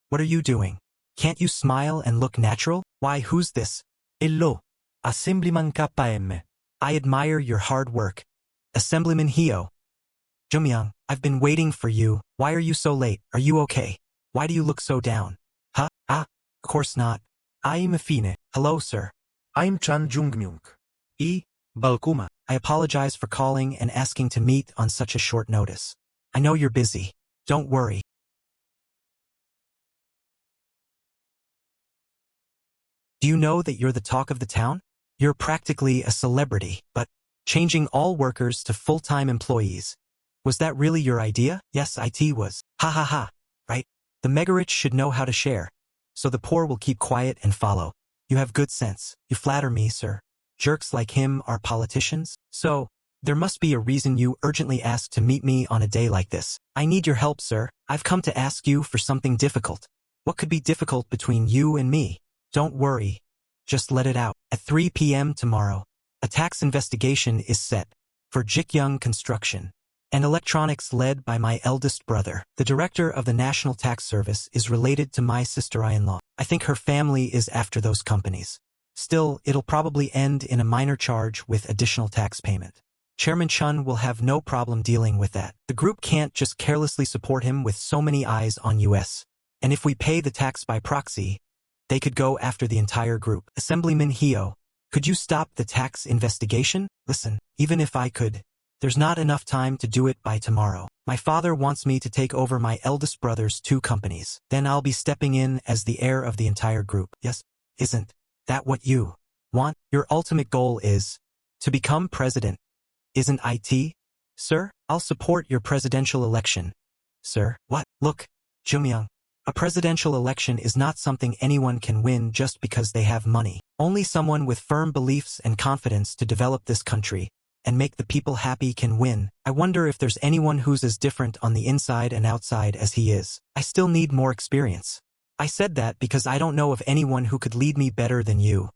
What are you doing? Can't you smile and look natural? Why, who's this? Hello. Assemblyman KM. I admire your hard work. Assemblyman Hyo. Joongmyung, I've been waiting for you. Why are you so late? Are you okay? Why do you look so down? Huh? Of course not. I'm fine. Hello, sir. I'm Cheon Joongmyung. Balkuma. I apologize for calling and asking to meet on such a short notice. I know you're busy. Don't worry. Do you know that you're the talk of the town? You're practically a celebrity, but changing all workers to full-time employees. Was that really your idea? Yes, it was. Ha ha ha. Right? The mega-rich should know how to share, so the poor will keep quiet and follow. You have good sense. You flatter me, sir. Jerks like him are politicians? So, there must be a reason you urgently asked to meet me on a day like this. I need your help, sir. I've come to ask you for something difficult. What could be difficult between you and me? Don't worry. Just let it out. At 3 p.m. tomorrow, a tax investigation is set for Jikyung Construction and Electronics led by my eldest brother. The director of the National Tax Service is related to my sister-in-law. I think her family is after those companies. Still, it'll probably end in a minor charge with additional tax payment. Chairman Chun will have no problem dealing with that. The group can't just carelessly support him with so many eyes on US. And if we pay the tax by proxy, they could go after the entire group. Assemblyman Hyo, could you stop the tax investigation? Listen, even if I could, there's not enough time to do it by tomorrow. My father wants me to take over my eldest brother's 2 companies. Then I'll be stepping in as the heir of the entire group. Yes? Isn't that what you want? Your ultimate goal is to become president. Isn't it? Sir, I'll support your presidential election. Sir, what? Look, Joongmyung, a presidential election is not something anyone can win just because they have money. Only someone with firm beliefs and confidence to develop this country and make the people happy can win. I wonder if there's anyone who's as different on the inside and outside as he is. I still need more experience. I said that because I don't know of anyone who could lead me better than you,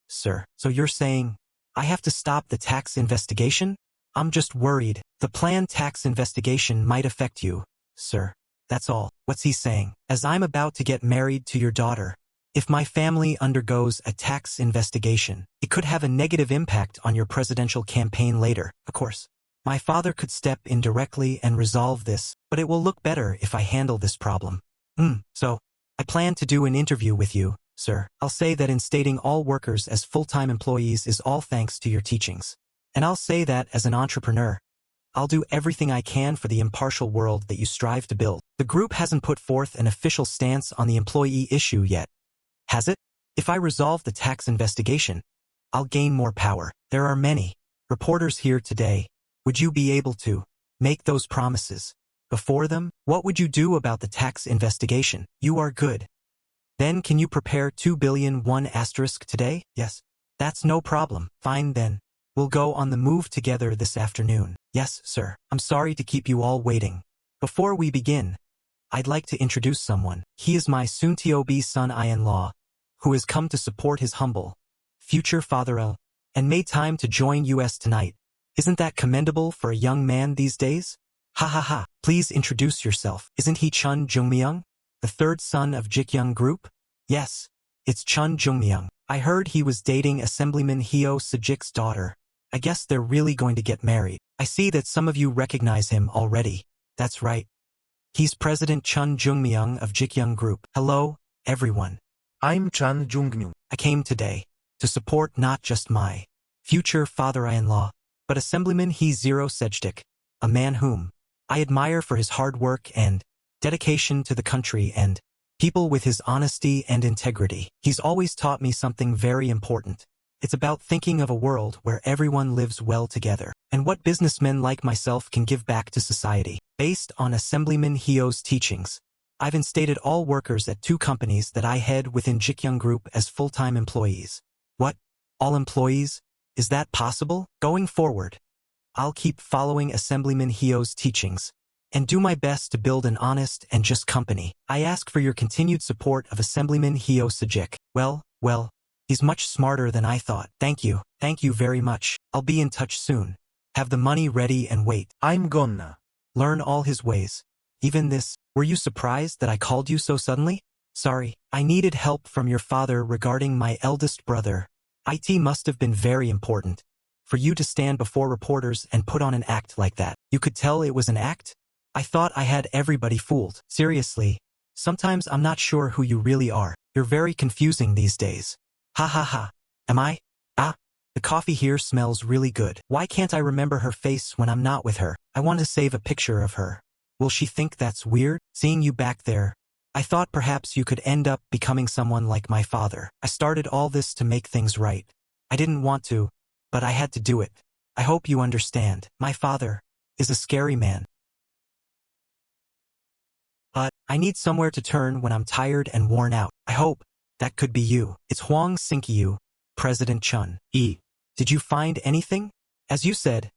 sir. So you're saying I have to stop the tax investigation? I'm just worried. The planned tax investigation might affect you, sir. That's all. What's he saying? As I'm about to get married to your daughter, if my family undergoes a tax investigation, it could have a negative impact on your presidential campaign later. Of course, my father could step in directly and resolve this, but it will look better if I handle this problem. So, I plan to do an interview with you, sir. I'll say that instating all workers as full-time employees is all thanks to your teachings. And I'll say that as an entrepreneur, I'll do everything I can for the impartial world that you strive to build. The group hasn't put forth an official stance on the employee issue yet. Has it? If I resolve the tax investigation, I'll gain more power. There are many reporters here today. Would you be able to make those promises before them? What would you do about the tax investigation? You are good. Then can you prepare 2,000,000,001 asterisk today? Yes. That's no problem. Fine then. We'll go on the move together this afternoon. Yes, sir. I'm sorry to keep you all waiting. Before we begin, I'd like to introduce someone. He is my soon-to-be son-in-law, who has come to support his humble future father and made time to join us tonight. Isn't that commendable for a young man these days? Ha ha ha. Please introduce yourself. Isn't he Cheon Joongmyung, the third son of Jikyung Group? Yes, it's Cheon Joongmyung. I heard he was dating Assemblyman Hyo Sejik's daughter. I guess they're really going to get married. I see that some of you recognize him already. That's right. He's President Cheon Joongmyung of Jikyung Group. Hello, everyone. I'm Cheon Joongmyung. I came today to support not just my future father-in-law, but Assemblyman Hyo Sejik, a man whom I admire for his hard work and dedication to the country and people with his honesty and integrity. He's always taught me something very important. It's about thinking of a world where everyone lives well together, and what businessmen like myself can give back to society. Based on Assemblyman Hyo's teachings, I've instated all workers at 2 companies that I head within Jikyung Group as full-time employees. What? All employees? Is that possible? Going forward, I'll keep following Assemblyman Hyo's teachings and do my best to build an honest and just company. I ask for your continued support of Assemblyman Hyo Sejik. Well, he's much smarter than I thought. Thank you very much. I'll be in touch soon. Have the money ready and wait. I'm gonna Learn all his ways. Even this. Were you surprised that I called you so suddenly? Sorry, I needed help from your father regarding my eldest brother. It must have been very important for you to stand before reporters and put on an act like that. You could tell it was an act? I thought I had everybody fooled. Seriously, sometimes I'm not sure who you really are. You're very confusing these days. Ha ha ha. Am I? The coffee here smells really good. Why can't I remember her face when I'm not with her? I want to save a picture of her. Will she think that's weird? Seeing you back there, I thought perhaps you could end up becoming someone like my father. I started all this to make things right. I didn't want to, but I had to do it. I hope you understand. My father is a scary man. But I need somewhere to turn when I'm tired and worn out. I hope that could be you. It's Hwang Sing-kyu, President Chun. Did you find anything? As you said,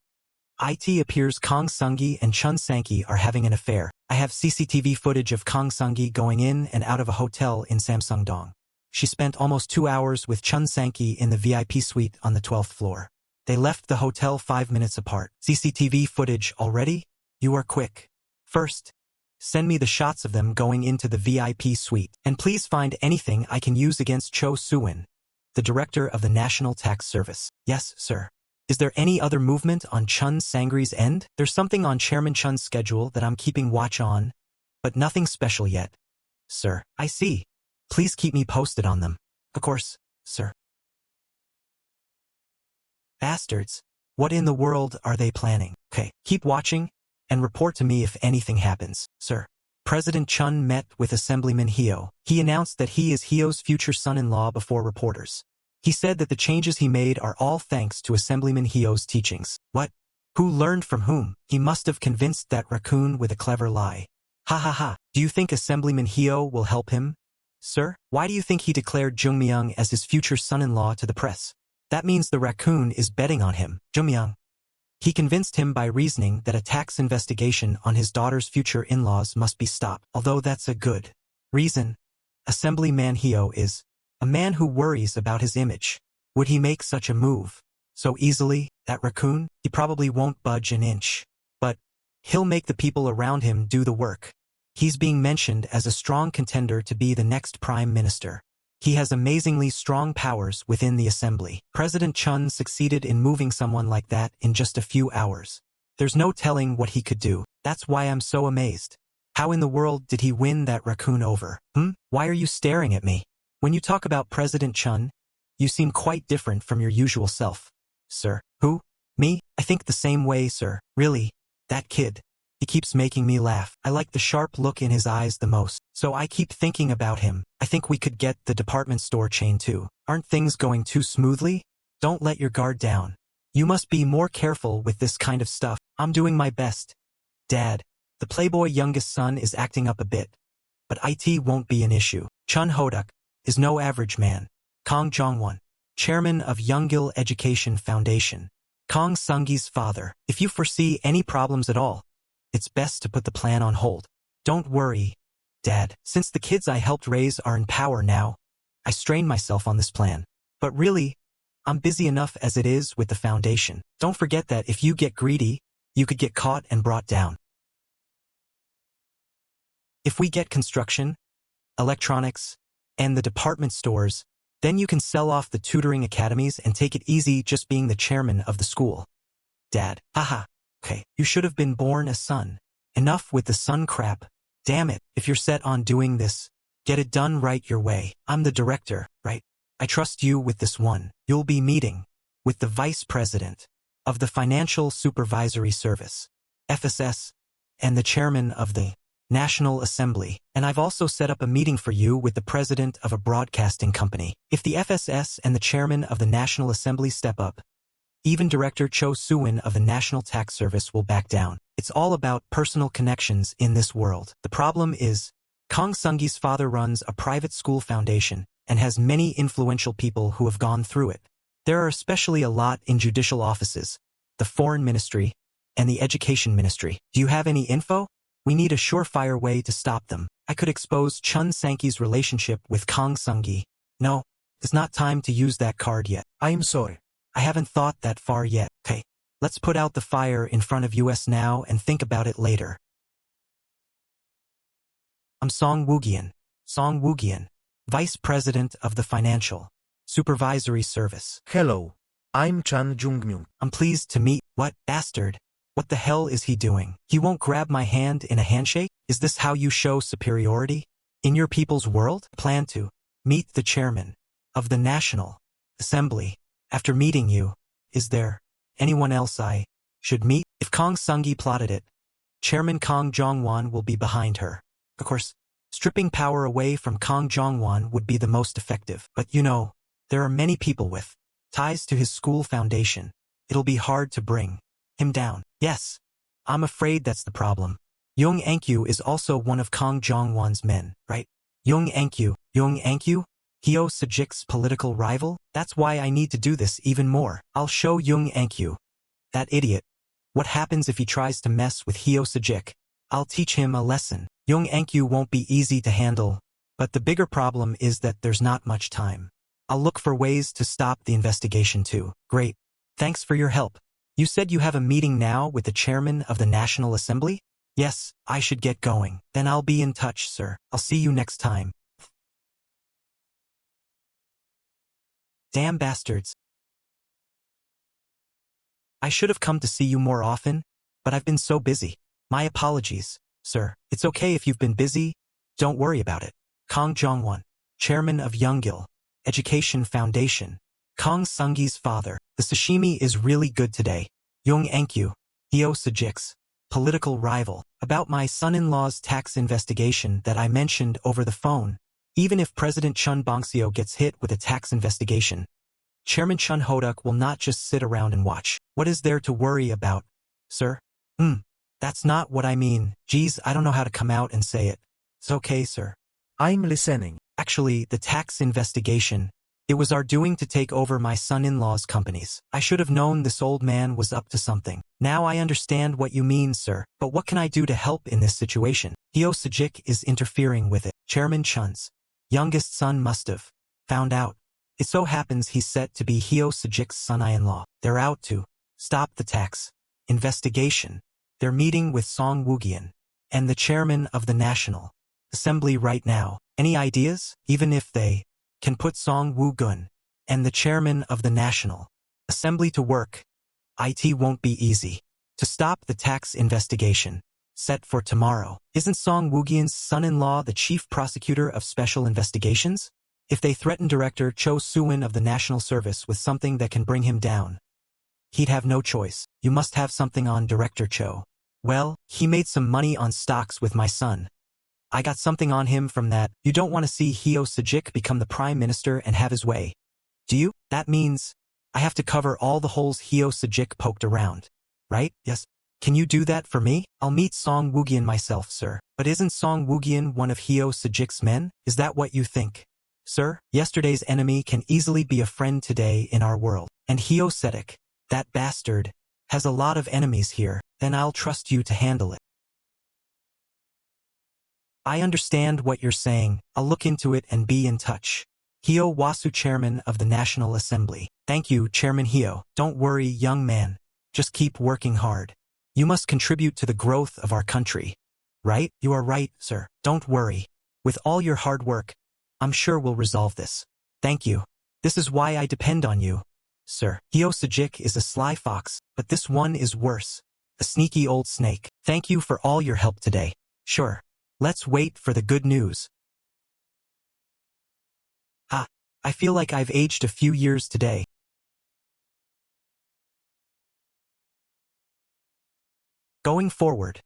it appears Kang Sung-gi and Chun Sang-ki are having an affair. I have CCTV footage of Kang Sung-gi going in and out of a hotel in Samsung-dong. She spent almost 2 hours with Chun Sang-ki in the VIP suite on the 12th floor. They left the hotel 5 minutes apart. CCTV footage already? You are quick. First, send me the shots of them going into the VIP suite. And please find anything I can use against Cho Soo-win, the director of the National Tax Service. Yes, sir. Is there any other movement on Chun Sang-ri's end? There's something on Chairman Chun's schedule that I'm keeping watch on, but nothing special yet. Sir, I see. Please keep me posted on them. Of course, sir. Bastards. What in the world are they planning? Okay, keep watching and report to me if anything happens, sir. President Chun met with Assemblyman Hyo. He announced that he is Hyo's future son-in-law before reporters. He said that the changes he made are all thanks to Assemblyman Hyo's teachings. What? Who learned from whom? He must have convinced that raccoon with a clever lie. Ha ha ha. Do you think Assemblyman Hyo will help him? Sir, why do you think he declared Joongmyung as his future son-in-law to the press? That means the raccoon is betting on him. Joongmyung. He convinced him by reasoning that a tax investigation on his daughter's future in-laws must be stopped. Although that's a good reason, Assemblyman Hyo is a man who worries about his image. Would he make such a move so easily, that raccoon? He probably won't budge an inch. But he'll make the people around him do the work. He's being mentioned as a strong contender to be the next prime minister. He has amazingly strong powers within the assembly. President Chun succeeded in moving someone like that in just a few hours. There's no telling what he could do. That's why I'm so amazed. How in the world did he win that raccoon over? Why are you staring at me? When you talk about President Chun, you seem quite different from your usual self. Sir, who? Me? I think the same way, sir. Really? That kid. He keeps making me laugh. I like the sharp look in his eyes the most. So I keep thinking about him. I think we could get the department store chain too. Aren't things going too smoothly? Don't let your guard down. You must be more careful with this kind of stuff. I'm doing my best. Dad, the playboy youngest son is acting up a bit. but IT won't be an issue. Chun Hoduk is no average man. Kong Jong-won, chairman of Youngil Education Foundation. Kong Sung-gi's father. If you foresee any problems at all, it's best to put the plan on hold. Don't worry, Dad. Since the kids I helped raise are in power now, I strain myself on this plan. But really, I'm busy enough as it is with the foundation. Don't forget that if you get greedy, you could get caught and brought down. If we get construction, electronics, and the department stores, then you can sell off the tutoring academies and take it easy just being the chairman of the school. Dad, haha. Okay, you should have been born a son. Enough with the son crap. Damn it, if you're set on doing this, get it done right your way. I'm the director, right? I trust you with this one. You'll be meeting with the vice president of the Financial Supervisory Service, FSS, and the chairman of the National Assembly, and I've also set up a meeting for you with the president of a broadcasting company. If the FSS and the chairman of the National Assembly step up, even Director Cho Soo-in of the National Tax Service will back down. It's all about personal connections in this world. The problem is, Kong Sung-gi's father runs a private school foundation and has many influential people who have gone through it. There are especially a lot in judicial offices, the foreign ministry, and the education ministry. Do you have any info? We need a surefire way to stop them. I could expose Chun Sang-gi's relationship with Kong Sung-gi. No, it's not time to use that card yet. I'm sorry. I haven't thought that far yet. Okay, let's put out the fire in front of us now and think about it later. I'm Song Woo-gian, Vice President of the Financial Supervisory Service. Hello. I'm Cheon Joongmyung. I'm pleased to meet. What, bastard? What the hell is he doing? He won't grab my hand in a handshake? Is this how you show superiority? In your people's world? Plan to meet the chairman of the National Assembly. After meeting you, is there anyone else I should meet? If Kong Sung-gi plotted it, Chairman Kong Jong-won will be behind her. Of course, stripping power away from Kong Jong-won would be the most effective. But you know, there are many people with ties to his school foundation. It'll be hard to bring him down. Yes, I'm afraid that's the problem. Young Ankyu is also one of Kong Jong-won's men, right? Young Ankyu, Hyo Sejik's political rival? That's why I need to do this even more. I'll show Young Ankyu, that idiot, what happens if he tries to mess with Hyo Sejik. I'll teach him a lesson. Young Ankyu won't be easy to handle, but the bigger problem is that there's not much time. I'll look for ways to stop the investigation too. Great. Thanks for your help. You said you have a meeting now with the chairman of the National Assembly? Yes, I should get going. Then I'll be in touch, sir. I'll see you next time. Damn bastards. I should have come to see you more often, but I've been so busy. My apologies, sir. It's okay if you've been busy. Don't worry about it. Kong Jong-won, chairman of Youngil Education Foundation. Kong Sung-gi's father. The sashimi is really good today. Young Ankyu, Hyo Sejik's political rival. About my son-in-law's tax investigation that I mentioned over the phone. Even if President Chun Bong-seo gets hit with a tax investigation, Chairman Chun Hoduk will not just sit around and watch. What is there to worry about, sir? That's not what I mean. Geez, I don't know how to come out and say it. It's okay, sir. I'm listening. Actually, the tax investigation, it was our doing to take over my son-in-law's companies. I should have known this old man was up to something. Now I understand what you mean, sir, but what can I do to help in this situation? Hyo Sejik is interfering with it. Chairman Chun's youngest son must have found out. It so happens he's set to be Hyo Sejik's son-in-law. They're out to stop the tax investigation. They're meeting with Song Woo-gian and the chairman of the National Assembly right now. Any ideas? Even if they can put Song Woo-gun and the chairman of the National Assembly to work, it won't be easy to stop the tax investigation set for tomorrow. Isn't Song Woo-gian's son-in-law the chief prosecutor of special investigations? If they threaten Director Cho Soo-in of the National Service with something that can bring him down, he'd have no choice. You must have something on Director Cho. Well, he made some money on stocks with my son. I got something on him from that. You don't want to see Hyo Sejik become the prime minister and have his way, do you? That means I have to cover all the holes Hyo Sejik poked around, right? Yes. Can you do that for me? I'll meet Song Woogian myself, sir. But isn't Song Woogian one of Hyo Sejik's men? Is that what you think? Sir, yesterday's enemy can easily be a friend today in our world. And Hyo Sejik, that bastard, has a lot of enemies here. Then I'll trust you to handle it. I understand what you're saying. I'll look into it and be in touch. Hyo Wasu, Chairman of the National Assembly. Thank you, Chairman Hyo. Don't worry, young man. Just keep working hard. You must contribute to the growth of our country. Right? You are right, sir. Don't worry. With all your hard work, I'm sure we'll resolve this. Thank you. This is why I depend on you. Sir, Hyo Sejik is a sly fox, but this one is worse. A sneaky old snake. Thank you for all your help today. Sure. Let's wait for the good news. I feel like I've aged a few years today. Going forward,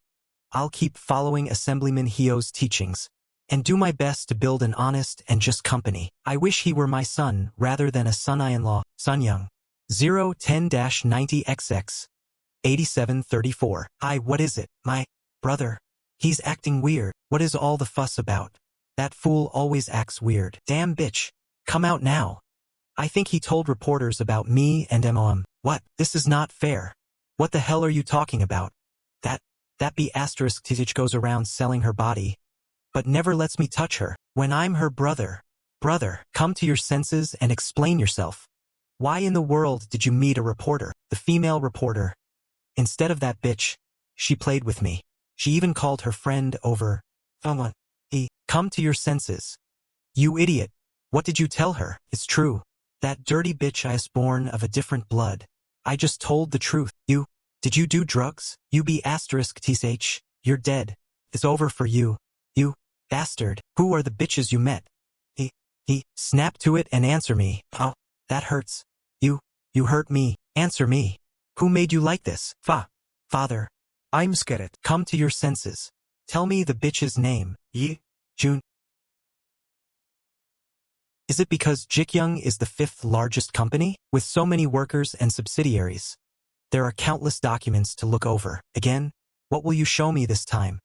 I'll keep following Assemblyman Hyo's teachings and do my best to build an honest and just company. I wish he were my son rather than a son-in-law. Sunyoung. 010-90XX. 8734. What is it? My brother. He's acting weird. What is all the fuss about? That fool always acts weird. Damn bitch. Come out now. I think he told reporters about me and MOM. What? This is not fair. What the hell are you talking about? That B** Tizich goes around selling her body, but never lets me touch her. When I'm her brother. Brother, come to your senses and explain yourself. Why in the world did you meet a reporter? The female reporter. Instead of that bitch, she played with me. She even called her friend over. Come to your senses. You idiot. What did you tell her? It's true. That dirty bitch is born of a different blood. I just told the truth. Did you do drugs? You B** Tsh. You're dead. It's over for you. You bastard. Who are the bitches you met? Snap to it and answer me. Oh, that hurts. You hurt me. Answer me. Who made you like this? Father. I'm scared. Come to your senses. Tell me the bitch's name. June. Is it because Jikyung is the 5th largest company? With so many workers and subsidiaries. There are countless documents to look over. Again, what will you show me this time?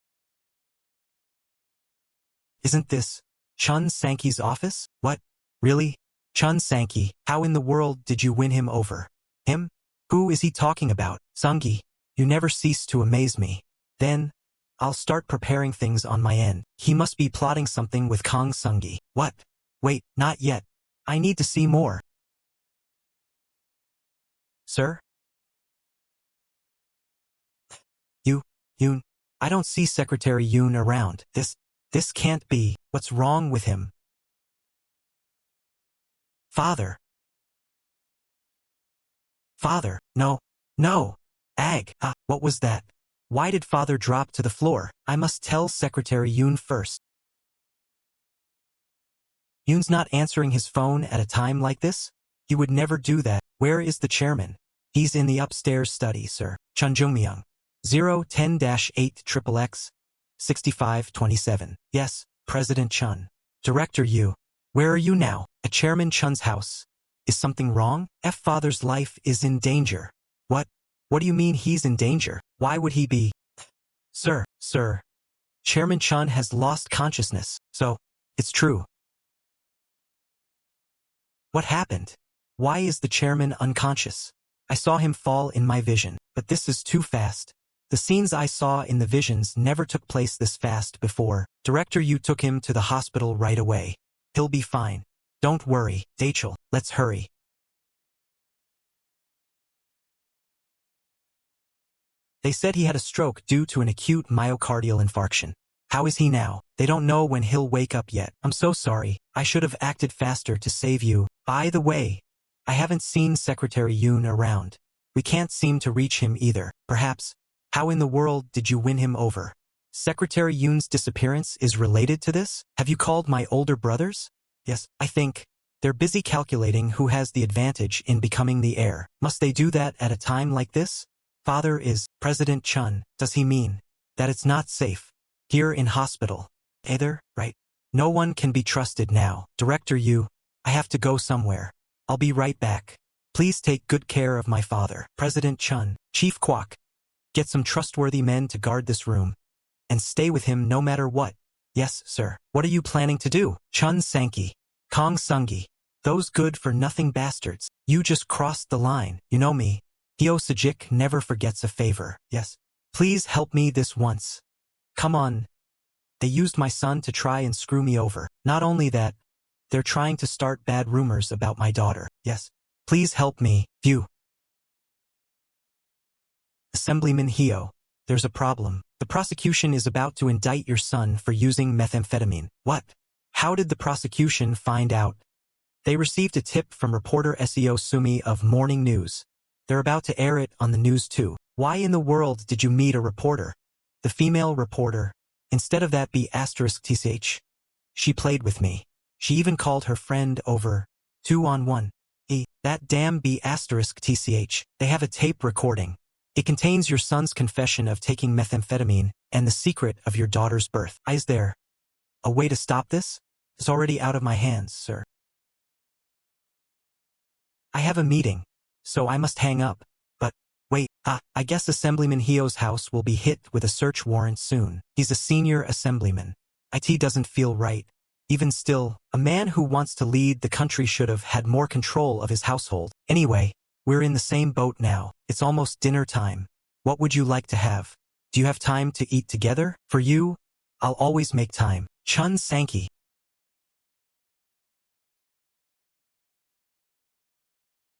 Isn't this Chun Sanki's office? What? Really? Chun Sanki, how in the world did you win him over? Him? Who is he talking about? Sungi, you never cease to amaze me. Then, I'll start preparing things on my end. He must be plotting something with Kang Sungi. What? Wait, not yet. I need to see more. Sir? Yoon, I don't see Secretary Yoon around. This can't be. What's wrong with him? Father, no. Ag, what was that? Why did father drop to the floor? I must tell Secretary Yoon first. Yoon's not answering his phone at a time like this? He would never do that. Where is the chairman? He's in the upstairs study, sir. Cheon Joongmyung. 010-8XXX 6527. Yes, President Chun. Director Yu. Where are you now? At Chairman Chun's house. Is something wrong? Father's life is in danger. What? What do you mean he's in danger? Why would he be? Sir. Chairman Chun has lost consciousness. So, it's true. What happened? Why is the chairman unconscious? I saw him fall in my vision, but this is too fast. The scenes I saw in the visions never took place this fast before. Director Yu took him to the hospital right away. He'll be fine. Don't worry, Dachel, let's hurry. They said he had a stroke due to an acute myocardial infarction. How is he now? They don't know when he'll wake up yet. I'm so sorry. I should have acted faster to save you. By the way, I haven't seen Secretary Yoon around. We can't seem to reach him either. Perhaps. How in the world did you win him over? Secretary Yoon's disappearance is related to this? Have you called my older brothers? Yes, I think. They're busy calculating who has the advantage in becoming the heir. Must they do that at a time like this? Father is President Chun. Does he mean that it's not safe here in hospital? Either, right? No one can be trusted now. Director Yu, I have to go somewhere. I'll be right back. Please take good care of my father. President Chun, Chief Kwok. Get some trustworthy men to guard this room. And stay with him no matter what. Yes, sir. What are you planning to do? Chun Sanki. Kong Sungi. Those good-for-nothing bastards. You just crossed the line. You know me. Hyo Sejik never forgets a favor. Yes. Please help me this once. Come on. They used my son to try and screw me over. Not only that, they're trying to start bad rumors about my daughter. Yes. Please help me. Phew. Assemblyman Hyo. There's a problem. The prosecution is about to indict your son for using methamphetamine. What? How did the prosecution find out? They received a tip from reporter SEO Sumi of Morning News. They're about to air it on the news too. Why in the world did you meet a reporter? The female reporter. Instead of that B*TCH. She played with me. She even called her friend over. 2-on-1. That damn B*TCH. They have a tape recording. It contains your son's confession of taking methamphetamine and the secret of your daughter's birth. Is there a way to stop this? It's already out of my hands, sir. I have a meeting, so I must hang up. But, wait, I guess Assemblyman Hyo's house will be hit with a search warrant soon. He's a senior assemblyman. It doesn't feel right. Even still, a man who wants to lead the country should have had more control of his household. Anyway, we're in the same boat now. It's almost dinner time. What would you like to have? Do you have time to eat together? For you, I'll always make time. Chun Sanki.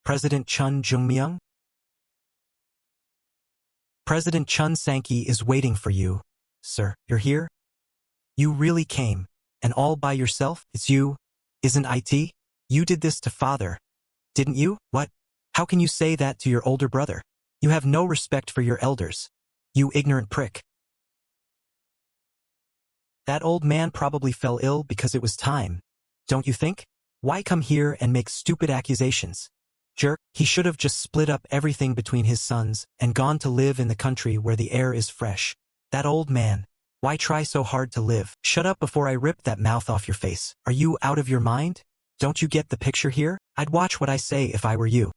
President Cheon Joongmyung? President Chun Sanki is waiting for you. Sir, you're here? You really came. And all by yourself? It's you, isn't it? You did this to father. Didn't you? What? How can you say that to your older brother? You have no respect for your elders. You ignorant prick. That old man probably fell ill because it was time. Don't you think? Why come here and make stupid accusations? Jerk, he should have just split up everything between his sons and gone to live in the country where the air is fresh. That old man. Why try so hard to live? Shut up before I rip that mouth off your face. Are you out of your mind? Don't you get the picture here? I'd watch what I say if I were you.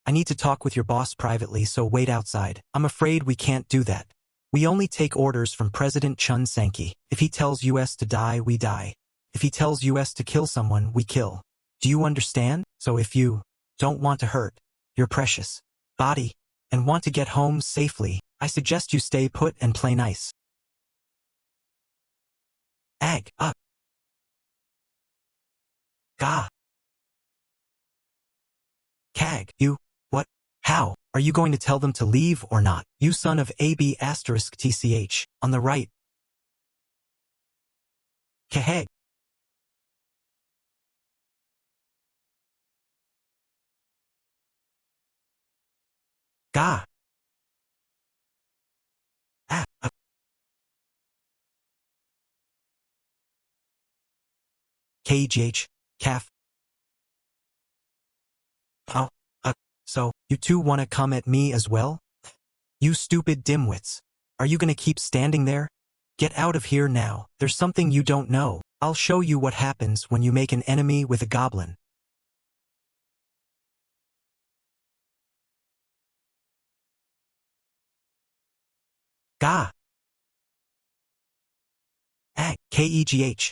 I need to talk with your boss privately, so wait outside. I'm afraid we can't do that. We only take orders from President Chun Sanki. If he tells us to die, we die. If he tells us to kill someone, we kill. Do you understand? So if you don't want to hurt your precious body and want to get home safely, I suggest you stay put and play nice. Ag, up. Ga. Kag, you. What? How? Are you going to tell them to leave or not? You son of AB*TCH. On the right. Kaheg. Ga. Ah. KGH. Calf. Oh. So, you two want to come at me as well? You stupid dimwits. Are you gonna keep standing there? Get out of here now. There's something you don't know. I'll show you what happens when you make an enemy with a goblin. Ga. Ag. KEGH.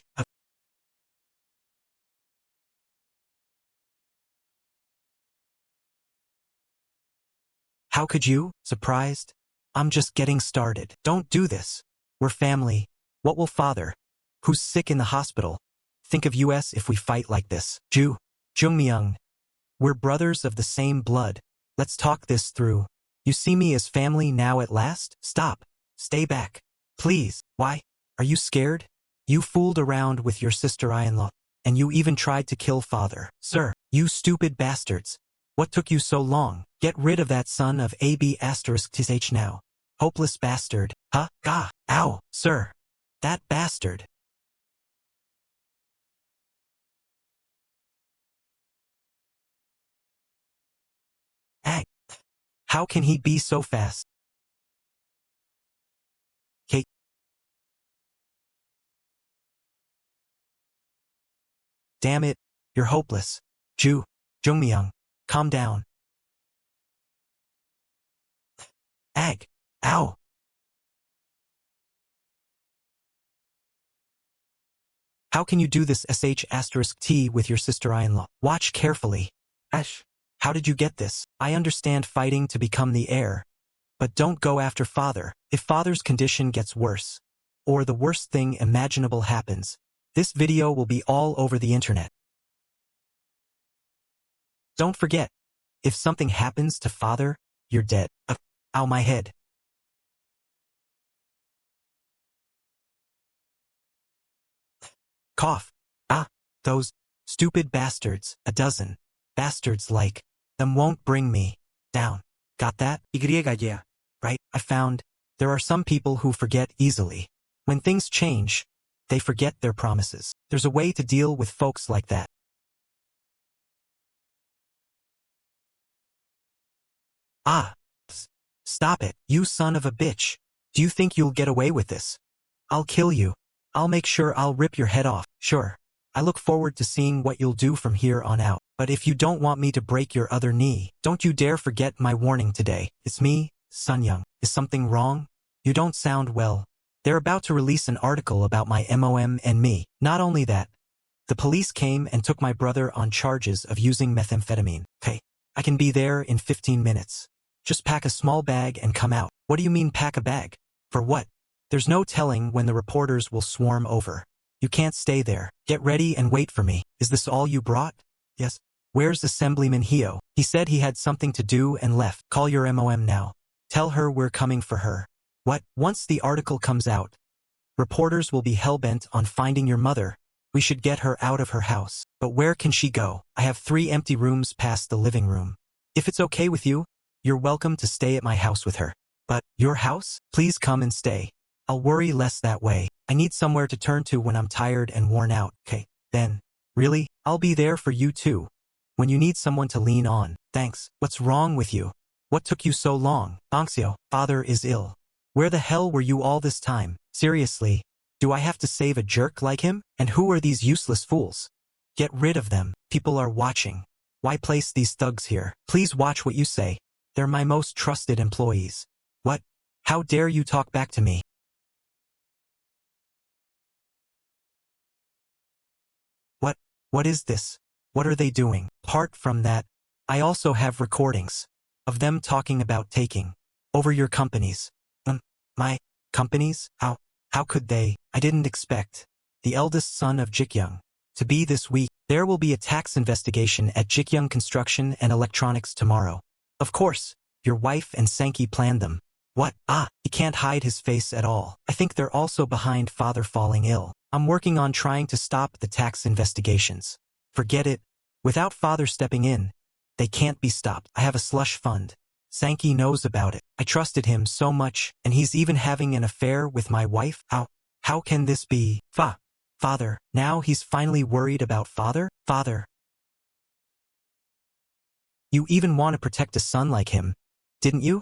How could you? Surprised? I'm just getting started. Don't do this. We're family. What will father, who's sick in the hospital, think of us if we fight like this? Joongmyung. We're brothers of the same blood. Let's talk this through. You see me as family now at last? Stop. Stay back. Please. Why? Are you scared? You fooled around with your sister-in-law, and you even tried to kill father. Sir, you stupid bastards. What took you so long? Get rid of that son of AB*TCH now. Hopeless bastard. Huh? Gah. Ow. Sir. That bastard. Ag. How can he be so fast? K. Damn it. You're hopeless. Joongmyung. Calm down. Ag. Ow. How can you do this sh*t with your sister-in-law? Watch carefully. Ash. How did you get this? I understand fighting to become the heir. But don't go after father. If father's condition gets worse, or the worst thing imaginable happens, this video will be all over the internet. Don't forget, if something happens to father, you're dead. Ow, my head. Cough. Ah, those stupid bastards. A dozen bastards like them won't bring me down. Got that? Yeah. Right? I found there are some people who forget easily. When things change, they forget their promises. There's a way to deal with folks like that. Ah. Stop it, you son of a bitch. Do you think you'll get away with this? I'll kill you. I'll make sure I'll rip your head off. Sure. I look forward to seeing what you'll do from here on out. But if you don't want me to break your other knee, don't you dare forget my warning today. It's me, Sun Young. Is something wrong? You don't sound well. They're about to release an article about my MOM and me. Not only that, the police came and took my brother on charges of using methamphetamine. Hey, I can be there in 15 minutes. Just pack a small bag and come out. What do you mean pack a bag? For what? There's no telling when the reporters will swarm over. You can't stay there. Get ready and wait for me. Is this all you brought? Yes. Where's Assemblyman Hio? He said he had something to do and left. Call your MOM now. Tell her we're coming for her. What? Once the article comes out, reporters will be hell-bent on finding your mother. We should get her out of her house. But where can she go? I have 3 empty rooms past the living room. If it's okay with you, you're welcome to stay at my house with her. But, your house? Please come and stay. I'll worry less that way. I need somewhere to turn to when I'm tired and worn out. Okay, then. Really? I'll be there for you too. When you need someone to lean on. Thanks. What's wrong with you? What took you so long? Bongxio, father is ill. Where the hell were you all this time? Seriously, do I have to save a jerk like him? And who are these useless fools? Get rid of them. People are watching. Why place these thugs here? Please watch what you say. They're my most trusted employees. What? How dare you talk back to me? What is this? What are they doing? Apart from that, I also have recordings of them talking about taking over your companies. My companies? How could they? I didn't expect the eldest son of Jikyung to be this weak. There will be a tax investigation at Jikyung Construction and Electronics tomorrow. Of course, your wife and Sankey planned them. What? He can't hide his face at all. I think they're also behind father falling ill. I'm working on trying to stop the tax investigations. Forget it. Without father stepping in, they can't be stopped. I have a slush fund. Sankey knows about it. I trusted him so much, and he's even having an affair with my wife? How can this be? Father. Now he's finally worried about father? Father. You even want to protect a son like him, didn't you?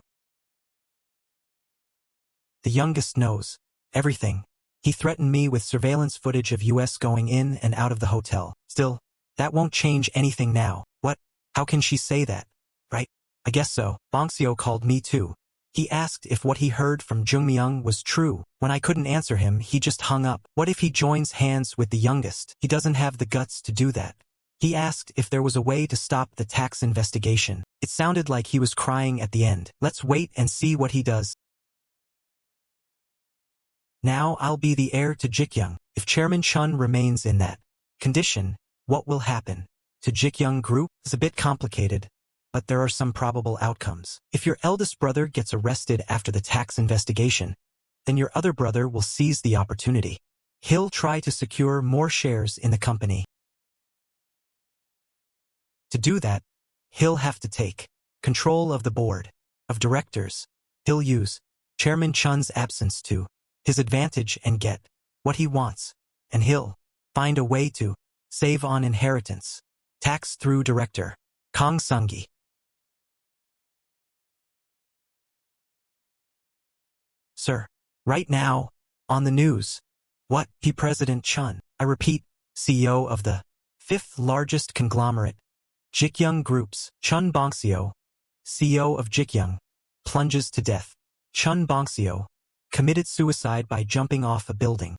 The youngest knows everything. He threatened me with surveillance footage of US going in and out of the hotel. Still, that won't change anything now. What? How can she say that? Right? I guess so. Bongxio called me too. He asked if what he heard from Joongmyung was true. When I couldn't answer him, he just hung up. What if he joins hands with the youngest? He doesn't have the guts to do that. He asked if there was a way to stop the tax investigation. It sounded like he was crying at the end. Let's wait and see what he does. Now I'll be the heir to Jikyung. If Chairman Chun remains in that condition, what will happen to Jikyung Group? It's a bit complicated, but there are some probable outcomes. If your eldest brother gets arrested after the tax investigation, then your other brother will seize the opportunity. He'll try to secure more shares in the company. To do that, he'll have to take control of the board of directors. He'll use Chairman Chun's absence to his advantage and get what he wants. And he'll find a way to save on inheritance tax through director Kong Sungi. Sir, right now, on the news. What? President Chun. I repeat, CEO of the 5th largest conglomerate, Jikyung Group's Chun Bongxio, CEO of Jikyung, plunges to death. Chun Bongseo committed suicide by jumping off a building.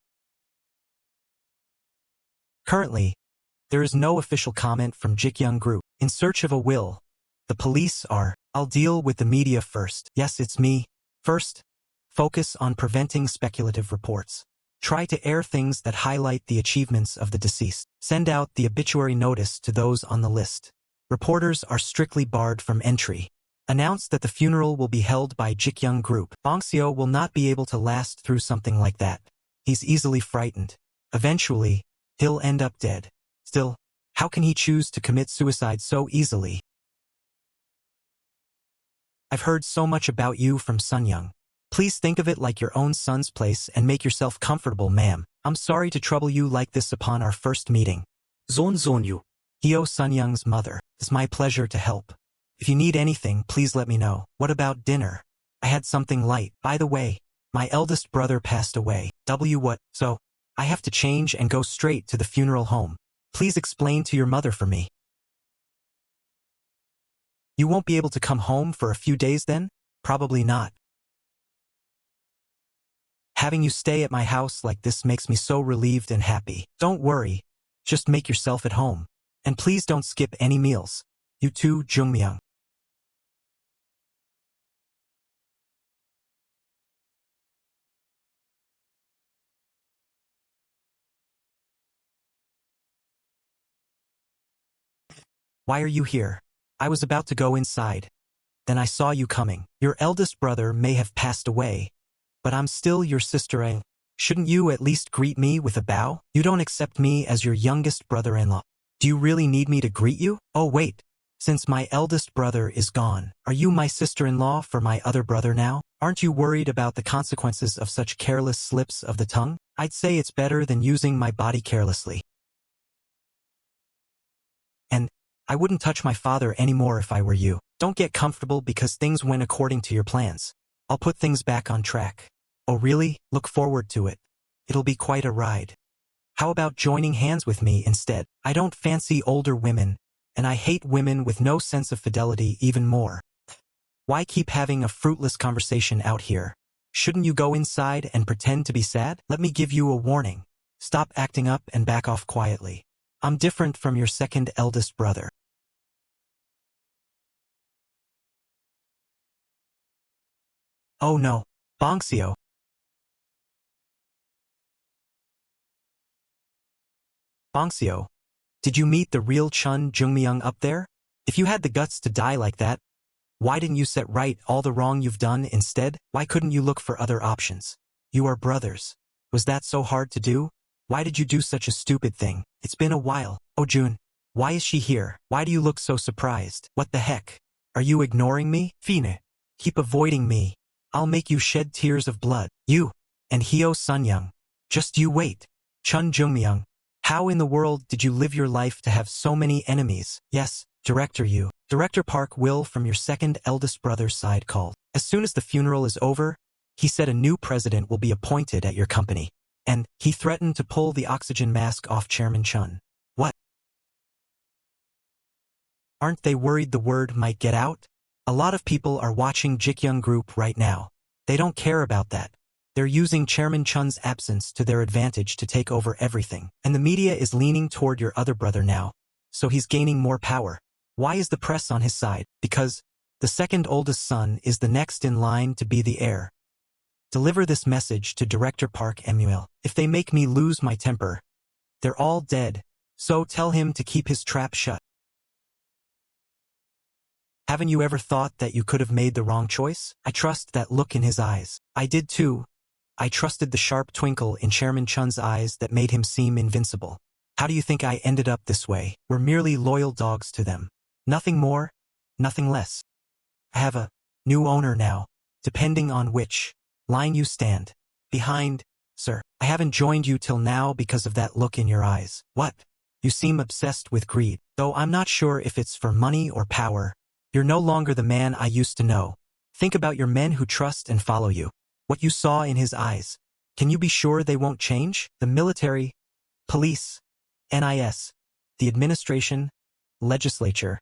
Currently, there is no official comment from Jikyung Group. In search of a will, the police are. I'll deal with the media first. Yes, it's me. First, focus on preventing speculative reports. Try to air things that highlight the achievements of the deceased. Send out the obituary notice to those on the list. Reporters are strictly barred from entry. Announce that the funeral will be held by Jikyung Group. Bongseo will not be able to last through something like that. He's easily frightened. Eventually, he'll end up dead. Still, how can he choose to commit suicide so easily? I've heard so much about you from Sunyoung. Please think of it like your own son's place and make yourself comfortable, ma'am. I'm sorry to trouble you like this upon our first meeting. Zonyu. Hyo Sunyoung's mother. It's my pleasure to help. If you need anything, please let me know. What about dinner? I had something light. By the way, my eldest brother passed away. What? So, I have to change and go straight to the funeral home. Please explain to your mother for me. You won't be able to come home for a few days then? Probably not. Having you stay at my house like this makes me so relieved and happy. Don't worry. Just make yourself at home. And please don't skip any meals. You too, Joongmyung. Why are you here? I was about to go inside. Then I saw you coming. Your eldest brother may have passed away, but I'm still your sister. Shouldn't you at least greet me with a bow? You don't accept me as your youngest brother-in-law. Do you really need me to greet you? Oh wait, since my eldest brother is gone, are you my sister-in-law for my other brother now? Aren't you worried about the consequences of such careless slips of the tongue? I'd say it's better than using my body carelessly. And I wouldn't touch my father anymore if I were you. Don't get comfortable because things went according to your plans. I'll put things back on track. Oh really? Look forward to it. It'll be quite a ride. How about joining hands with me instead? I don't fancy older women, and I hate women with no sense of fidelity even more. Why keep having a fruitless conversation out here? Shouldn't you go inside and pretend to be sad? Let me give you a warning. Stop acting up and back off quietly. I'm different from your second eldest brother. Oh no, Bongseo. Bongseo, did you meet the real Cheon Joongmyung up there? If you had the guts to die like that, why didn't you set right all the wrong you've done instead? Why couldn't you look for other options? You are brothers. Was that so hard to do? Why did you do such a stupid thing? It's been a while. Oh Jun, why is she here? Why do you look so surprised? What the heck? Are you ignoring me? Fine. Keep avoiding me. I'll make you shed tears of blood. You and Hyo Sunyoung. Just you wait. Cheon Joongmyung. How in the world did you live your life to have so many enemies? Yes, Director you. Director Park Will from your second eldest brother's side called. As soon as the funeral is over, he said a new president will be appointed at your company. And he threatened to pull the oxygen mask off Chairman Chun. What? Aren't they worried the word might get out? A lot of people are watching Jikyung Group right now. They don't care about that. They're using Chairman Chun's absence to their advantage to take over everything. And the media is leaning toward your other brother now. So he's gaining more power. Why is the press on his side? Because the second oldest son is the next in line to be the heir. Deliver this message to Director Park Emuel. If they make me lose my temper, they're all dead. So tell him to keep his trap shut. Haven't you ever thought that you could have made the wrong choice? I trust that look in his eyes. I did too. I trusted the sharp twinkle in Chairman Chun's eyes that made him seem invincible. How do you think I ended up this way? We're merely loyal dogs to them. Nothing more, nothing less. I have a new owner now, depending on which line you stand behind, sir. I haven't joined you till now because of that look in your eyes. What? You seem obsessed with greed, though I'm not sure if it's for money or power. You're no longer the man I used to know. Think about your men who trust and follow you. What you saw in his eyes. Can you be sure they won't change? The military, police, NIS, the administration, legislature,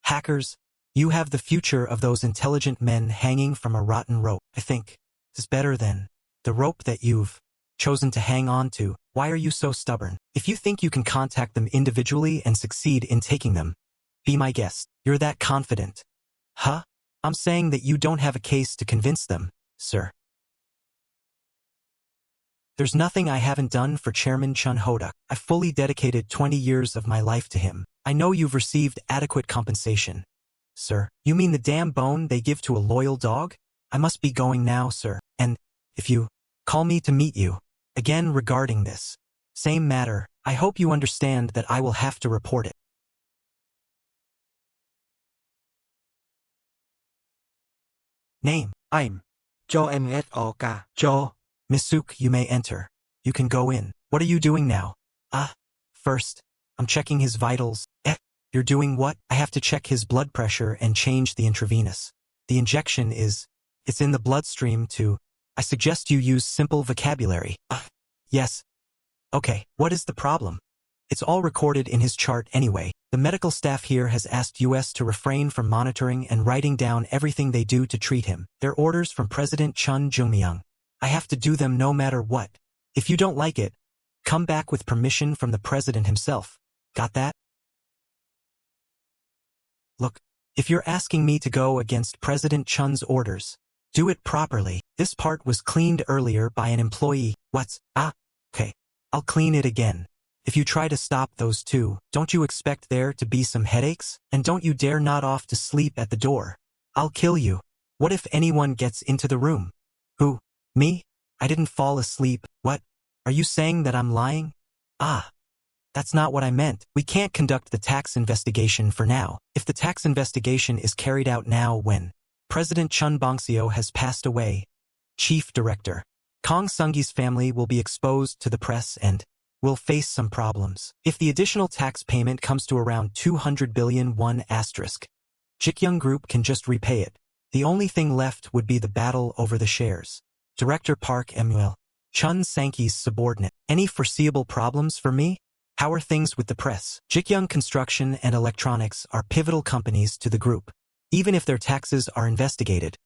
hackers, You have the future of those intelligent men hanging from a rotten rope. I think is better than the rope that you've chosen to hang on to. Why are you so stubborn? If you think you can contact them individually and succeed in taking them, be my guest. You're that confident. Huh? I'm saying that you don't have a case to convince them, sir. There's nothing I haven't done for Chairman Chun Ho-duk. I fully dedicated 20 years of my life to him. I know you've received adequate compensation. Sir, you mean the damn bone they give to a loyal dog? I must be going now, sir. And if you call me to meet you again regarding this same matter, I hope you understand that I will have to report it. Name. I'm Cho Msok. Cho. Misuk, you may enter. You can go in. What are you doing now? First, I'm checking his vitals. You're doing what? I have to check his blood pressure and change the intravenous. The injection it's in the bloodstream too. I suggest you use simple vocabulary. Yes. Okay, what is the problem? It's all recorded in his chart anyway. The medical staff here has asked US to refrain from monitoring and writing down everything they do to treat him. They're orders from President Cheon Joongmyung. I have to do them no matter what. If you don't like it, come back with permission from the president himself. Got that? Look, if you're asking me to go against President Chun's orders, do it properly. This part was cleaned earlier by an employee. Okay. I'll clean it again. If you try to stop those two, don't you expect there to be some headaches? And don't you dare nod off to sleep at the door. I'll kill you. What if anyone gets into the room? Who? Me? I didn't fall asleep. What? Are you saying that I'm lying? That's not what I meant. We can't conduct the tax investigation for now. If the tax investigation is carried out now when President Chun Bongseok has passed away, Chief Director Kong Sung-gi's family will be exposed to the press and will face some problems. If the additional tax payment comes to around 200 billion won asterisk, Jikyung Group can just repay it. The only thing left would be the battle over the shares. Director Park Emuel, Chun Sang-gi's subordinate. Any foreseeable problems for me? How are things with the press? Jikyung Construction and Electronics are pivotal companies to the group. Even if their taxes are investigated,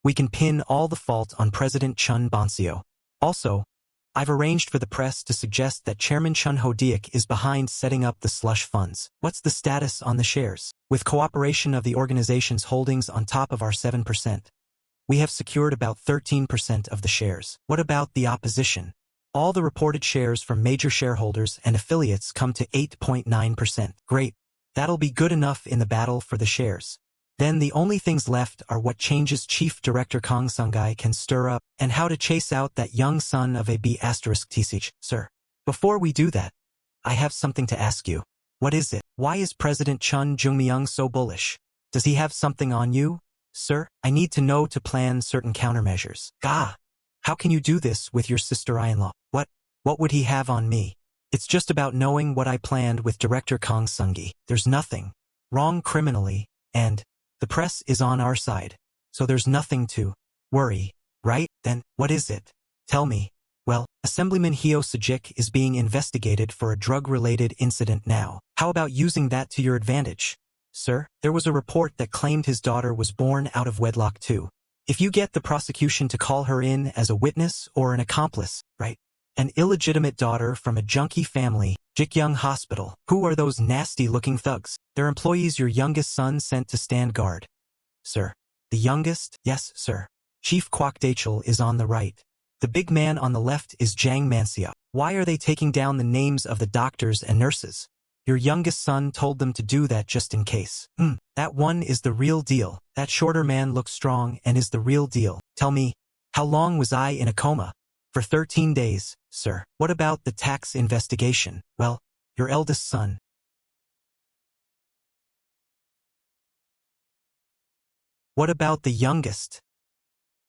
we can pin all the fault on President Chun Bongseok. Also, I've arranged for the press to suggest that Chairman Chun Ho-duk is behind setting up the slush funds. What's the status on the shares? With cooperation of the organization's holdings on top of our 7%, we have secured about 13% of the shares. What about the opposition? All the reported shares from major shareholders and affiliates come to 8.9%. Great. That'll be good enough in the battle for the shares. Then the only things left are what changes Chief Director Kong Sung-gi can stir up and how to chase out that young son of a B*TC. Sir, before we do that, I have something to ask you. What is it? Why is President Cheon Joongmyung so bullish? Does he have something on you? Sir, I need to know to plan certain countermeasures. How can you do this with your sister-in-law? What would he have on me? It's just about knowing what I planned with Director Kong Sung-gi. There's nothing wrong criminally, and the press is on our side. So there's nothing to worry, right? Then, what is it? Tell me. Well, Assemblyman Hyo Sejik is being investigated for a drug-related incident now. How about using that to your advantage? Sir, there was a report that claimed his daughter was born out of wedlock too. If you get the prosecution to call her in as a witness or an accomplice, right? An illegitimate daughter from a junkie family, Jikyung Hospital. Who are those nasty-looking thugs? They're employees your youngest son sent to stand guard. Sir. The youngest? Yes, sir. Chief Kwok Dachel is on the right. The big man on the left is Jang Mansia. Why are they taking down the names of the doctors and nurses? Your youngest son told them to do that just in case. That one is the real deal. That shorter man looks strong and is the real deal. Tell me, how long was I in a coma? For 13 days, sir. What about the tax investigation? Well, your eldest son. What about the youngest?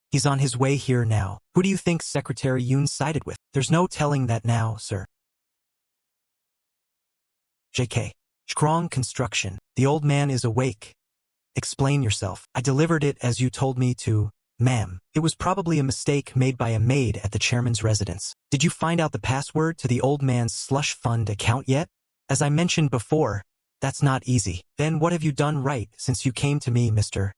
He's on his way here now. Who do you think Secretary Yoon sided with? There's no telling that now, sir. JK. Strong construction. The old man is awake. Explain yourself. I delivered it as you told me to. Ma'am, it was probably a mistake made by a maid at the chairman's residence. Did you find out the password to the old man's slush fund account yet? As I mentioned before, That's not easy. Then what have you done right since you came to me, Mr.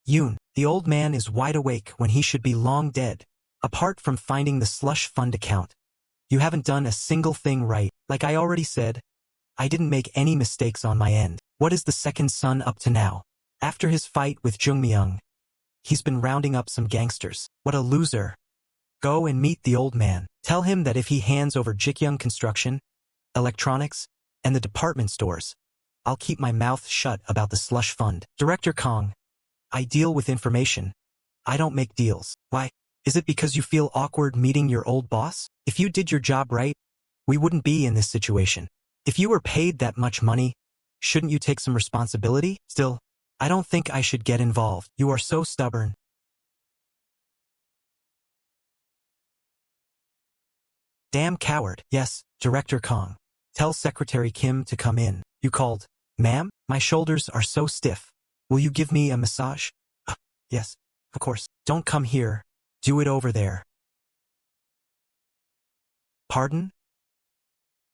Yoon? The old man is wide awake when he should be long dead. Apart from finding the slush fund account, you haven't done a single thing right. Like I already said, I didn't make any mistakes on my end. What is the second son up to now? After his fight with Joongmyung, he's been rounding up some gangsters. What a loser. Go and meet the old man. Tell him that if he hands over Jikyung Construction, electronics, and the department stores, I'll keep my mouth shut about the slush fund. Director Kong, I deal with information. I don't make deals. Why? Is it because you feel awkward meeting your old boss? If you did your job right, we wouldn't be in this situation. If you were paid that much money, shouldn't you take some responsibility? Still, I don't think I should get involved. You are so stubborn. Damn coward. Yes, Director Kong. Tell Secretary Kim to come in. You called. Ma'am, my shoulders are so stiff. Will you give me a massage? Yes, of course. Don't come here. Do it over there. Pardon?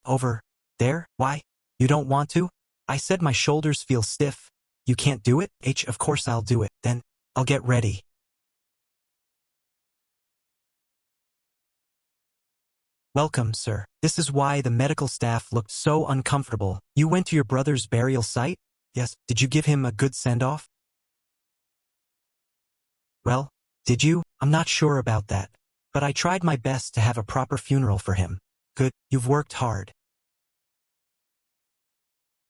Over there? Why? You don't want to? I said my shoulders feel stiff. You can't do it? Of course I'll do it. Then, I'll get ready. Welcome, sir. This is why the medical staff looked so uncomfortable. You went to your brother's burial site? Yes. Did you give him a good send-off? Well, did you? I'm not sure about that. But I tried my best to have a proper funeral for him. Good. You've worked hard.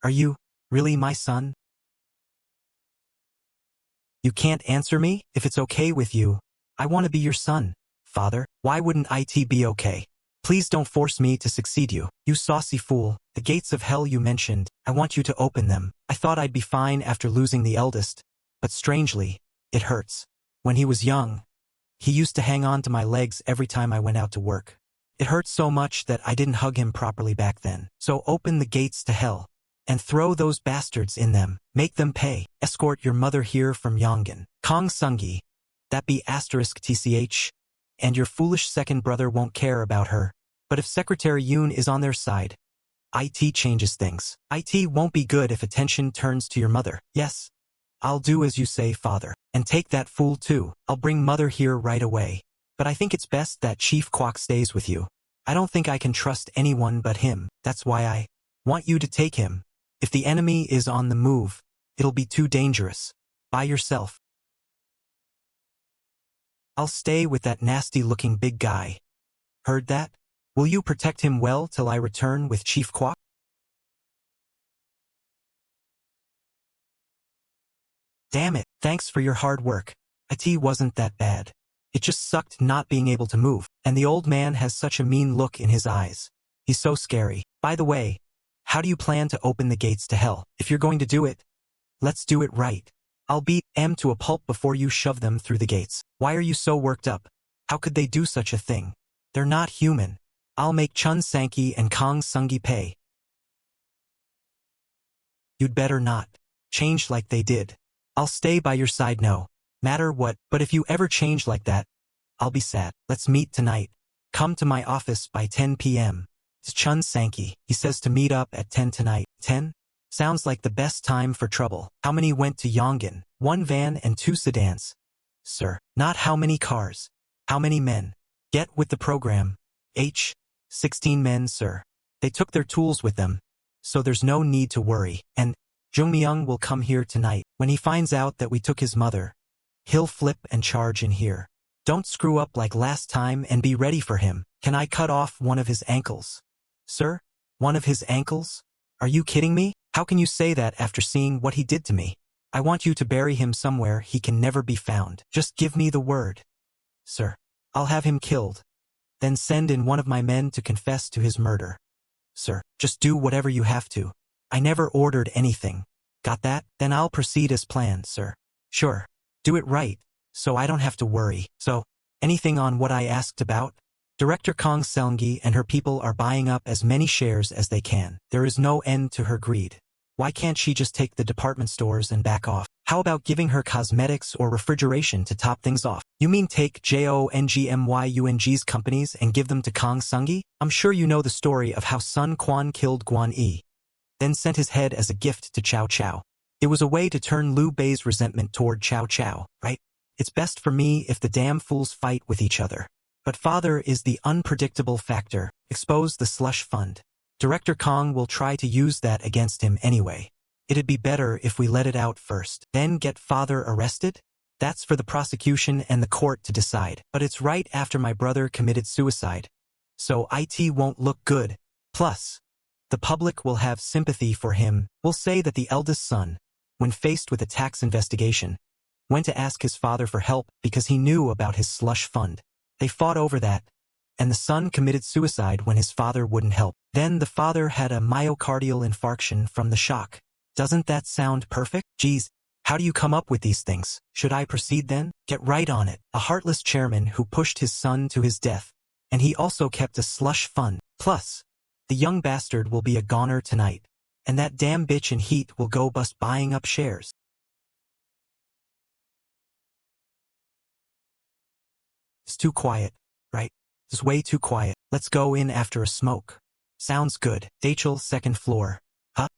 Are you really my son? You can't answer me? If it's okay with you, I want to be your son. Father, why wouldn't it be okay? Please don't force me to succeed you. You saucy fool, the gates of hell you mentioned, I want you to open them. I thought I'd be fine after losing the eldest, but strangely, it hurts. When he was young, he used to hang on to my legs every time I went out to work. It hurt so much that I didn't hug him properly back then. So open the gates to hell, and throw those bastards in them. Make them pay. Escort your mother here from Yongin. Kong Sungi. That be *TCH. And your foolish second brother won't care about her. But if Secretary Yoon is on their side, IT changes things. IT won't be good if attention turns to your mother. Yes. I'll do as you say, father. And take that fool too. I'll bring mother here right away. But I think it's best that Chief Kwok stays with you. I don't think I can trust anyone but him. That's why I want you to take him. If the enemy is on the move, it'll be too dangerous. By yourself. I'll stay with that nasty-looking big guy. Heard that? Will you protect him well till I return with Chief Kwok? Damn it, thanks for your hard work. It wasn't that bad. It just sucked not being able to move, and the old man has such a mean look in his eyes. He's so scary. By the way, how do you plan to open the gates to hell? If you're going to do it, let's do it right. I'll beat them to a pulp before you shove them through the gates. Why are you so worked up? How could they do such a thing? They're not human. I'll make Chun Sanki and Kong Sungi pay. You'd better not. Change like they did. I'll stay by your side no matter what, but if you ever change like that, I'll be sad. Let's meet tonight. Come to my office by 10 p.m. It's Chun Sanki. He says to meet up at 10 tonight. 10? Sounds like the best time for trouble. How many went to Yongin? 1 van and 2 sedans. Sir, not how many cars. How many men? Get with the program. 16 men, sir. They took their tools with them, so there's no need to worry. And Joongmyung will come here tonight. When he finds out that we took his mother, he'll flip and charge in here. Don't screw up like last time and be ready for him. Can I cut off one of his ankles? Sir? One of his ankles? Are you kidding me? How can you say that after seeing what he did to me? I want you to bury him somewhere he can never be found. Just give me the word. Sir. I'll have him killed. Then send in one of my men to confess to his murder. Sir, just do whatever you have to. I never ordered anything. Got that? Then I'll proceed as planned, sir. Sure. Do it right, so I don't have to worry. So, anything on what I asked about? Director Kong Selngi and her people are buying up as many shares as they can. There is no end to her greed. Why can't she just take the department stores and back off? How about giving her cosmetics or refrigeration to top things off? You mean take JONGMYUNG's companies and give them to Kong Sungi? I'm sure you know the story of how Sun Quan killed Guan Yi. then sent his head as a gift to Chow Chow. It was a way to turn Liu Bei's resentment toward Chow Chow, right? It's best for me if the damn fools fight with each other. But father is the unpredictable factor. Expose the slush fund. Director Kong will try to use that against him anyway. It'd be better if we let it out first, then get father arrested? That's for the prosecution and the court to decide. But it's right after my brother committed suicide. So it won't look good. Plus, the public will have sympathy for him. We'll say that the eldest son, when faced with a tax investigation, went to ask his father for help because he knew about his slush fund. They fought over that, and the son committed suicide when his father wouldn't help. Then the father had a myocardial infarction from the shock. Doesn't that sound perfect? Geez, how do you come up with these things? Should I proceed then? Get right on it. A heartless chairman who pushed his son to his death, and he also kept a slush fund. Plus, the young bastard will be a goner tonight, and that damn bitch in heat will go bust buying up shares. It's too quiet, right? It's way too quiet. Let's go in after a smoke. Sounds good. Dachel, second floor. Huh?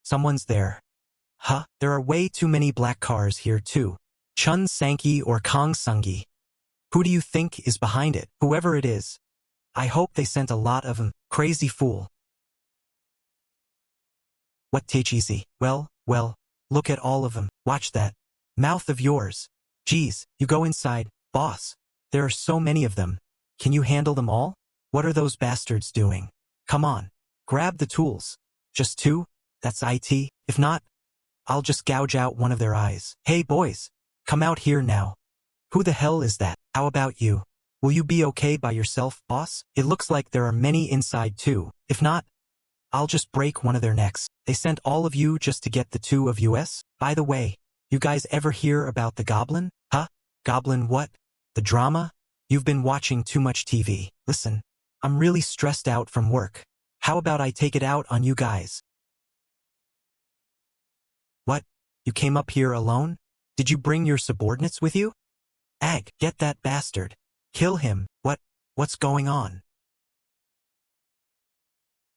Someone's there. Huh? There are way too many black cars here too. Chun Sanki or Kong Sungi. Who do you think is behind it? Whoever it is. I hope they sent a lot of them. Crazy fool. What Teichizi? Well, look at all of them. Watch that. Mouth of yours. Geez, you go inside, boss. There are so many of them. Can you handle them all? What are those bastards doing? Come on. Grab the tools. Just two? That's it. If not, I'll just gouge out one of their eyes. Hey boys, come out here now. Who the hell is that? How about you? Will you be okay by yourself, boss? It looks like there are many inside too. If not, I'll just break one of their necks. They sent all of you just to get the two of us? By the way, you guys ever hear about the goblin? Huh? Goblin what? The drama? You've been watching too much TV. Listen, I'm really stressed out from work. How about I take it out on you guys? What? You came up here alone? Did you bring your subordinates with you? Ag, get that bastard. Kill him. What's going on?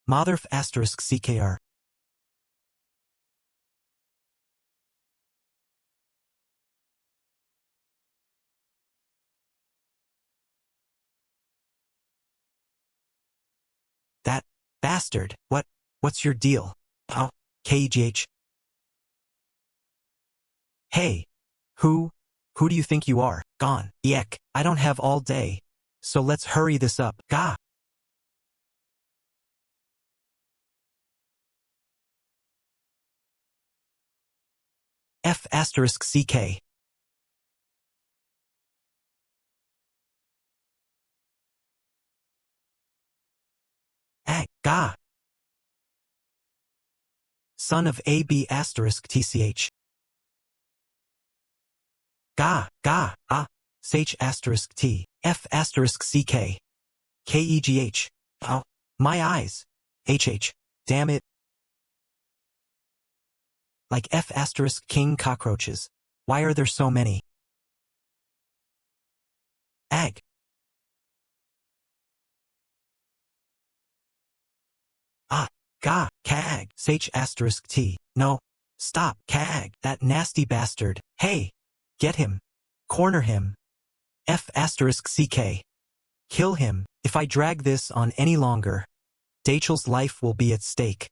Motherf asterisk CKR. That bastard. What's your deal? Oh, KGH. Hey. Who do you think you are? Gone. Yek. I don't have all day. So let's hurry this up. Gah. F asterisk CK. Ag. Gah. Son of AB asterisk TCH. Gah. Sage asterisk T. F asterisk CK. KEGH. Oh, my eyes. HH. Damn it. Like F asterisk king cockroaches. Why are there so many? Ag. Kag. Sage asterisk T. No. Stop. Kag. That nasty bastard. Hey. Get him. Corner him. F asterisk CK. Kill him. If I drag this on any longer, Dachel's life will be at stake.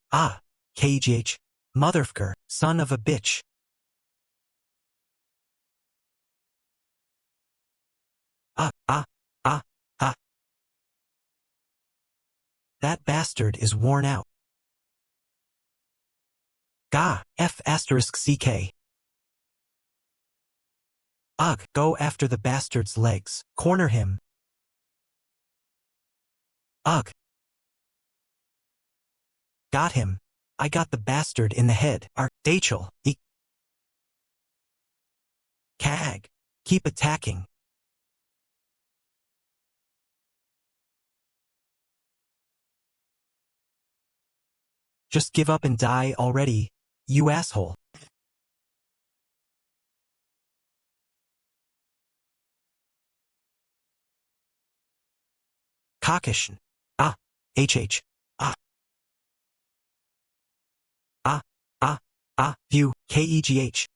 KGH. Motherfucker. Son of a bitch. That bastard is worn out. F asterisk CK. Ugh, go after the bastard's legs. Corner him. Ugh. Got him. I got the bastard in the head. Dachel. Kag. Keep attacking. Just give up and die already, you asshole. Kakishin. Ah. HH. Ah. Ah. Ah. Ah. View. KEGH.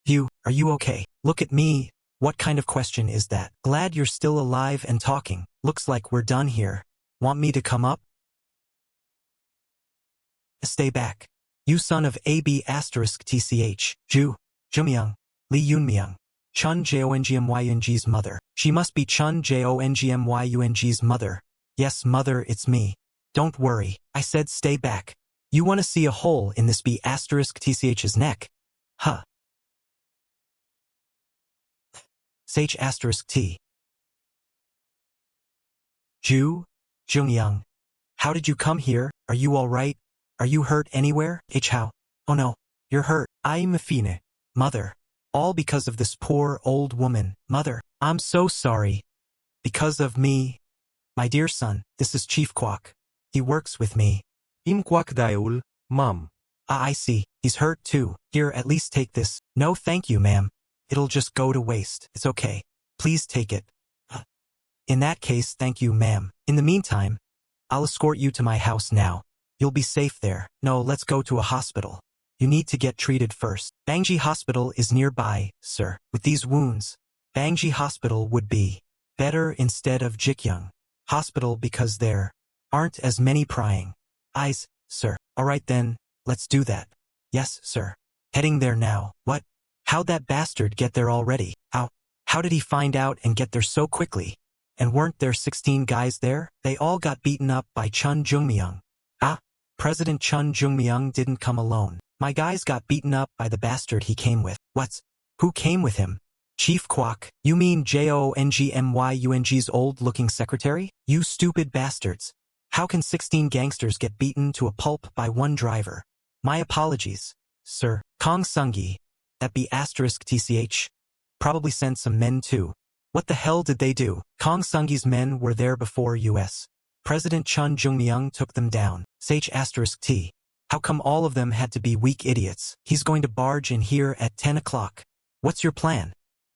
View, are you okay? Look at me. What kind of question is that? Glad you're still alive and talking. Looks like we're done here. Want me to come up? Stay back. You son of AB asterisk TCH. Joongmyung. Lee Yoonmyung. Cheon Joongmyung's mother. She must be Cheon Joongmyung's mother. Yes, mother, it's me. Don't worry. I said stay back. You want to see a hole in this B asterisk TCH's neck? Huh. Sage asterisk T. Joongmyung. How did you come here? Are you alright? Are you hurt anywhere? How? Oh no. You're hurt. I'm fine. Mother. All because of this poor old woman. Mother. I'm so sorry. Because of me. My dear son, this is Chief Kwok. He works with me. Im Kwok Daeul, Mom. Ah, I see. He's hurt too. Here, at least take this. No thank you, ma'am. It'll just go to waste. It's okay. Please take it. In that case, thank you, ma'am. In the meantime, I'll escort you to my house now. You'll be safe there. No, let's go to a hospital. You need to get treated first. Bangji Hospital is nearby, sir. With these wounds, Bangji Hospital would be better instead of Jikyung Hospital because there aren't as many prying eyes, sir. Alright then, let's do that. Yes, sir. Heading there now. What? How'd that bastard get there already? How did he find out and get there so quickly? And weren't there 16 guys there? They all got beaten up by Cheon Joongmyung. Ah, President Cheon Joongmyung didn't come alone. My guys got beaten up by the bastard he came with. What? Who came with him? Chief Kwok. You mean Joongmyung's old-looking secretary? You stupid bastards. How can 16 gangsters get beaten to a pulp by one driver? My apologies, sir. Kong Sungi. That be asterisk TCH. Probably sent some men too. What the hell did they do? Kong Sungi's men were there before US President Cheon Joongmyung took them down. Sage asterisk T. How come all of them had to be weak idiots? He's going to barge in here at 10 o'clock. What's your plan?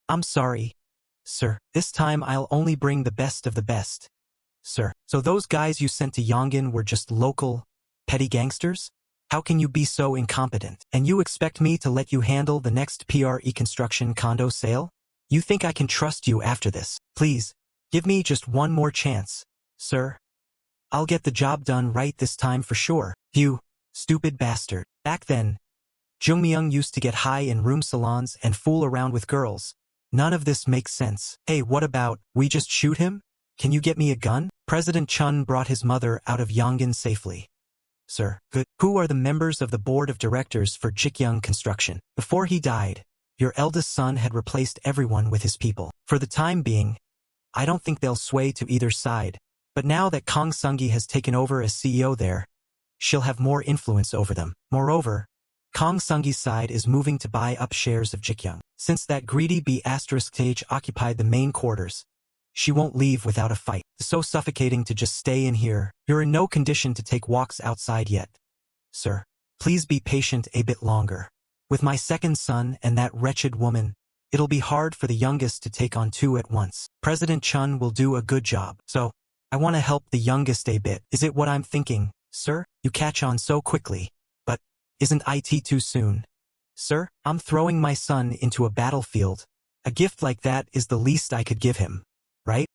I'm sorry, sir. This time I'll only bring the best of the best. Sir, so those guys you sent to Yongin were just local, petty gangsters? How can you be so incompetent? And you expect me to let you handle the next PRE construction condo sale? You think I can trust you after this? Please, give me just one more chance, sir. I'll get the job done right this time for sure. You stupid bastard. Back then, Joongmyung used to get high in room salons and fool around with girls. None of this makes sense. Hey, what about, we just shoot him? Can you get me a gun? President Cheon brought his mother out of Yongin safely. Sir, good. Who are the members of the board of directors for Jikyung Construction? Before he died, your eldest son had replaced everyone with his people. For the time being, I don't think they'll sway to either side. But now that Kong Sungi has taken over as CEO there, she'll have more influence over them. Moreover, Kong Sungi's side is moving to buy up shares of Jikyung. Since that greedy B** stage occupied the main quarters, she won't leave without a fight. It's so suffocating to just stay in here. You're in no condition to take walks outside yet. Sir, please be patient a bit longer. With my second son and that wretched woman, it'll be hard for the youngest to take on two at once. President Cheon will do a good job. So, I want to help the youngest a bit. Is it what I'm thinking, sir? You catch on so quickly. But, isn't it too soon? Sir, I'm throwing my son into a battlefield. A gift like that is the least I could give him, right?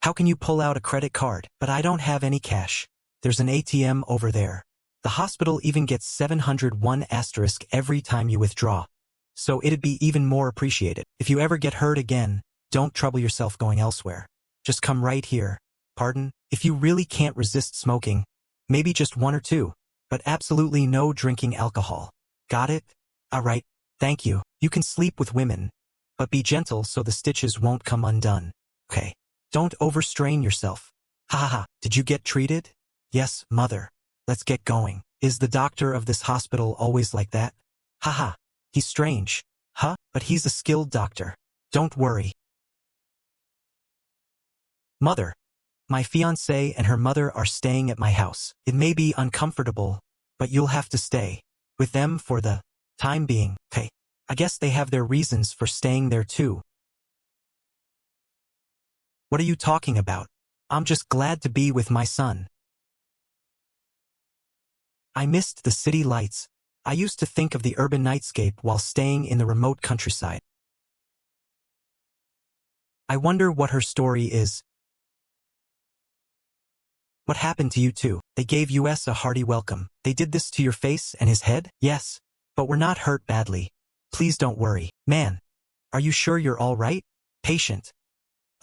How can you pull out a credit card? But I don't have any cash. There's an ATM over there. The hospital even gets 701 asterisk every time you withdraw. So it'd be even more appreciated. If you ever get hurt again, don't trouble yourself going elsewhere. Just come right here. Pardon? If you really can't resist smoking, maybe just one or two, but absolutely no drinking alcohol. Got it? Alright, thank you. You can sleep with women, but be gentle so the stitches won't come undone. Okay. Don't overstrain yourself. Ha ha ha. Did you get treated? Yes, mother. Let's get going. Is the doctor of this hospital always like that? Ha ha. He's strange. Huh? But he's a skilled doctor. Don't worry. Mother. My fiancée and her mother are staying at my house. It may be uncomfortable, but you'll have to stay with them for the time being. Okay. I guess they have their reasons for staying there too. What are you talking about? I'm just glad to be with my son. I missed the city lights. I used to think of the urban nightscape while staying in the remote countryside. I wonder what her story is. What happened to you two? They gave us a hearty welcome. They did this to your face and his head? Yes. But we're not hurt badly. Please don't worry. Man, are you sure you're all right? Patient.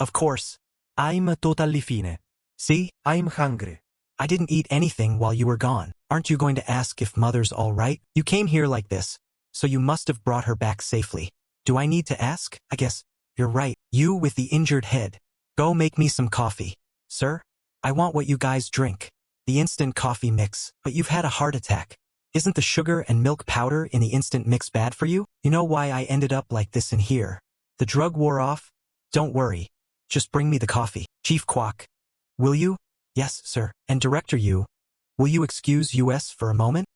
Of course. I'm totally fine. See? I'm hungry. I didn't eat anything while you were gone. Aren't you going to ask if mother's all right? You came here like this, so you must have brought her back safely. Do I need to ask? I guess you're right. You with the injured head. Go make me some coffee. Sir? I want what you guys drink. The instant coffee mix. But you've had a heart attack. Isn't the sugar and milk powder in the instant mix bad for you? You know why I ended up like this in here. The drug wore off? Don't worry. Just bring me the coffee. Chief Kwok. Will you? Yes, sir. And Director Yu, will you excuse us for a moment?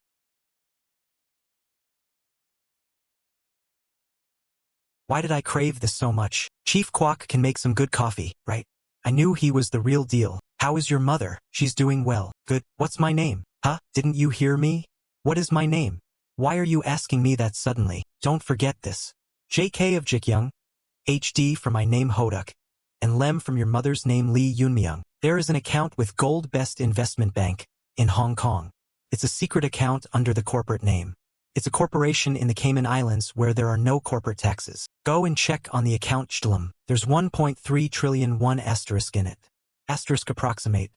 Why did I crave this so much? Chief Kwok can make some good coffee, right? I knew he was the real deal. How is your mother? She's doing well. Good. What's my name? Huh? Didn't you hear me? What is my name? Why are you asking me that suddenly? Don't forget this. JK of Jikyung, HD for my name Hoduk, and Lem from your mother's name Lee Yoonmyung. There is an account with Gold Best Investment Bank in Hong Kong. It's a secret account under the corporate name. It's a corporation in the Cayman Islands where there are no corporate taxes. Go and check on the account Shlum. There's 1.3 trillion one asterisk in it. Asterisk approximate.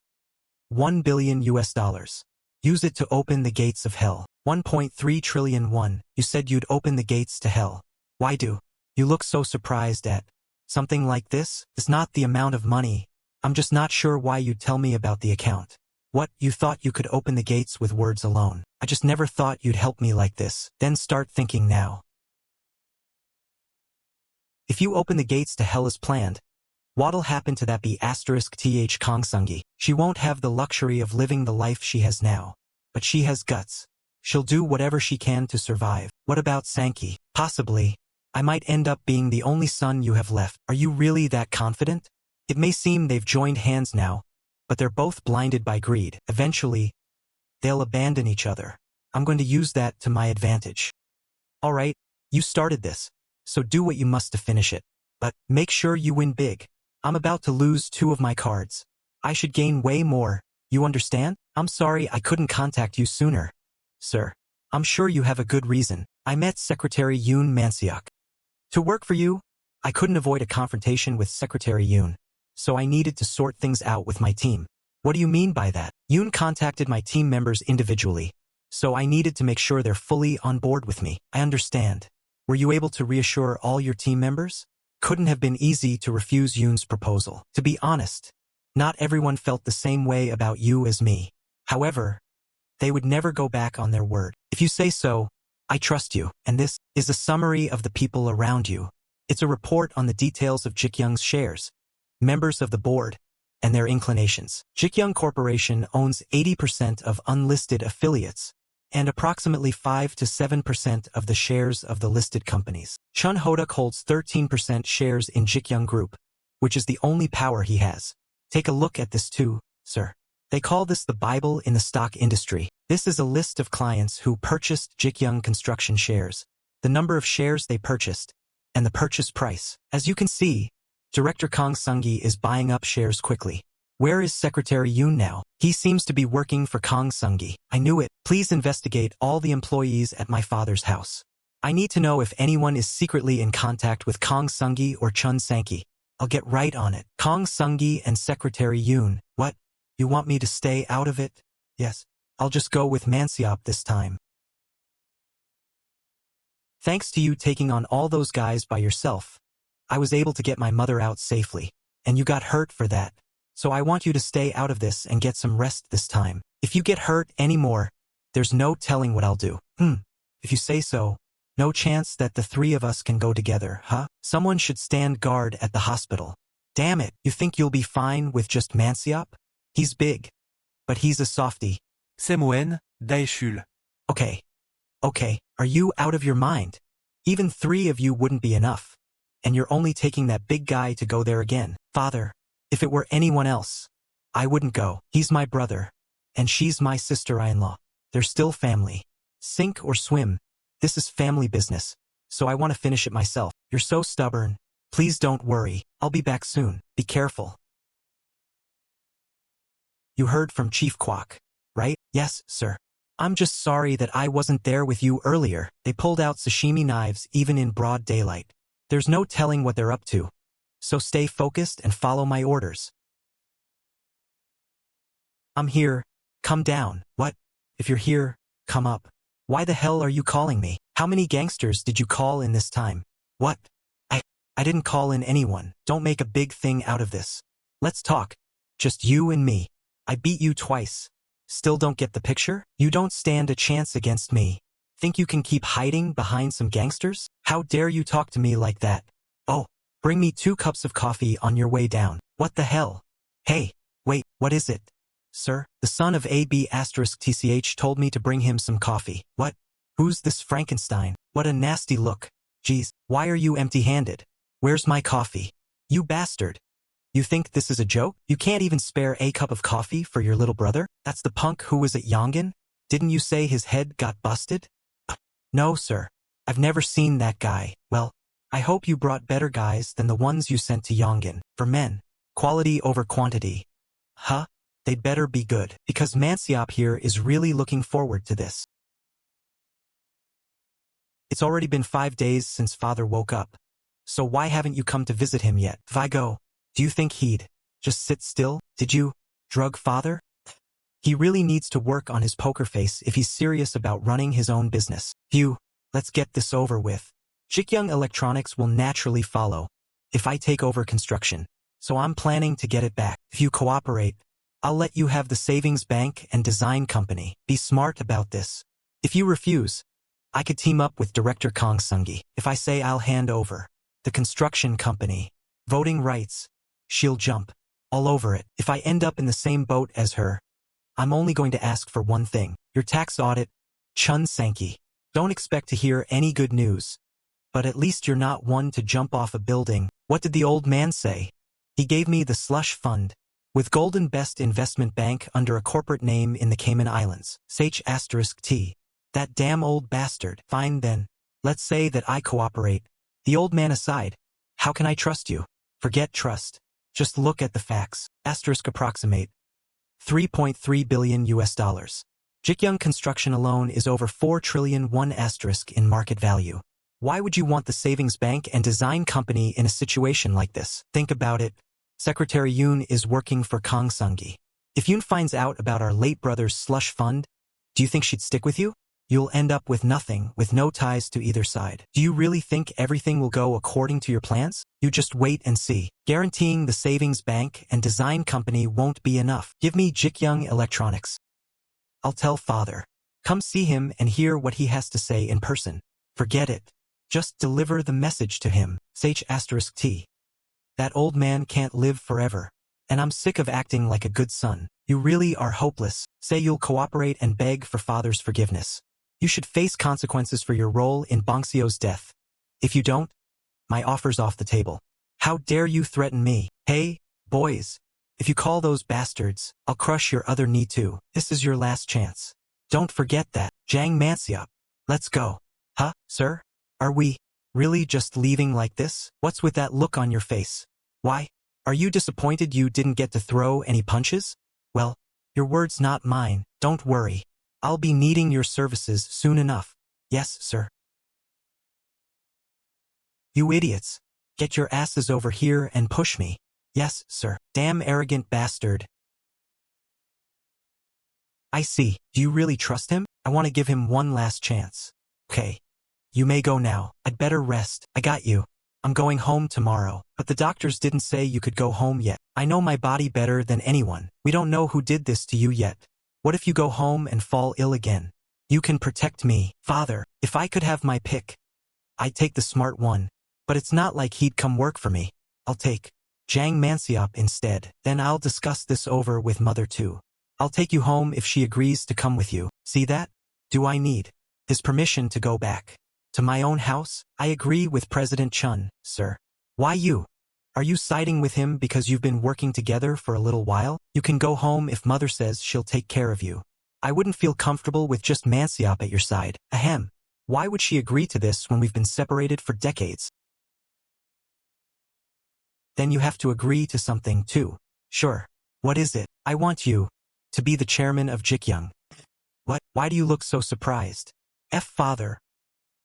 $1 billion. Use it to open the gates of hell. 1.3 trillion won. You said you'd open the gates to hell. Why do you look so surprised at something like this? It's not the amount of money. I'm just not sure why you'd tell me about the account. What, you thought you could open the gates with words alone? I just never thought you'd help me like this. Then start thinking now. If you open the gates to hell as planned, what'll happen to that be asterisk th Kong Sungi? She won't have the luxury of living the life she has now. But she has guts. She'll do whatever she can to survive. What about Sankey? Possibly. I might end up being the only son you have left. Are you really that confident? It may seem they've joined hands now, but they're both blinded by greed. Eventually, they'll abandon each other. I'm going to use that to my advantage. All right, you started this, so do what you must to finish it. But make sure you win big. I'm about to lose 2 of my cards. I should gain way more. You understand? I'm sorry I couldn't contact you sooner. Sir, I'm sure you have a good reason. I met Secretary Yoon Manseok. To work for you, I couldn't avoid a confrontation with Secretary Yoon, so I needed to sort things out with my team. What do you mean by that? Yoon contacted my team members individually, so I needed to make sure they're fully on board with me. I understand. Were you able to reassure all your team members? Couldn't have been easy to refuse Yoon's proposal. To be honest, not everyone felt the same way about you as me. However, they would never go back on their word. If you say so, I trust you, and this is a summary of the people around you. It's a report on the details of Jikyung's shares, members of the board, and their inclinations. Jikyung Corporation owns 80% of unlisted affiliates, and approximately 5 to 7% of the shares of the listed companies. Chun Hoduk holds 13% shares in Jikyung Group, which is the only power he has. Take a look at this too, sir. They call this the Bible in the stock industry. This is a list of clients who purchased Jikyung Construction shares, the number of shares they purchased, and the purchase price. As you can see, Director Kong Sungi is buying up shares quickly. Where is Secretary Yoon now? He seems to be working for Kong Sungi. I knew it. Please investigate all the employees at my father's house. I need to know if anyone is secretly in contact with Kong Sungi or Chun Sankey. I'll get right on it. Kong Sungi and Secretary Yoon. What? You want me to stay out of it? Yes. I'll just go with Manseop this time. Thanks to you taking on all those guys by yourself, I was able to get my mother out safely, and you got hurt for that. So I want you to stay out of this and get some rest this time. If you get hurt anymore, there's no telling what I'll do. If you say so, no chance that the 3 of us can go together, huh? Someone should stand guard at the hospital. Damn it, you think you'll be fine with just Manseop? He's big, but he's a softie. Semoen, Daeshul. Okay. Are you out of your mind? Even 3 of you wouldn't be enough. And you're only taking that big guy to go there again. Father, If it were anyone else, I wouldn't go. He's my brother, and she's my sister-in-law. They're still family. Sink or swim. This is family business, so I want to finish it myself. You're so stubborn. Please don't worry. I'll be back soon. Be careful. You heard from Chief Kwok, right? Yes, sir. I'm just sorry that I wasn't there with you earlier. They pulled out sashimi knives even in broad daylight. There's no telling what they're up to. So stay focused and follow my orders. I'm here. Come down. What? If you're here, come up. Why the hell are you calling me? How many gangsters did you call in this time? What? I didn't call in anyone. Don't make a big thing out of this. Let's talk. Just you and me. I beat you twice. Still don't get the picture? You don't stand a chance against me. Think you can keep hiding behind some gangsters? How dare you talk to me like that? Oh, bring me 2 cups of coffee on your way down. What the hell? Hey, wait, what is it? Sir, the son of AB*TCH told me to bring him some coffee. What? Who's this Frankenstein? What a nasty look. Geez, why are you empty-handed? Where's my coffee? You bastard. You think this is a joke? You can't even spare a cup of coffee for your little brother? That's the punk who was at Yongin? Didn't you say his head got busted? No, sir. I've never seen that guy. Well, I hope you brought better guys than the ones you sent to Yongin. For men, quality over quantity. Huh? They'd better be good, because Mansiop here is really looking forward to this. It's already been 5 days since father woke up. So why haven't you come to visit him yet? If I go, do you think he'd just sit still? Did you drug father? He really needs to work on his poker face if he's serious about running his own business. Phew, let's get this over with. Jikyung Electronics will naturally follow if I take over construction. So I'm planning to get it back. If you cooperate, I'll let you have the savings bank and design company. Be smart about this. If you refuse, I could team up with Director Kong Sungi. If I say I'll hand over the construction company, voting rights, she'll jump all over it. If I end up in the same boat as her, I'm only going to ask for one thing. Your tax audit, Chun Sanki. Don't expect to hear any good news. But at least you're not one to jump off a building. What did the old man say? He gave me the slush fund, with Golden Best Investment Bank under a corporate name in the Cayman Islands. T. That damn old bastard. Fine then. Let's say that I cooperate. The old man aside, how can I trust you? Forget trust. Just look at the facts. Approximate. 3.3 billion US dollars. Jikyung Construction alone is over 4 trillion in market value. Why would you want the savings bank and design company in a situation like this? Think about it. Secretary Yoon is working for Kong Sungi. If Yoon finds out about our late brother's slush fund, do you think she'd stick with you? You'll end up with nothing, with no ties to either side. Do you really think everything will go according to your plans? You just wait and see. Guaranteeing the savings bank and design company won't be enough. Give me Jikyung Electronics. I'll tell father. Come see him and hear what he has to say in person. Forget it. Just deliver the message to him. T. That old man can't live forever. And I'm sick of acting like a good son. You really are hopeless. Say you'll cooperate and beg for father's forgiveness. You should face consequences for your role in Bongseo's death. If you don't, my offer's off the table. How dare you threaten me? Hey, boys. If you call those bastards, I'll crush your other knee too. This is your last chance. Don't forget that. Jang Mansiop. Let's go. Huh, sir? Are we really just leaving like this? What's with that look on your face? Why? Are you disappointed you didn't get to throw any punches? Well, your word's not mine. Don't worry. I'll be needing your services soon enough. Yes, sir. You idiots. Get your asses over here and push me. Yes, sir. Damn arrogant bastard. I see. Do you really trust him? I want to give him one last chance. Okay. You may go now. I'd better rest. I got you. I'm going home tomorrow. But the doctors didn't say you could go home yet. I know my body better than anyone. We don't know who did this to you yet. What if you go home and fall ill again? You can protect me. Father, if I could have my pick, I'd take the smart one. But it's not like he'd come work for me. I'll take Jang Mansiop instead. Then I'll discuss this over with mother too. I'll take you home if she agrees to come with you. See that? Do I need his permission to go back to my own house? I agree with President Chun, sir. Why you? Are you siding with him because you've been working together for a little while? You can go home if mother says she'll take care of you. I wouldn't feel comfortable with just Mansiop at your side. Ahem. Why would she agree to this when we've been separated for decades? Then you have to agree to something too. Sure. What is it? I want you to be the chairman of Jikyung. What? Why do you look so surprised? Father.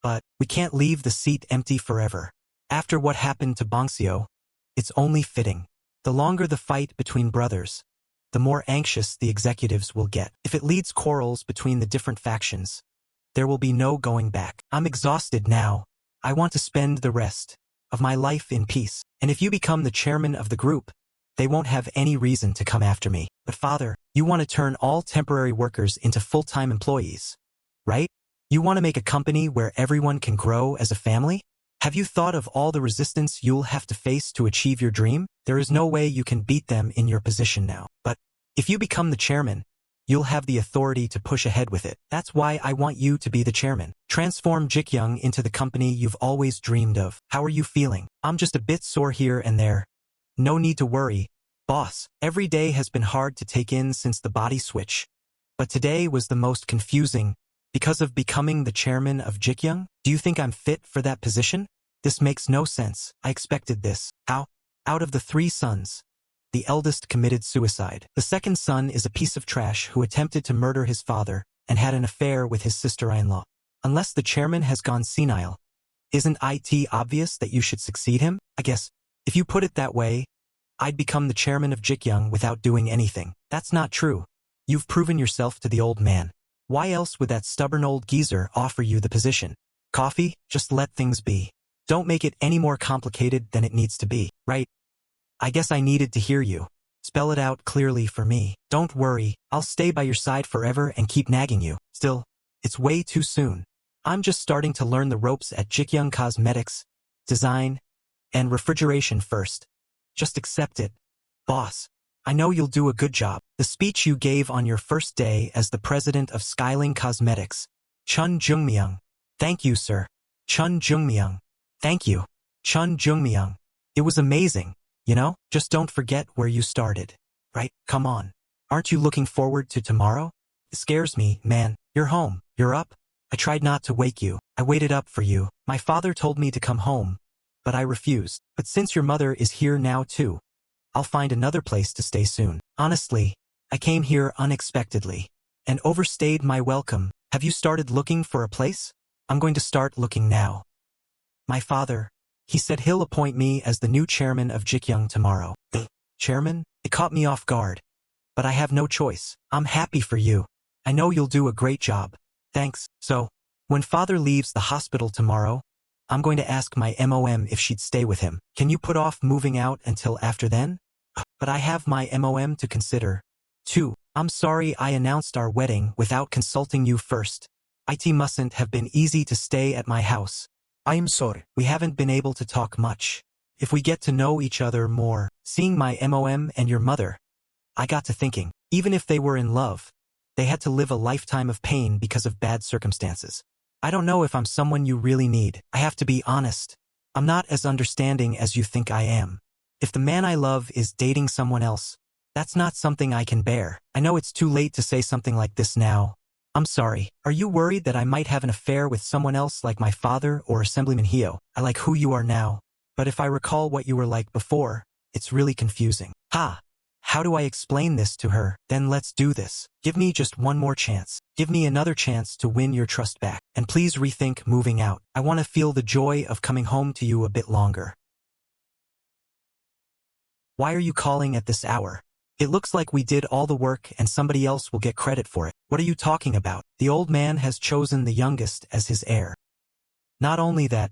But we can't leave the seat empty forever. After what happened to Bongseo, it's only fitting. The longer the fight between brothers, the more anxious the executives will get. If it leads quarrels between the different factions, there will be no going back. I'm exhausted now. I want to spend the rest of my life in peace. And if you become the chairman of the group, they won't have any reason to come after me. But father, you want to turn all temporary workers into full-time employees, right? You want to make a company where everyone can grow as a family? Have you thought of all the resistance you'll have to face to achieve your dream? There is no way you can beat them in your position now. But if you become the chairman, you'll have the authority to push ahead with it. That's why I want you to be the chairman. Transform Jikyung into the company you've always dreamed of. How are you feeling? I'm just a bit sore here and there. No need to worry, boss. Every day has been hard to take in since the body switch. But today was the most confusing. Because of becoming the chairman of Jikyung? Do you think I'm fit for that position? This makes no sense. I expected this. How? Out of the 3 sons, the eldest committed suicide. The second son is a piece of trash who attempted to murder his father and had an affair with his sister-in-law. Unless the chairman has gone senile, isn't it obvious that you should succeed him? I guess, if you put it that way, I'd become the chairman of Jikyung without doing anything. That's not true. You've proven yourself to the old man. Why else would that stubborn old geezer offer you the position? Coffee? Just let things be. Don't make it any more complicated than it needs to be, right? I guess I needed to hear you. Spell it out clearly for me. Don't worry, I'll stay by your side forever and keep nagging you. Still, it's way too soon. I'm just starting to learn the ropes at Jikyung Cosmetics, design, and refrigeration first. Just accept it, boss. I know you'll do a good job. The speech you gave on your first day as the president of Skyling Cosmetics, Cheon Joongmyung. Thank you, sir. Cheon Joongmyung. Thank you. Cheon Joongmyung. It was amazing, you know? Just don't forget where you started. Right? Come on. Aren't you looking forward to tomorrow? It scares me, man. You're home. You're up. I tried not to wake you. I waited up for you. My father told me to come home, but I refused. But since your mother is here now too, I'll find another place to stay soon. Honestly, I came here unexpectedly and overstayed my welcome. Have you started looking for a place? I'm going to start looking now. My father, he said he'll appoint me as the new chairman of Jikyung tomorrow. The chairman? It caught me off guard. But I have no choice. I'm happy for you. I know you'll do a great job. Thanks. So, when father leaves the hospital tomorrow, I'm going to ask my MOM if she'd stay with him. Can you put off moving out until after then? But I have my MOM to consider, too. I'm sorry I announced our wedding without consulting you first. It mustn't have been easy to stay at my house. I'm sorry. We haven't been able to talk much. If we get to know each other more, seeing my MOM and your mother, I got to thinking, even if they were in love, they had to live a lifetime of pain because of bad circumstances. I don't know if I'm someone you really need. I have to be honest. I'm not as understanding as you think I am. If the man I love is dating someone else, that's not something I can bear. I know it's too late to say something like this now. I'm sorry. Are you worried that I might have an affair with someone else like my father or Assemblyman Hyo? I like who you are now. But if I recall what you were like before, it's really confusing. How do I explain this to her? Then let's do this. Give me just one more chance. Give me another chance to win your trust back. And please rethink moving out. I want to feel the joy of coming home to you a bit longer. Why are you calling at this hour? It looks like we did all the work and somebody else will get credit for it. What are you talking about? The old man has chosen the youngest as his heir. Not only that,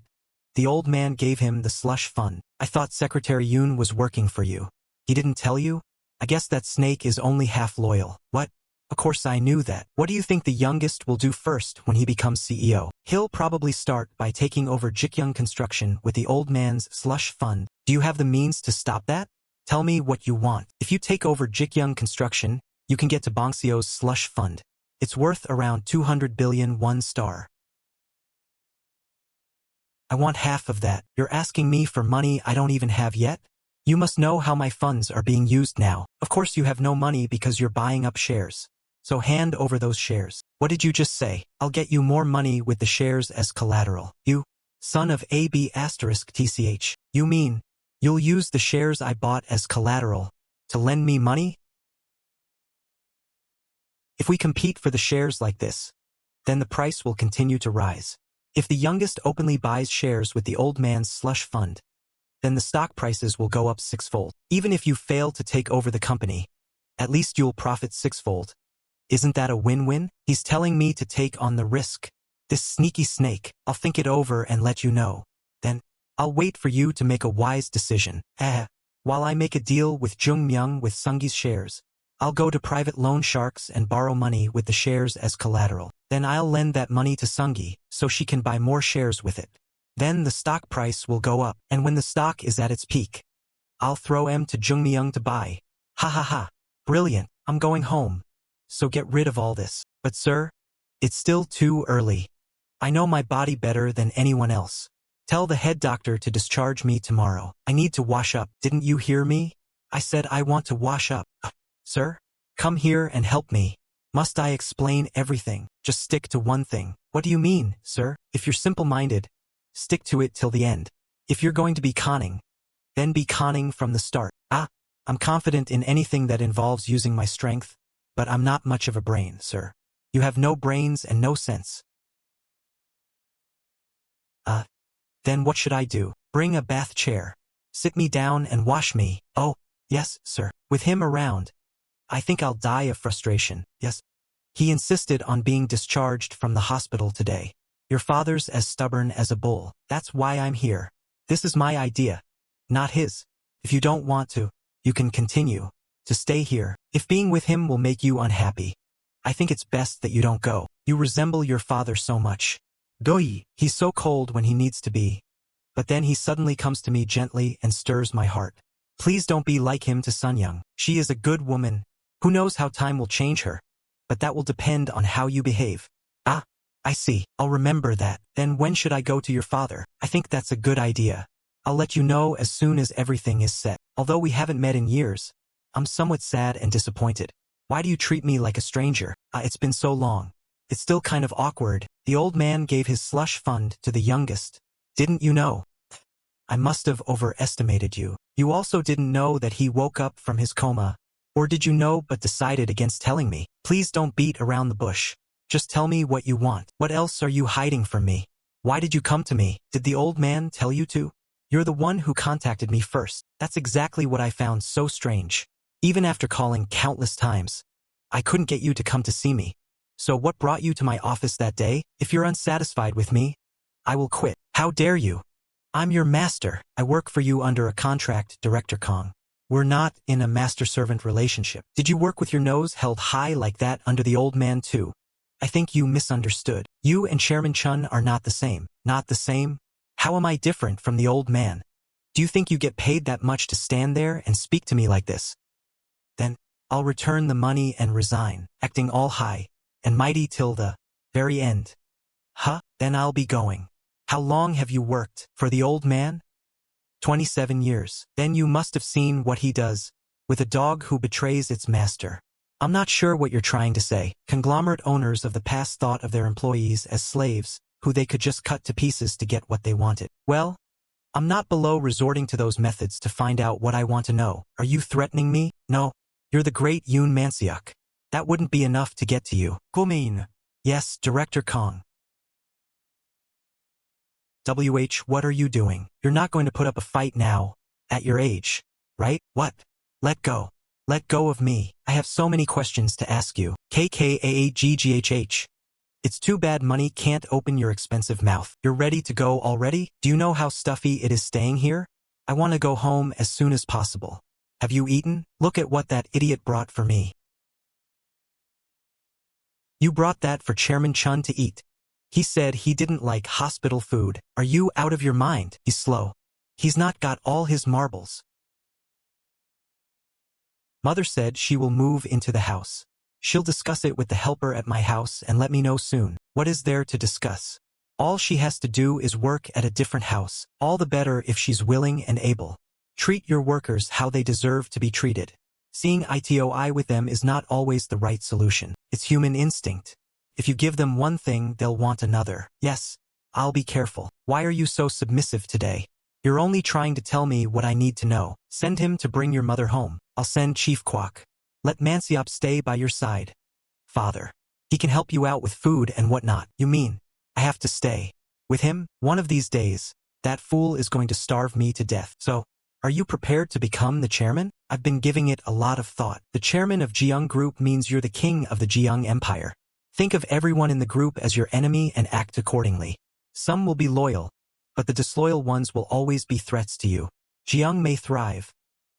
the old man gave him the slush fund. I thought Secretary Yoon was working for you. He didn't tell you? I guess that snake is only half loyal. What? Of course I knew that. What do you think the youngest will do first when he becomes CEO? He'll probably start by taking over Jikyung Construction with the old man's slush fund. Do you have the means to stop that? Tell me what you want. If you take over Jikyung Construction, you can get to Bongseo's slush fund. It's worth around 200 billion won. I want half of that. You're asking me for money I don't even have yet? You must know how my funds are being used now. Of course you have no money because you're buying up shares. So hand over those shares. What did you just say? I'll get you more money with the shares as collateral. You, son of AB asterisk TCH. You mean, you'll use the shares I bought as collateral to lend me money? If we compete for the shares like this, then the price will continue to rise. If the youngest openly buys shares with the old man's slush fund, then the stock prices will go up sixfold. Even if you fail to take over the company, at least you'll profit sixfold. Isn't that a win-win? He's telling me to take on the risk. This sneaky snake. I'll think it over and let you know. Then, I'll wait for you to make a wise decision. While I make a deal with Joongmyung with Sunggi's shares, I'll go to private loan sharks and borrow money with the shares as collateral. Then I'll lend that money to Sunggi so she can buy more shares with it. Then the stock price will go up, and when the stock is at its peak, I'll throw M to Joongmyung to buy. Ha ha ha. Brilliant. I'm going home. So get rid of all this. But sir, it's still too early. I know my body better than anyone else. Tell the head doctor to discharge me tomorrow. I need to wash up. Didn't you hear me? I said I want to wash up. Sir? Come here and help me. Must I explain everything? Just stick to one thing. What do you mean, sir? If you're simple-minded, stick to it till the end. If you're going to be conning, then be conning from the start. I'm confident in anything that involves using my strength, but I'm not much of a brain, sir. You have no brains and no sense. Then what should I do? Bring a bath chair. Sit me down and wash me. Oh, yes, sir. With him around, I think I'll die of frustration. Yes. He insisted on being discharged from the hospital today. Your father's as stubborn as a bull. That's why I'm here. This is my idea, not his. If you don't want to, you can continue to stay here. If being with him will make you unhappy, I think it's best that you don't go. You resemble your father so much. Doi. He's so cold when he needs to be. But then he suddenly comes to me gently and stirs my heart. Please don't be like him to Sunyoung. She is a good woman. Who knows how time will change her? But that will depend on how you behave. I see. I'll remember that. Then when should I go to your father? I think that's a good idea. I'll let you know as soon as everything is set. Although we haven't met in years, I'm somewhat sad and disappointed. Why do you treat me like a stranger? It's been so long. It's still kind of awkward. The old man gave his slush fund to the youngest. Didn't you know? I must have overestimated you. You also didn't know that he woke up from his coma. Or did you know but decided against telling me? Please don't beat around the bush. Just tell me what you want. What else are you hiding from me? Why did you come to me? Did the old man tell you to? You're the one who contacted me first. That's exactly what I found so strange. Even after calling countless times, I couldn't get you to come to see me. So what brought you to my office that day? If you're unsatisfied with me, I will quit. How dare you? I'm your master. I work for you under a contract, Director Kong. We're not in a master-servant relationship. Did you work with your nose held high like that under the old man too? I think you misunderstood. You and Chairman Chun are not the same. Not the same? How am I different from the old man? Do you think you get paid that much to stand there and speak to me like this? Then, I'll return the money and resign, acting all high and mighty till the very end. Then I'll be going. How long have you worked for the old man? 27 years. Then you must have seen what he does with a dog who betrays its master. I'm not sure what you're trying to say. Conglomerate owners of the past thought of their employees as slaves who they could just cut to pieces to get what they wanted. Well, I'm not below resorting to those methods to find out what I want to know. Are you threatening me? No. You're the great Yoon Manseok. That wouldn't be enough to get to you. Gumin. Yes, Director Kong. What are you doing? You're not going to put up a fight now, at your age, right? What? Let go. Let go of me. I have so many questions to ask you. KKAAGGHH. It's too bad money can't open your expensive mouth. You're ready to go already? Do you know how stuffy it is staying here? I want to go home as soon as possible. Have you eaten? Look at what that idiot brought for me. You brought that for Chairman Chun to eat. He said he didn't like hospital food. Are you out of your mind? He's slow. He's not got all his marbles. Mother said she will move into the house. She'll discuss it with the helper at my house and let me know soon. What is there to discuss? All she has to do is work at a different house. All the better if she's willing and able. Treat your workers how they deserve to be treated. Seeing eye to eye with them is not always the right solution. It's human instinct. If you give them one thing, they'll want another. Yes, I'll be careful. Why are you so submissive today? You're only trying to tell me what I need to know. Send him to bring your mother home. I'll send Chief Kwok. Let Mansiop stay by your side. Father. He can help you out with food and whatnot. You mean, I have to stay with him? One of these days, that fool is going to starve me to death. So, are you prepared to become the chairman? I've been giving it a lot of thought. The chairman of Jikyung Group means you're the king of the Jikyung Empire. Think of everyone in the group as your enemy and act accordingly. Some will be loyal, but the disloyal ones will always be threats to you. Jikyung may thrive,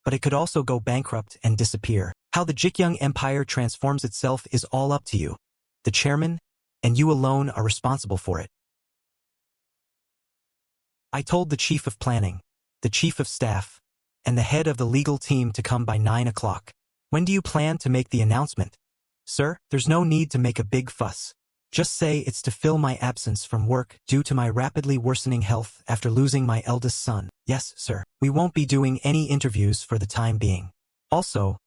but it could also go bankrupt and disappear. How the Jikyung Empire transforms itself is all up to you. The chairman, and you alone are responsible for it. I told the chief of planning, the chief of staff, and the head of the legal team to come by 9 o'clock. When do you plan to make the announcement? Sir, there's no need to make a big fuss. Just say it's to fill my absence from work due to my rapidly worsening health after losing my eldest son. Yes, sir. We won't be doing any interviews for the time being. Also,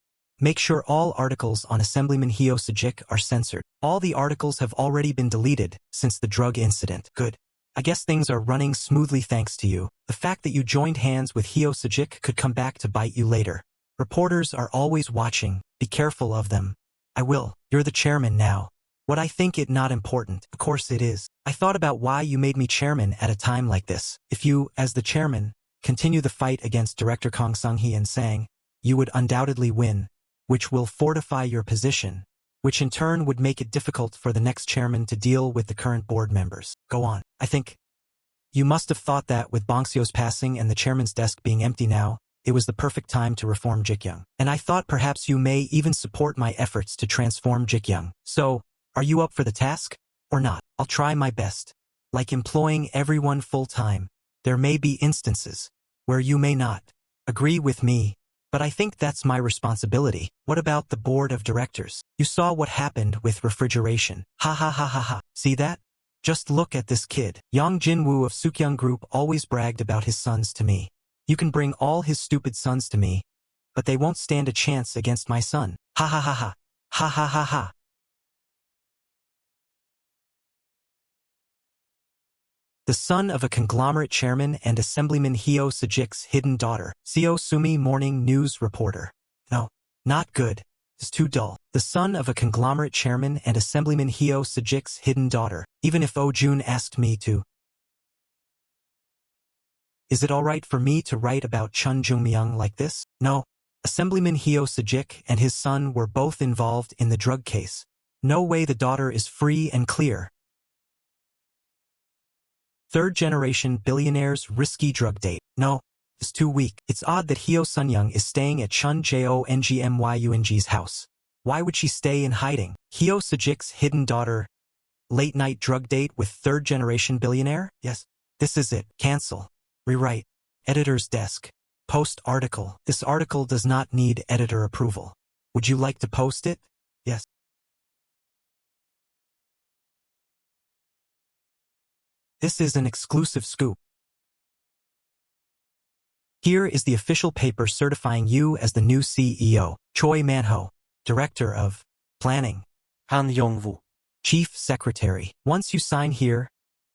make sure all articles on Assemblyman Hyo Sejik are censored. All the articles have already been deleted since the drug incident. Good. I guess things are running smoothly thanks to you. The fact that you joined hands with Hyo Sejik could come back to bite you later. Reporters are always watching. Be careful of them. I will. You're the chairman now. What I think it not important, of course it is. I thought about why you made me chairman at a time like this. If you, as the chairman, continue the fight against Director Kong Sung-hee and Sang, you would undoubtedly win, which will fortify your position, which in turn would make it difficult for the next chairman to deal with the current board members. Go on. I think you must have thought that with Bong Seo's passing and the chairman's desk being empty now, it was the perfect time to reform Jikyung. And I thought perhaps you may even support my efforts to transform Jikyung. So, are you up for the task? Or not? I'll try my best. Like employing everyone full-time, there may be instances where you may not agree with me, but I think that's my responsibility. What about the board of directors? You saw what happened with refrigeration. Ha ha ha ha ha. See that? Just look at this kid. Yang Jin-woo of Sukyung Group always bragged about his sons to me. You can bring all his stupid sons to me, but they won't stand a chance against my son. Ha ha ha ha. Ha ha ha ha. The son of a conglomerate chairman and Assemblyman Hyo Sejik's hidden daughter. Seo Sumi morning news reporter. No, not good. It's too dull. The son of a conglomerate chairman and Assemblyman Hyo Sejik's hidden daughter. Even if Oh Jun asked me to. Is it alright for me to write about Cheon Joongmyung like this? No. Assemblyman Hyo Sejik and his son were both involved in the drug case. No way the daughter is free and clear. Third-generation billionaire's risky drug date. No, it's too weak. It's odd that Hyo Sun-young is staying at Chun Jongmyung's house. Why would she stay in hiding? Hyo Sejik's hidden daughter. Late-night drug date with third-generation billionaire? Yes. This is it. Cancel. Rewrite. Editor's desk. Post article. This article does not need editor approval. Would you like to post it? Yes. This is an exclusive scoop. Here is the official paper certifying you as the new CEO, Choi Man-ho, Director of Planning, Han Yong-woo, Chief Secretary. Once you sign here,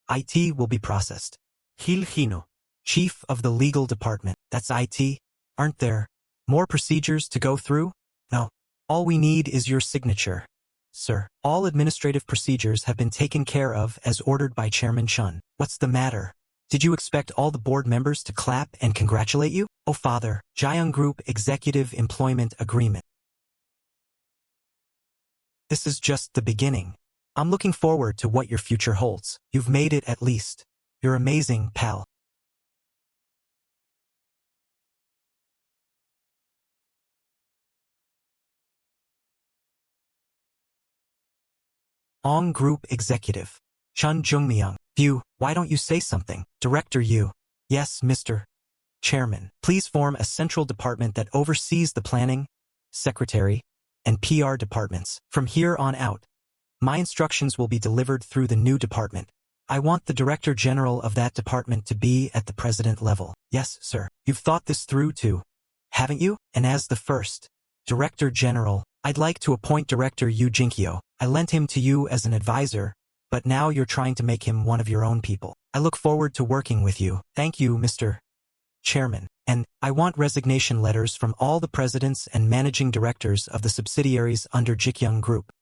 IT will be processed. Hil Hino, Chief of the Legal Department. That's IT. Aren't there more procedures to go through? No. All we need is your signature. Sir, all administrative procedures have been taken care of as ordered by Chairman Chun. What's the matter? Did you expect all the board members to clap and congratulate you? Oh father, Jikyung Group Executive Employment Agreement. This is just the beginning. I'm looking forward to what your future holds. You've made it at least. You're amazing, pal. Ong Group Executive. Cheon Joongmyung. Phew, why don't you say something? Director Yu. Yes, Mr. Chairman. Please form a central department that oversees the planning, secretary, and PR departments. From here on out, my instructions will be delivered through the new department. I want the Director General of that department to be at the President level. Yes, sir. You've thought this through too, haven't you? And as the first Director General, I'd like to appoint Director Yu Jinkyo. I lent him to you as an advisor, but now you're trying to make him one of your own people. I look forward to working with you. Thank you, Mr. Chairman. And I want resignation letters from all the presidents and managing directors of the subsidiaries under Jikyung Group.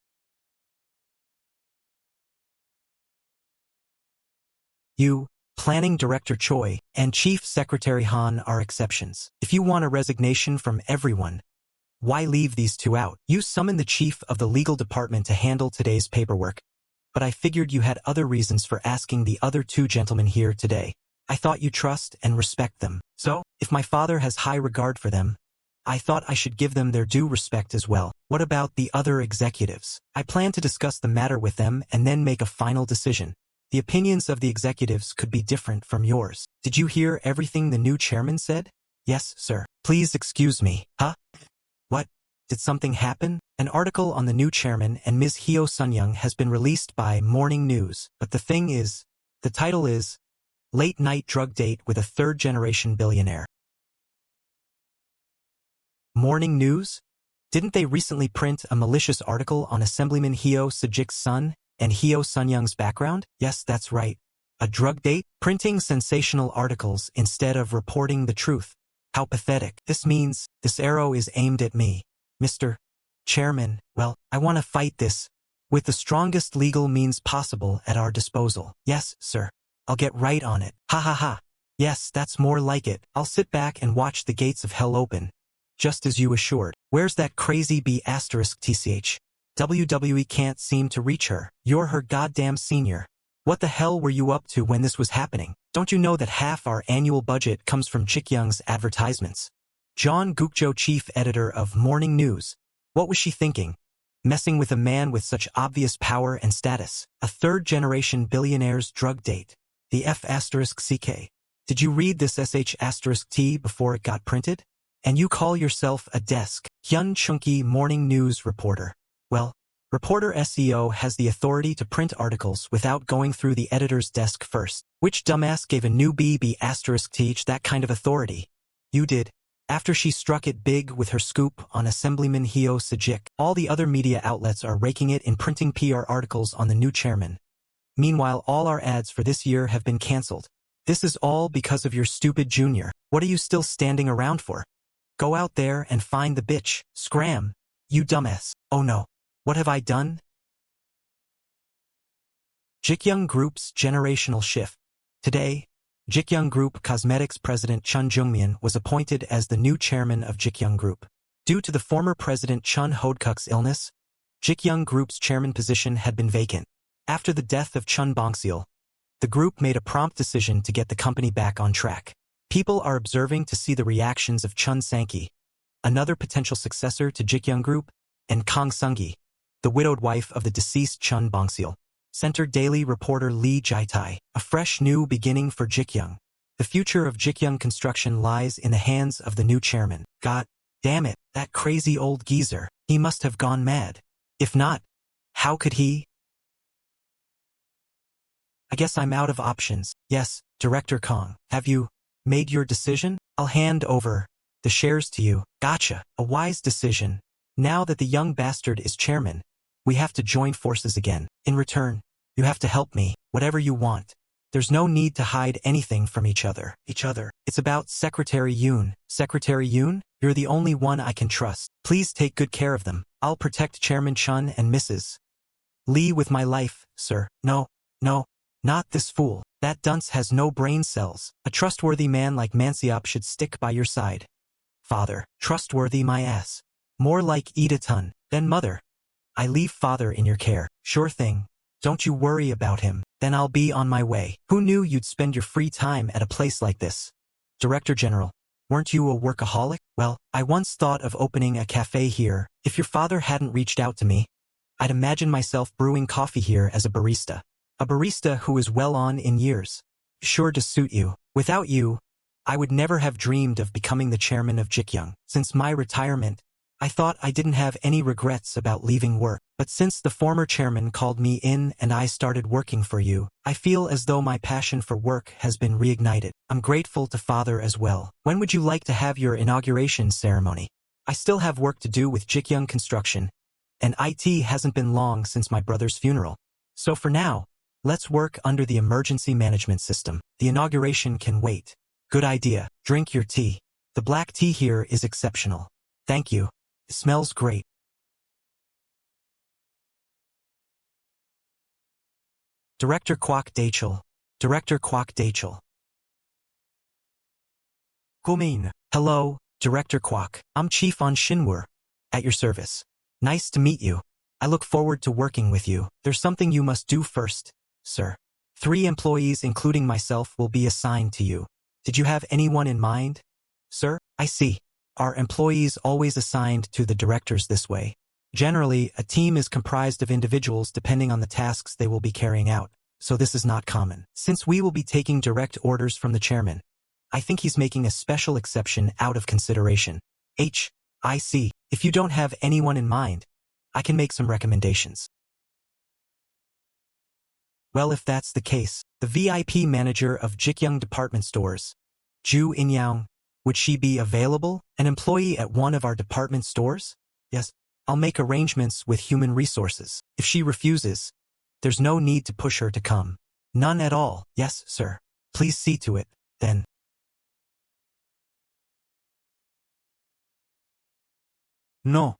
You, Planning Director Choi, and Chief Secretary Han are exceptions. If you want a resignation from everyone, why leave these two out? You summon the chief of the legal department to handle today's paperwork, but I figured you had other reasons for asking the other two gentlemen here today. I thought you trust and respect them. So, if my father has high regard for them, I thought I should give them their due respect as well. What about the other executives? I plan to discuss the matter with them and then make a final decision. The opinions of the executives could be different from yours. Did you hear everything the new chairman said? Yes, sir. Please excuse me. Huh? What? Did something happen? An article on the new chairman and Ms. Hyo Sunyoung has been released by Morning News. But the thing is, the title is Late Night Drug Date with a Third-Generation Billionaire. Morning News? Didn't they recently print a malicious article on Assemblyman Hyo Sejik's son and Hyo Sunyoung's background? Yes, that's right. A drug date? Printing sensational articles instead of reporting the truth. How pathetic. This means this arrow is aimed at me. Mr. Chairman, well, I want to fight this with the strongest legal means possible at our disposal. Yes, sir. I'll get right on it. Ha ha ha. Yes, that's more like it. I'll sit back and watch the gates of hell open, just as you assured. Where's that crazy B*TCH? WWE can't seem to reach her. You're her goddamn senior. What the hell were you up to when this was happening? Don't you know that half our annual budget comes from Jikyung's advertisements? Jeon Gukjo, chief editor of Morning News. What was she thinking? Messing with a man with such obvious power and status. A third-generation billionaire's drug date. The F***CK. Did you read this sh**T before it got printed? And you call yourself a desk Hyun Chunki Morning News reporter. Well, reporter SEO has the authority to print articles without going through the editor's desk first. Which dumbass gave a newbie B***TH that kind of authority? You did. After she struck it big with her scoop on Assemblyman Hyo Sejik, all the other media outlets are raking it in printing PR articles on the new chairman. Meanwhile, all our ads for this year have been cancelled. This is all because of your stupid junior. What are you still standing around for? Go out there and find the bitch. Scram. You dumbass. Oh no. What have I done? Jikyung Group's generational shift. Today, Jikyung Group Cosmetics President Cheon Joongmyung was appointed as the new chairman of Jikyung Group. Due to the former president Chun Hodkuk's illness, Jikyung Group's chairman position had been vacant. After the death of Chun Bongsil, the group made a prompt decision to get the company back on track. People are observing to see the reactions of Chun Sang-ki, another potential successor to Jikyung Group, and Kang Sung-gi, the widowed wife of the deceased Chun Bongsil. Center Daily reporter Lee Jae-tae. A fresh new beginning for Jikyung. The future of Jikyung construction lies in the hands of the new chairman. God damn it, that crazy old geezer. He must have gone mad. If not, how could he? I guess I'm out of options. Yes, Director Kong. Have you made your decision? I'll hand over the shares to you. Gotcha. A wise decision. Now that the young bastard is chairman, we have to join forces again. In return, you have to help me, whatever you want. There's no need to hide anything from each other. It's about Secretary Yoon. Secretary Yoon? You're the only one I can trust. Please take good care of them. I'll protect Chairman Chun and Mrs. Lee with my life, sir. No, not this fool. That dunce has no brain cells. A trustworthy man like Manseop should stick by your side. Father, trustworthy my ass. More like Edaton than mother. I leave father in your care. Sure thing. Don't you worry about him. Then I'll be on my way. Who knew you'd spend your free time at a place like this? Director General, weren't you a workaholic? Well, I once thought of opening a cafe here. If your father hadn't reached out to me, I'd imagine myself brewing coffee here as a barista. A barista who is well on in years. Sure to suit you. Without you, I would never have dreamed of becoming the chairman of Jikyung. Since my retirement, I thought I didn't have any regrets about leaving work, but since the former chairman called me in and I started working for you, I feel as though my passion for work has been reignited. I'm grateful to Father as well. When would you like to have your inauguration ceremony? I still have work to do with Jikyung Construction, and IT hasn't been long since my brother's funeral. So for now, let's work under the emergency management system. The inauguration can wait. Good idea. Drink your tea. The black tea here is exceptional. Thank you. It smells great. Director Kwok Dachel. Director Kwok Dachel. Kumain. Hello, Director Kwok. I'm Chief on Shinwoo. At your service. Nice to meet you. I look forward to working with you. There's something you must do first, sir. 3 employees including myself will be assigned to you. Did you have anyone in mind? Sir, I see. Are employees always assigned to the directors this way? Generally, a team is comprised of individuals depending on the tasks they will be carrying out, so this is not common. Since we will be taking direct orders from the chairman, I think he's making a special exception out of consideration. I see. If you don't have anyone in mind, I can make some recommendations. Well, if that's the case, the VIP manager of Jikyung Department Stores, Ju In-young, would she be available? An employee at one of our department stores? Yes. I'll make arrangements with human resources. If she refuses, there's no need to push her to come. None at all. Yes, sir. Please see to it, then. No.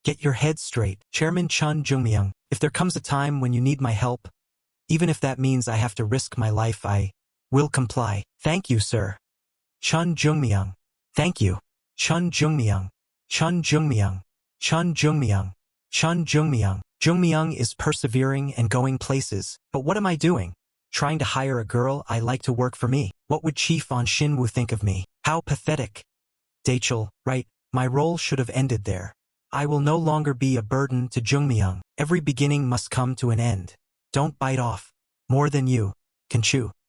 Get your head straight, Chairman Cheon Joongmyung. If there comes a time when you need my help, even if that means I have to risk my life, I will comply. Thank you, sir. Cheon Joongmyung. Thank you. Cheon Joongmyung. Cheon Joongmyung. Cheon Joongmyung. Cheon Joongmyung. Joongmyung is persevering and going places. But what am I doing? Trying to hire a girl I like to work for me. What would Chief on Shinwoo think of me? How pathetic. Dachel, right, my role should have ended there. I will no longer be a burden to Joongmyung. Every beginning must come to an end. Don't bite off more than you can chew.